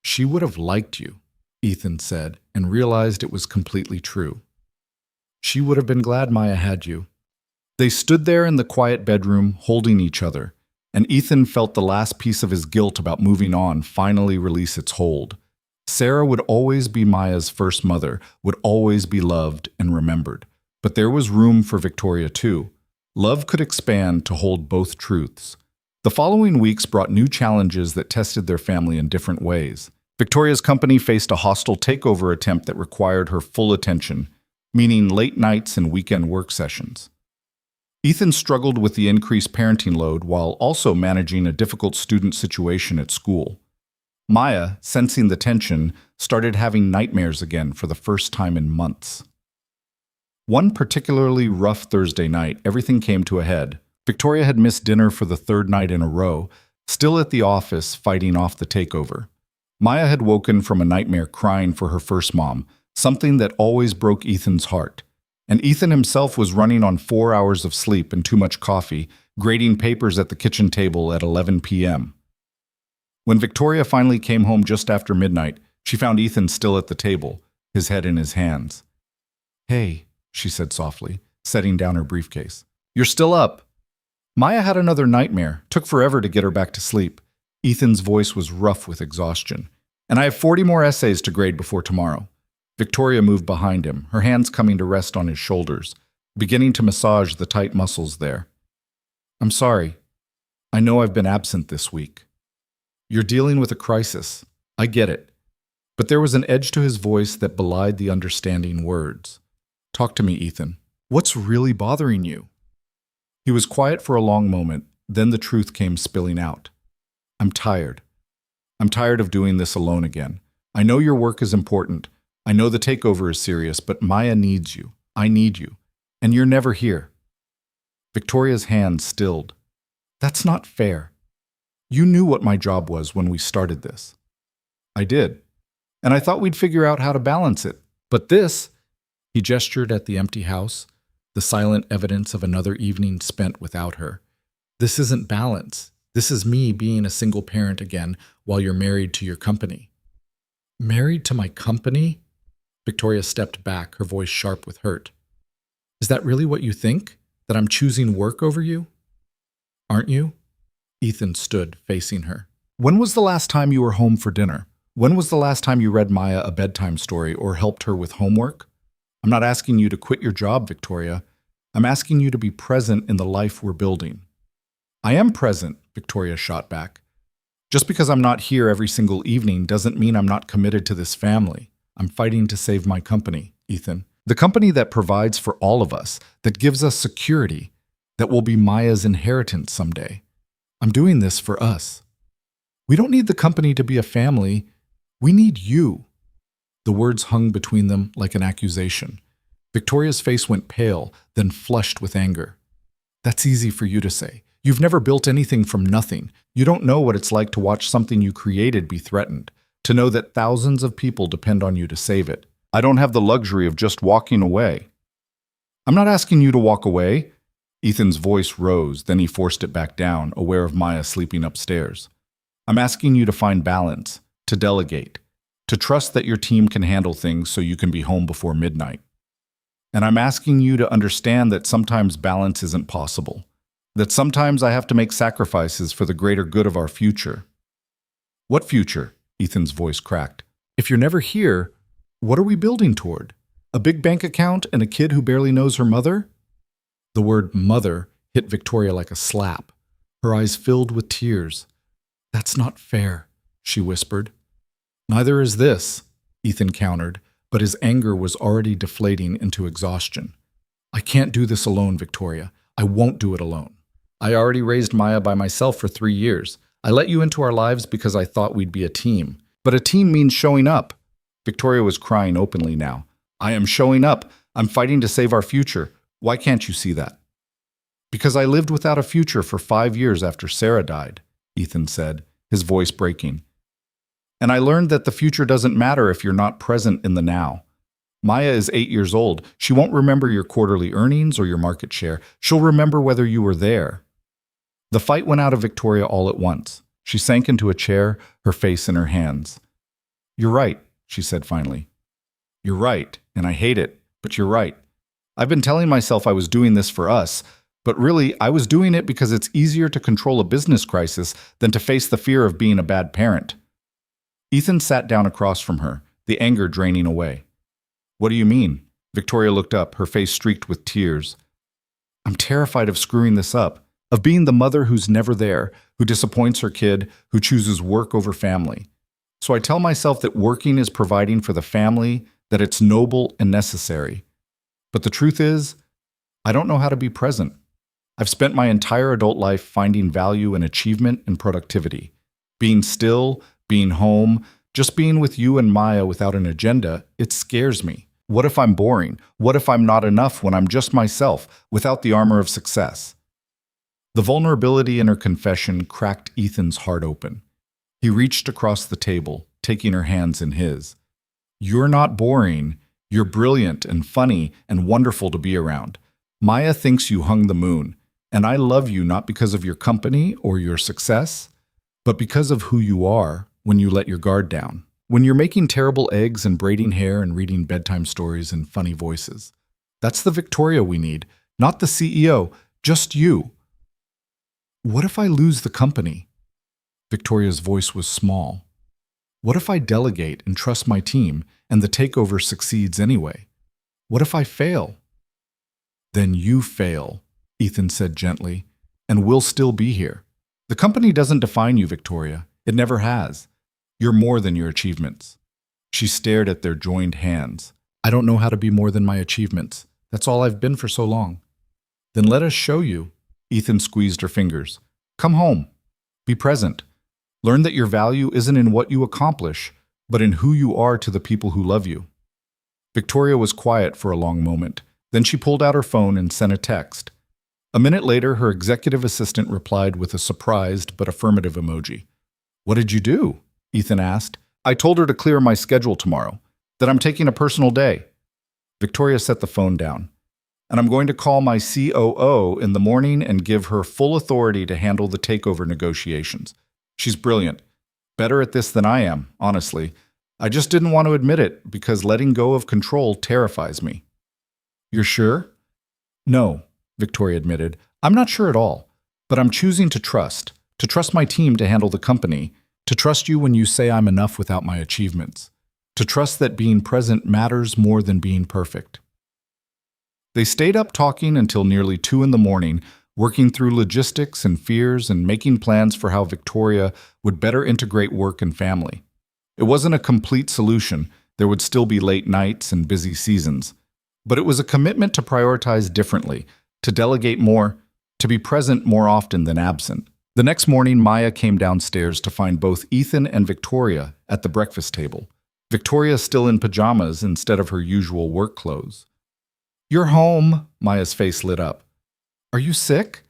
She would have liked you, Ethan said, and realized it was completely true. She would have been glad Maya had you. They stood there in the quiet bedroom, holding each other, and Ethan felt the last piece of his guilt about moving on finally release its hold. Sarah would always be Maya's first mother, would always be loved and remembered. But there was room for Victoria too. Love could expand to hold both truths. The following weeks brought new challenges that tested their family in different ways. Victoria's company faced a hostile takeover attempt that required her full attention, meaning late nights and weekend work sessions. Ethan struggled with the increased parenting load while also managing a difficult student situation at school. Maya, sensing the tension, started having nightmares again for the first time in months. One particularly rough Thursday night, everything came to a head. Victoria had missed dinner for the 3rd night in a row, still at the office fighting off the takeover. Maya had woken from a nightmare crying for her first mom, something that always broke Ethan's heart. And Ethan himself was running on 4 hours of sleep and too much coffee, grading papers at the kitchen table at 11 p.m. When Victoria finally came home just after midnight, She found Ethan still at the table, his head in his hands. "Hey," she said softly, setting down her briefcase. "You're still up." Maya had another nightmare. Took forever to get her back to sleep. Ethan's voice was rough with exhaustion. "And I have 40 more essays to grade before tomorrow." Victoria moved behind him, her hands coming to rest on his shoulders, beginning to massage the tight muscles there. "I'm sorry. I know I've been absent this week. You're dealing with a crisis. I get it." But there was an edge to his voice that belied the understanding words. "Talk to me, Ethan. What's really bothering you?" He was quiet for a long moment, then the truth came spilling out. "I'm tired. I'm tired of doing this alone again. I know your work is important. I know the takeover is serious, but Maya needs you. I need you. And you're never here." Victoria's hand stilled. "That's not fair. You knew what my job was when we started this." "I did. And I thought we'd figure out how to balance it. But this," he gestured at the empty house, the silent evidence of another evening spent without her. "This isn't balance. This is me being a single parent again while you're married to your company." "Married to my company?" Victoria stepped back, her voice sharp with hurt. "Is that really what you think? That I'm choosing work over you?" "Aren't you?" Ethan stood, facing her. "When was the last time you were home for dinner? When was the last time you read Maya a bedtime story or helped her with homework? I'm not asking you to quit your job, Victoria. I'm asking you to be present in the life we're building." "I am present," Victoria shot back. "Just because I'm not here every single evening doesn't mean I'm not committed to this family. I'm fighting to save my company, Ethan. The company that provides for all of us, that gives us security, that will be Maya's inheritance someday. I'm doing this for us. We don't need the company to be a family. We need you." The words hung between them like an accusation. Victoria's face went pale, then flushed with anger. "That's easy for you to say. You've never built anything from nothing. You don't know what it's like to watch something you created be threatened, to know that thousands of people depend on you to save it. I don't have the luxury of just walking away." "I'm not asking you to walk away." Ethan's voice rose, then he forced it back down, aware of Maya sleeping upstairs. "I'm asking you to find balance, to delegate, to trust that your team can handle things so you can be home before midnight. And I'm asking you to understand that sometimes balance isn't possible, that sometimes I have to make sacrifices for the greater good of our future." "What future?" Ethan's voice cracked. "If you're never here, what are we building toward? A big bank account and a kid who barely knows her mother?" The word mother hit Victoria like a slap. Her eyes filled with tears. "That's not fair," she whispered. "Neither is this," Ethan countered, but his anger was already deflating into exhaustion. "I can't do this alone, Victoria. I won't do it alone. I already raised Maya by myself for 3 years. I let you into our lives because I thought we'd be a team. But a team means showing up." Victoria was crying openly now. "I am showing up. I'm fighting to save our future. Why can't you see that?" "Because I lived without a future for 5 years after Sarah died," Ethan said, his voice breaking. "And I learned that the future doesn't matter if you're not present in the now. Maya is 8 years old. She won't remember your quarterly earnings or your market share. She'll remember whether you were there." The fight went out of Victoria all at once. She sank into a chair, her face in her hands. "You're right," she said finally. "You're right, and I hate it, but you're right. I've been telling myself I was doing this for us, but really I was doing it because it's easier to control a business crisis than to face the fear of being a bad parent." Ethan sat down across from her, the anger draining away. "What do you mean?" Victoria looked up, her face streaked with tears. "I'm terrified of screwing this up, of being the mother who's never there, who disappoints her kid, who chooses work over family. So I tell myself that working is providing for the family, that it's noble and necessary. But the truth is, I don't know how to be present. I've spent my entire adult life finding value in achievement and productivity. Being still, being home, just being with you and Maya without an agenda, it scares me. What if I'm boring? What if I'm not enough when I'm just myself, without the armor of success?" The vulnerability in her confession cracked Ethan's heart open. He reached across the table, taking her hands in his. "You're not boring. You're brilliant and funny and wonderful to be around. Maya thinks you hung the moon, and I love you not because of your company or your success, but because of who you are when you let your guard down." When you're making terrible eggs and braiding hair and reading bedtime stories in funny voices. That's the Victoria we need, not the CEO, just you. What if I lose the company? Victoria's voice was small. What if I delegate and trust my team and the takeover succeeds anyway? What if I fail? Then you fail, Ethan said gently, and we'll still be here. The company doesn't define you, Victoria. It never has. You're more than your achievements. She stared at their joined hands. I don't know how to be more than my achievements. That's all I've been for so long. Then let us show you. Ethan squeezed her fingers. Come home. Be present. Learn that your value isn't in what you accomplish, but in who you are to the people who love you. Victoria was quiet for a long moment. Then she pulled out her phone and sent a text. A minute later, her executive assistant replied with a surprised but affirmative emoji. What did you do? Ethan asked. I told her to clear my schedule tomorrow, that I'm taking a personal day. Victoria set the phone down. And I'm going to call my COO in the morning and give her full authority to handle the takeover negotiations. She's brilliant. Better at this than I am, honestly. I just didn't want to admit it because letting go of control terrifies me. You're sure? No, Victoria admitted. I'm not sure at all, but I'm choosing to trust my team to handle the company, to trust you when you say I'm enough without my achievements, to trust that being present matters more than being perfect. They stayed up talking until nearly 2 a.m, working through logistics and fears and making plans for how Victoria would better integrate work and family. It wasn't a complete solution. There would still be late nights and busy seasons. But it was a commitment to prioritize differently, to delegate more, to be present more often than absent. The next morning, Maya came downstairs to find both Ethan and Victoria at the breakfast table. Victoria still in pajamas instead of her usual work clothes. You're home, Maya's face lit up. Are you sick?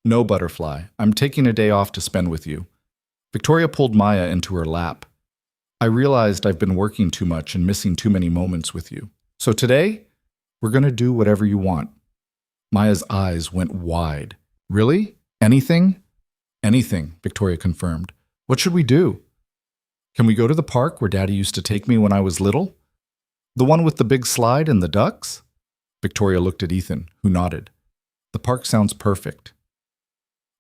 No, Butterfly. I'm taking a day off to spend with you. Victoria pulled Maya into her lap. I realized I've been working too much and missing too many moments with you. So today, we're going to do whatever you want. Maya's eyes went wide. Really? Anything? Anything, Victoria confirmed. What should we do? Can we go to the park where Daddy used to take me when I was little? The one with the big slide and the ducks? Victoria looked at Ethan, who nodded. The park sounds perfect.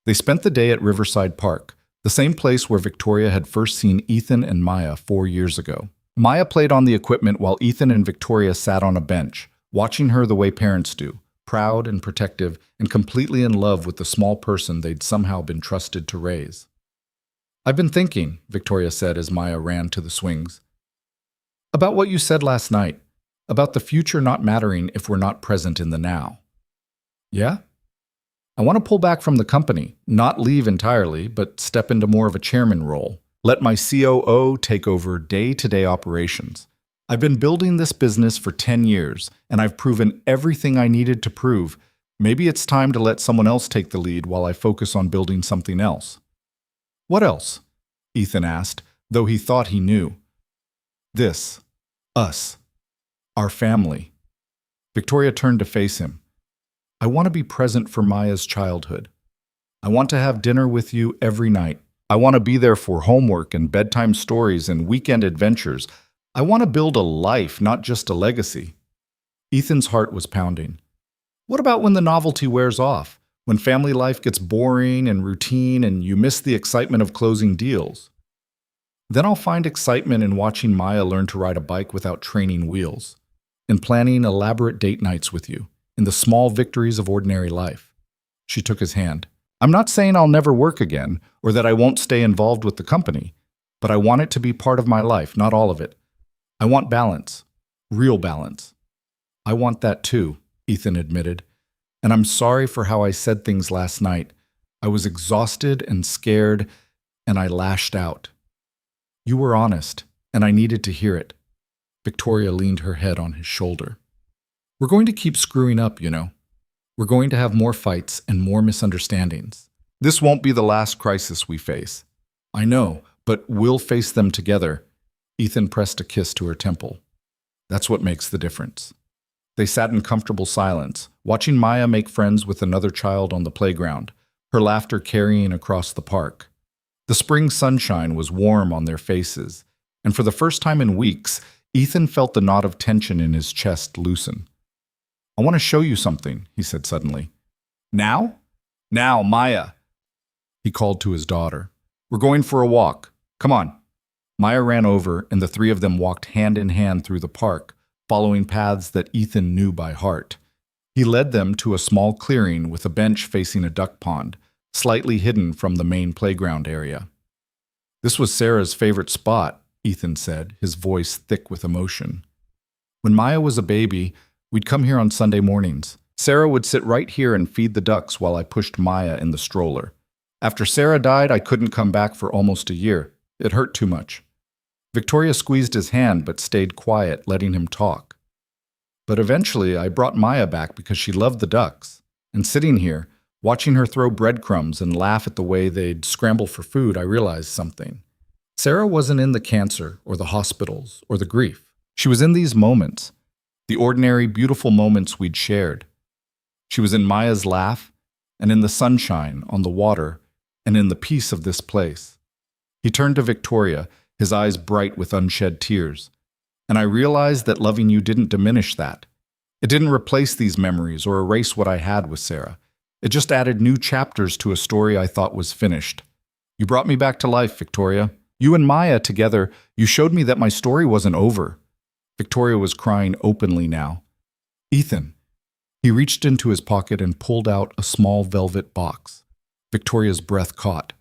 They spent the day at Riverside Park, the same place where Victoria had first seen Ethan and Maya 4 years ago. Maya played on the equipment while Ethan and Victoria sat on a bench, watching her the way parents do, proud and protective and completely in love with the small person they'd somehow been trusted to raise. I've been thinking, Victoria said as Maya ran to the swings, about what you said last night, about the future not mattering if we're not present in the now. Yeah? I want to pull back from the company, not leave entirely, but step into more of a chairman role. Let my COO take over day-to-day operations. I've been building this business for 10 years, and I've proven everything I needed to prove. Maybe it's time to let someone else take the lead while I focus on building something else. What else? Ethan asked, though he thought he knew. This. Us. Our family. Victoria turned to face him. I want to be present for Maya's childhood. I want to have dinner with you every night. I want to be there for homework and bedtime stories and weekend adventures. I want to build a life, not just a legacy. Ethan's heart was pounding. What about when the novelty wears off? When family life gets boring and routine and you miss the excitement of closing deals? Then I'll find excitement in watching Maya learn to ride a bike without training wheels, in planning elaborate date nights with you, in the small victories of ordinary life. She took his hand. I'm not saying I'll never work again or that I won't stay involved with the company, but I want it to be part of my life, not all of it. I want balance, real balance. I want that too, Ethan admitted. And I'm sorry for how I said things last night. I was exhausted and scared, and I lashed out. You were honest, and I needed to hear it. Victoria leaned her head on his shoulder. We're going to keep screwing up, you know. We're going to have more fights and more misunderstandings. This won't be the last crisis we face. I know, but we'll face them together. Ethan pressed a kiss to her temple. That's what makes the difference. They sat in comfortable silence, watching Maya make friends with another child on the playground, her laughter carrying across the park. The spring sunshine was warm on their faces, And for the first time in weeks, Ethan felt the knot of tension in his chest loosen. "I want to show you something," he said suddenly. "Now?" "Now, Maya," he called to his daughter. "We're going for a walk. Come on." Maya ran over, and the three of them walked hand in hand through the park, following paths that Ethan knew by heart. He led them to a small clearing with a bench facing a duck pond, slightly hidden from the main playground area. "This was Sarah's favorite spot," Ethan said, his voice thick with emotion. "When Maya was a baby, we'd come here on Sunday mornings. Sarah would sit right here and feed the ducks while I pushed Maya in the stroller. After Sarah died, I couldn't come back for almost a year. It hurt too much." Victoria squeezed his hand but stayed quiet, letting him talk. "But eventually, I brought Maya back because she loved the ducks. And sitting here, watching her throw breadcrumbs and laugh at the way they'd scramble for food, I realized something. Sarah wasn't in the cancer or the hospitals or the grief. She was in these moments, the ordinary, beautiful moments we'd shared. She was in Maya's laugh, and in the sunshine, on the water, and in the peace of this place." He turned to Victoria, his eyes bright with unshed tears. "And I realized that loving you didn't diminish that. It didn't replace these memories or erase what I had with Sarah. It just added new chapters to a story I thought was finished. You brought me back to life, Victoria. You and Maya together, you showed me that my story wasn't over." Victoria was crying openly now. "Ethan." He reached into his pocket and pulled out a small velvet box. Victoria's breath caught.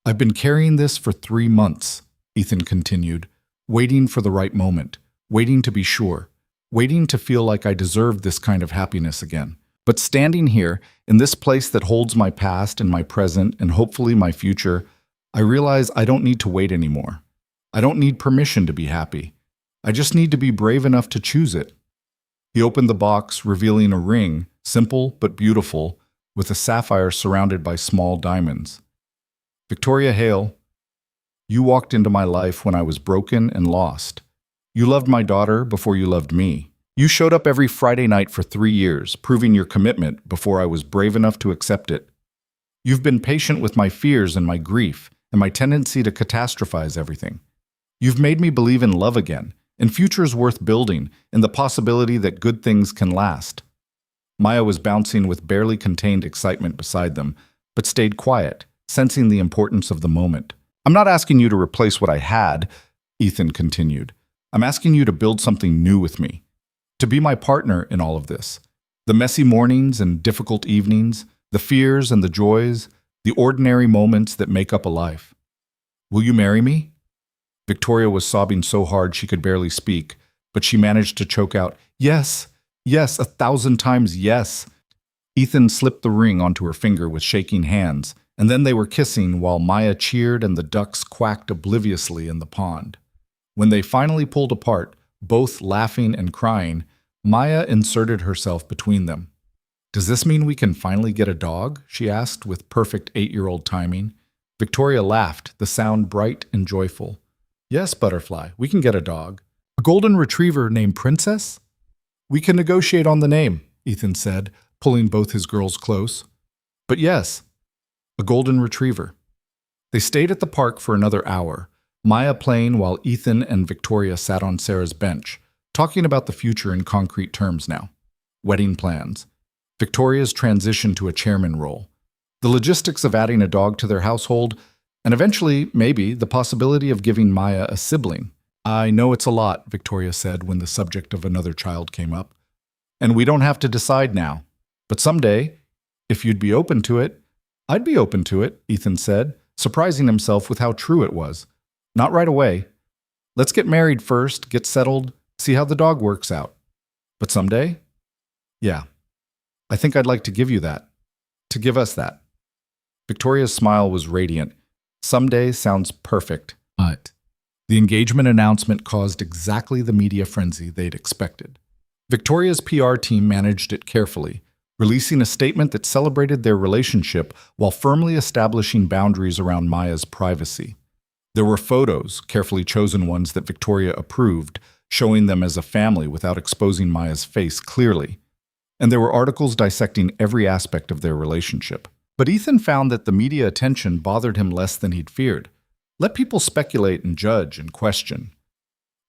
"I've been carrying this for 3 months," Ethan continued, "waiting for the right moment, waiting to be sure, waiting to feel like I deserved this kind of happiness again. But standing here, in this place that holds my past and my present and hopefully my future, I realize I don't need to wait anymore. I don't need permission to be happy. I just need to be brave enough to choose it." He opened the box, revealing a ring, simple but beautiful, with a sapphire surrounded by small diamonds. "Victoria Hale, you walked into my life when I was broken and lost. You loved my daughter before you loved me. You showed up every Friday night for 3 years, proving your commitment before I was brave enough to accept it. You've been patient with my fears and my grief, and my tendency to catastrophize everything. You've made me believe in love again, in futures worth building, in the possibility that good things can last." Maya was bouncing with barely contained excitement beside them, but stayed quiet, sensing the importance of the moment. "I'm not asking you to replace what I had," Ethan continued. "I'm asking you to build something new with me, to be my partner in all of this. The messy mornings and difficult evenings, the fears and the joys, the ordinary moments that make up a life. Will you marry me?" Victoria was sobbing so hard she could barely speak, but she managed to choke out, "Yes, yes, 1,000 times yes." Ethan slipped the ring onto her finger with shaking hands, and then they were kissing while Maya cheered and the ducks quacked obliviously in the pond. When they finally pulled apart, both laughing and crying, Maya inserted herself between them. "Does this mean we can finally get a dog?" she asked with perfect 8-year-old timing. Victoria laughed, the sound bright and joyful. "Yes, Butterfly, we can get a dog. A golden retriever named Princess?" "We can negotiate on the name," Ethan said, pulling both his girls close. "But yes, a golden retriever." They stayed at the park for another hour, Maya playing while Ethan and Victoria sat on Sarah's bench, talking about the future in concrete terms now. Wedding plans, Victoria's transition to a chairman role, the logistics of adding a dog to their household, and eventually, maybe, the possibility of giving Maya a sibling. "I know it's a lot," Victoria said when the subject of another child came up. "And we don't have to decide now. But someday, if you'd be open to it." "I'd be open to it," Ethan said, surprising himself with how true it was. "Not right away. Let's get married first, get settled, see how the dog works out. But someday? Yeah. I think I'd like to give you that. To give us that." Victoria's smile was radiant. Someday sounds perfect, but the engagement announcement caused exactly the media frenzy they'd expected. Victoria's PR team managed it carefully, releasing a statement that celebrated their relationship while firmly establishing boundaries around Maya's privacy. There were photos, carefully chosen ones that Victoria approved, showing them as a family without exposing Maya's face clearly. And there were articles dissecting every aspect of their relationship. But Ethan found that the media attention bothered him less than he'd feared. Let people speculate and judge and question.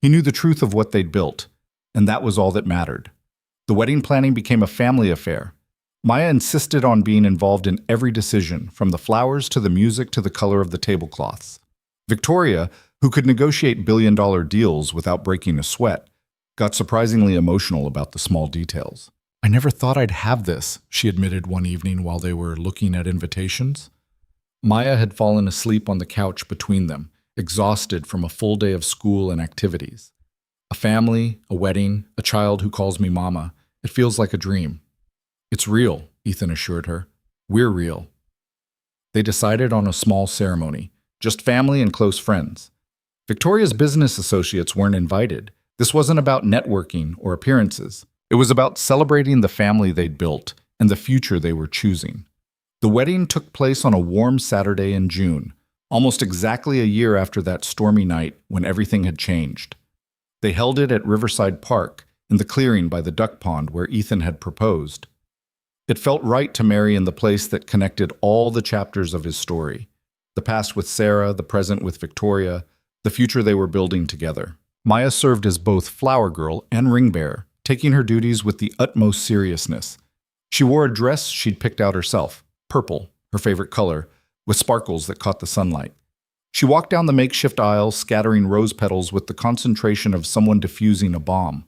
He knew the truth of what they'd built, and that was all that mattered. The wedding planning became a family affair. Maya insisted on being involved in every decision, from the flowers to the music to the color of the tablecloths. Victoria, who could negotiate billion-dollar deals without breaking a sweat, got surprisingly emotional about the small details. "I never thought I'd have this," she admitted one evening while they were looking at invitations. Maya had fallen asleep on the couch between them, exhausted from a full day of school and activities. A family, a wedding, a child who calls me mama. It feels like a dream. "It's real," Ethan assured her. "We're real." They decided on a small ceremony, just family and close friends. Victoria's business associates weren't invited. This wasn't about networking or appearances. It was about celebrating the family they'd built and the future they were choosing. The wedding took place on a warm Saturday in June, almost exactly a year after that stormy night when everything had changed. They held it at Riverside Park, in the clearing by the duck pond where Ethan had proposed. It felt right to marry in the place that connected all the chapters of his story: the past with Sarah, the present with Victoria, the future they were building together. Maya served as both flower girl and ring bearer, taking her duties with the utmost seriousness. She wore a dress she'd picked out herself, purple, her favorite color, with sparkles that caught the sunlight. She walked down the makeshift aisle, scattering rose petals with the concentration of someone diffusing a bomb.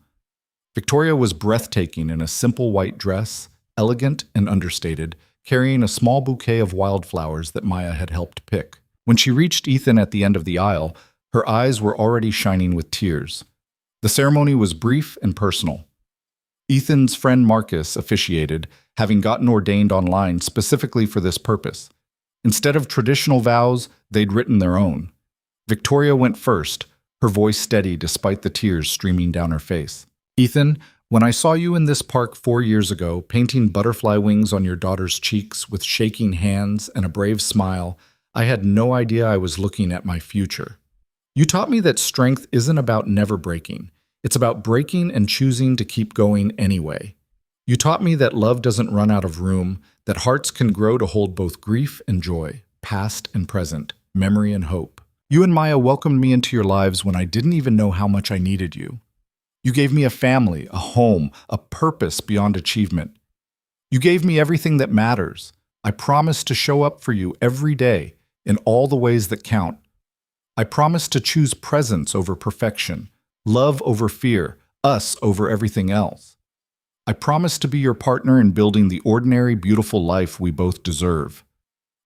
Victoria was breathtaking in a simple white dress, elegant and understated, carrying a small bouquet of wildflowers that Maya had helped pick. When she reached Ethan at the end of the aisle, her eyes were already shining with tears. The ceremony was brief and personal. Ethan's friend Marcus officiated, having gotten ordained online specifically for this purpose. Instead of traditional vows, they'd written their own. Victoria went first, her voice steady despite the tears streaming down her face. "Ethan, when I saw you in this park 4 years ago, painting butterfly wings on your daughter's cheeks with shaking hands and a brave smile, I had no idea I was looking at my future. You taught me that strength isn't about never breaking. It's about breaking and choosing to keep going anyway. You taught me that love doesn't run out of room, that hearts can grow to hold both grief and joy, past and present, memory and hope. You and Maya welcomed me into your lives when I didn't even know how much I needed you. You gave me a family, a home, a purpose beyond achievement. You gave me everything that matters. I promise to show up for you every day in all the ways that count. I promise to choose presence over perfection, love over fear, us over everything else. I promise to be your partner in building the ordinary, beautiful life we both deserve."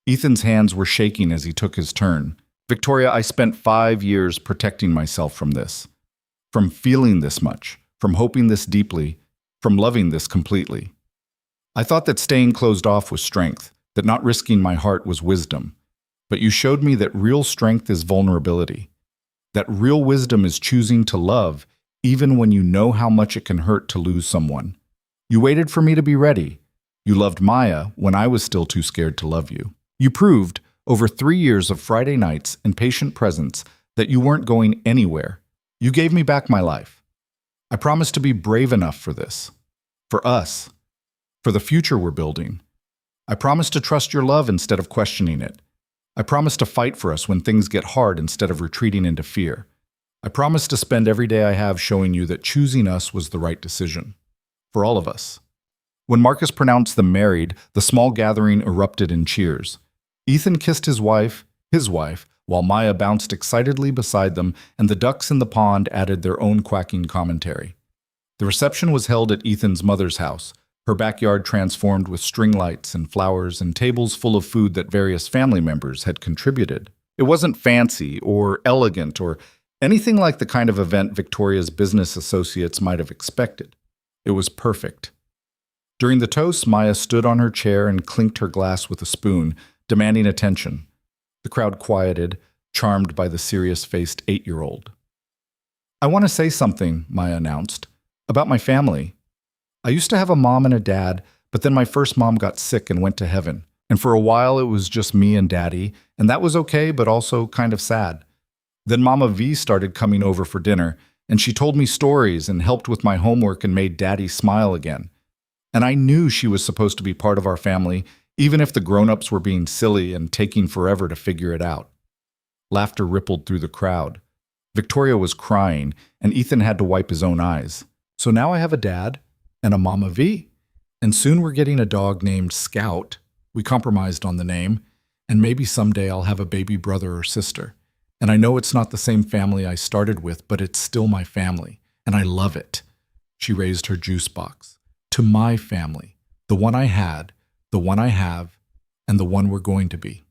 Ethan's hands were shaking as he took his turn. "Victoria, I spent 5 years protecting myself from this. From feeling this much, from hoping this deeply, from loving this completely. I thought that staying closed off was strength, that not risking my heart was wisdom. But you showed me that real strength is vulnerability, that real wisdom is choosing to love even when you know how much it can hurt to lose someone. You waited for me to be ready. You loved Maya when I was still too scared to love you. You proved, over 3 years of Friday nights and patient presence, that you weren't going anywhere. You gave me back my life. I promise to be brave enough for this. For us. For the future we're building. I promise to trust your love instead of questioning it. I promise to fight for us when things get hard instead of retreating into fear. I promise to spend every day I have showing you that choosing us was the right decision. For all of us." When Marcus pronounced them married, the small gathering erupted in cheers. Ethan kissed his wife, while Maya bounced excitedly beside them, and the ducks in the pond added their own quacking commentary. The reception was held at Ethan's mother's house, her backyard transformed with string lights and flowers and tables full of food that various family members had contributed. It wasn't fancy or elegant or anything like the kind of event Victoria's business associates might have expected. It was perfect. During the toast, Maya stood on her chair and clinked her glass with a spoon, demanding attention. The crowd quieted, charmed by the serious-faced 8-year-old. "I want to say something," Maya announced, "about my family. I used to have a mom and a dad, but then my first mom got sick and went to heaven. And for a while it was just me and Daddy, and that was okay, but also kind of sad. Then Mama V started coming over for dinner, and she told me stories and helped with my homework and made Daddy smile again. And I knew she was supposed to be part of our family, even if the grown-ups were being silly and taking forever to figure it out." Laughter rippled through the crowd. Victoria was crying, and Ethan had to wipe his own eyes. So now I have a dad and a Mama V. And soon we're getting a dog named Scout. We compromised on the name. And maybe someday I'll have a baby brother or sister. And I know it's not the same family I started with, but it's still my family. And I love it. She raised her juice box. To my family. The one I had, the one I have, and the one we're going to be.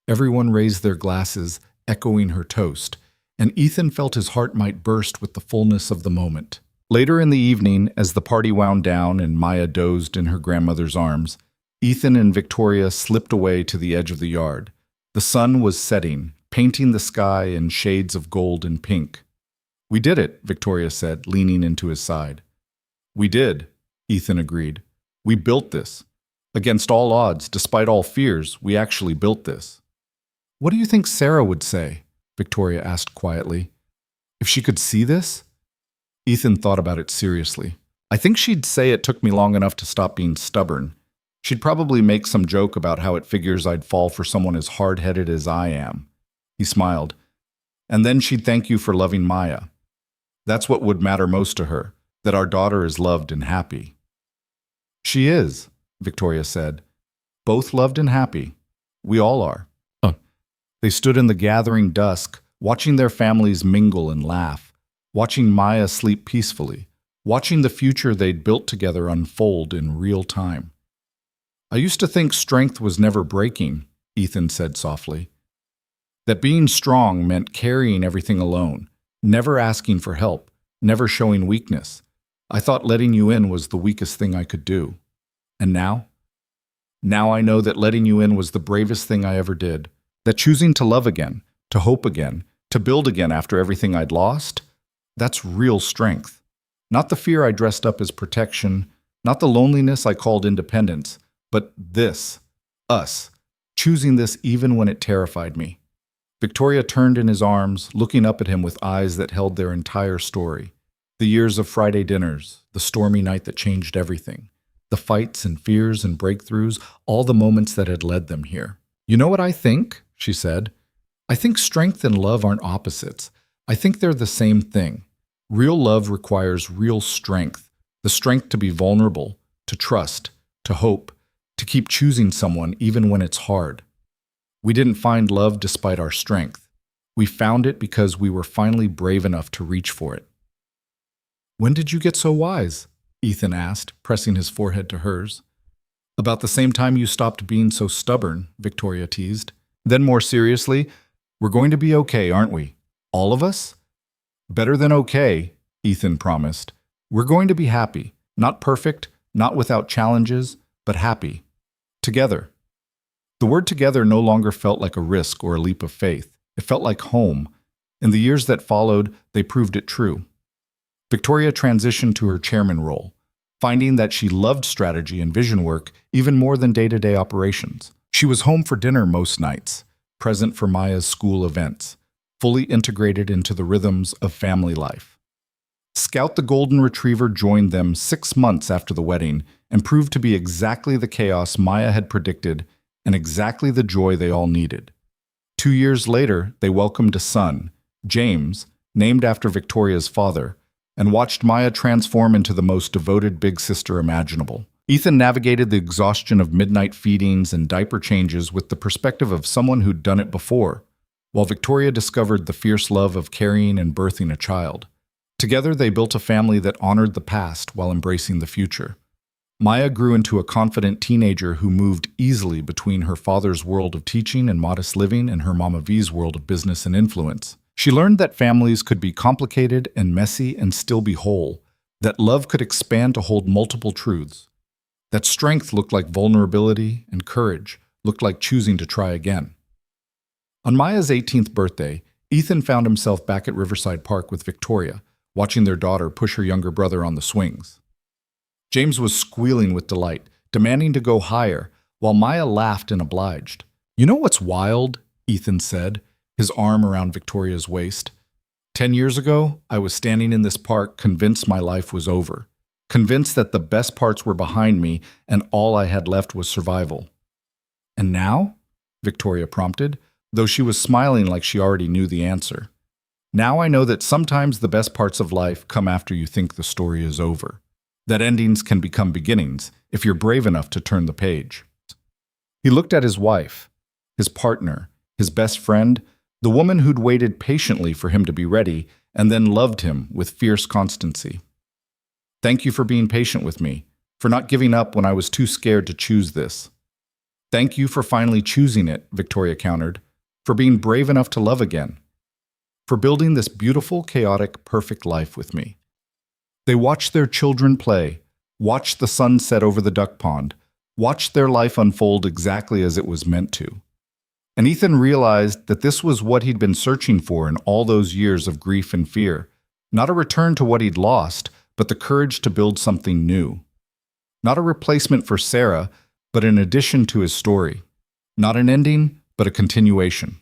Everyone raised their glasses, echoing her toast, and Ethan felt his heart might burst with the fullness of the moment. Later in the evening, as the party wound down and Maya dozed in her grandmother's arms, Ethan and Victoria slipped away to the edge of the yard. The sun was setting, painting the sky in shades of gold and pink. "We did it," Victoria said, leaning into his side. "We did," Ethan agreed. "We built this. Against all odds, despite all fears, we actually built this." "What do you think Sarah would say?" Victoria asked quietly. "If she could see this?" Ethan thought about it seriously. "I think she'd say it took me long enough to stop being stubborn. She'd probably make some joke about how it figures I'd fall for someone as hard-headed as I am." He smiled. "And then she'd thank you for loving Maya. That's what would matter most to her, that our daughter is loved and happy." "She is," Victoria said. "Both loved and happy. We all are." They stood in the gathering dusk, watching their families mingle and laugh, watching Maya sleep peacefully, watching the future they'd built together unfold in real time. "I used to think strength was never breaking," Ethan said softly. "That being strong meant carrying everything alone, never asking for help, never showing weakness. I thought letting you in was the weakest thing I could do. And now? Now I know that letting you in was the bravest thing I ever did. That choosing to love again, to hope again, to build again after everything I'd lost, that's real strength. Not the fear I dressed up as protection, not the loneliness I called independence, but this, us, choosing this even when it terrified me." Victoria turned in his arms, looking up at him with eyes that held their entire story. The years of Friday dinners, the stormy night that changed everything, the fights and fears and breakthroughs, all the moments that had led them here. "You know what I think?" she said. "I think strength and love aren't opposites. I think they're the same thing. Real love requires real strength, the strength to be vulnerable, to trust, to hope, to keep choosing someone even when it's hard. We didn't find love despite our strength. We found it because we were finally brave enough to reach for it." "When did you get so wise?" Ethan asked, pressing his forehead to hers. "About the same time you stopped being so stubborn," Victoria teased. Then more seriously, "We're going to be okay, aren't we? All of us?" "Better than okay," Ethan promised. "We're going to be happy. Not perfect, not without challenges, but happy. Together." The word together no longer felt like a risk or a leap of faith. It felt like home. In the years that followed, they proved it true. Victoria transitioned to her chairman role, finding that she loved strategy and vision work even more than day-to-day operations. She was home for dinner most nights, present for Maya's school events, fully integrated into the rhythms of family life. Scout the Golden Retriever joined them 6 months after the wedding and proved to be exactly the chaos Maya had predicted and exactly the joy they all needed. 2 years later, they welcomed a son, James, named after Victoria's father, and watched Maya transform into the most devoted big sister imaginable. Ethan navigated the exhaustion of midnight feedings and diaper changes with the perspective of someone who'd done it before, while Victoria discovered the fierce love of carrying and birthing a child. Together, they built a family that honored the past while embracing the future. Maya grew into a confident teenager who moved easily between her father's world of teaching and modest living and her Mama V's world of business and influence. She learned that families could be complicated and messy and still be whole, that love could expand to hold multiple truths, that strength looked like vulnerability and courage looked like choosing to try again. On Maya's 18th birthday, Ethan found himself back at Riverside Park with Victoria, watching their daughter push her younger brother on the swings. James was squealing with delight, demanding to go higher, while Maya laughed and obliged. "You know what's wild?" Ethan said, his arm around Victoria's waist. 10 years ago, I was standing in this park convinced my life was over, convinced that the best parts were behind me and all I had left was survival. "And now?" Victoria prompted, though she was smiling like she already knew the answer. Now I know that sometimes the best parts of life come after you think the story is over. That endings can become beginnings if you're brave enough to turn the page. He looked at his wife, his partner, his best friend, the woman who'd waited patiently for him to be ready, and then loved him with fierce constancy. Thank you for being patient with me, for not giving up when I was too scared to choose this. Thank you for finally choosing it, Victoria countered, for being brave enough to love again, for building this beautiful, chaotic, perfect life with me. They watched their children play, watched the sun set over the duck pond, watched their life unfold exactly as it was meant to. And Ethan realized that this was what he'd been searching for in all those years of grief and fear. Not a return to what he'd lost, but the courage to build something new. Not a replacement for Sarah, but an addition to his story. Not an ending, but a continuation.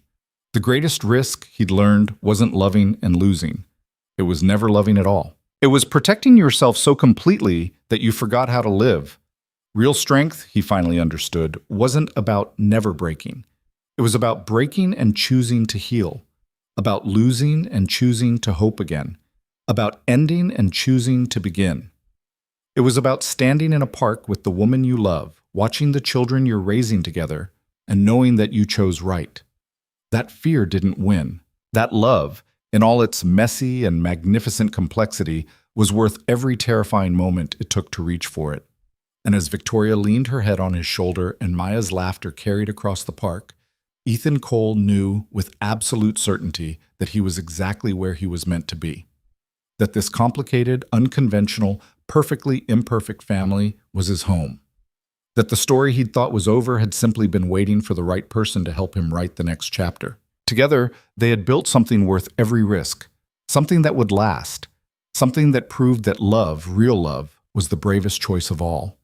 The greatest risk, he'd learned, wasn't loving and losing. It was never loving at all. It was protecting yourself so completely that you forgot how to live. Real strength, he finally understood, wasn't about never breaking. It was about breaking and choosing to heal, about losing and choosing to hope again, about ending and choosing to begin. It was about standing in a park with the woman you love, watching the children you're raising together, and knowing that you chose right. That fear didn't win. That love, in all its messy and magnificent complexity, was worth every terrifying moment it took to reach for it. And as Victoria leaned her head on his shoulder and Maya's laughter carried across the park, Ethan Cole knew with absolute certainty that he was exactly where he was meant to be. That this complicated, unconventional, perfectly imperfect family was his home. That the story he'd thought was over had simply been waiting for the right person to help him write the next chapter. Together, they had built something worth every risk, something that would last, something that proved that love, real love, was the bravest choice of all.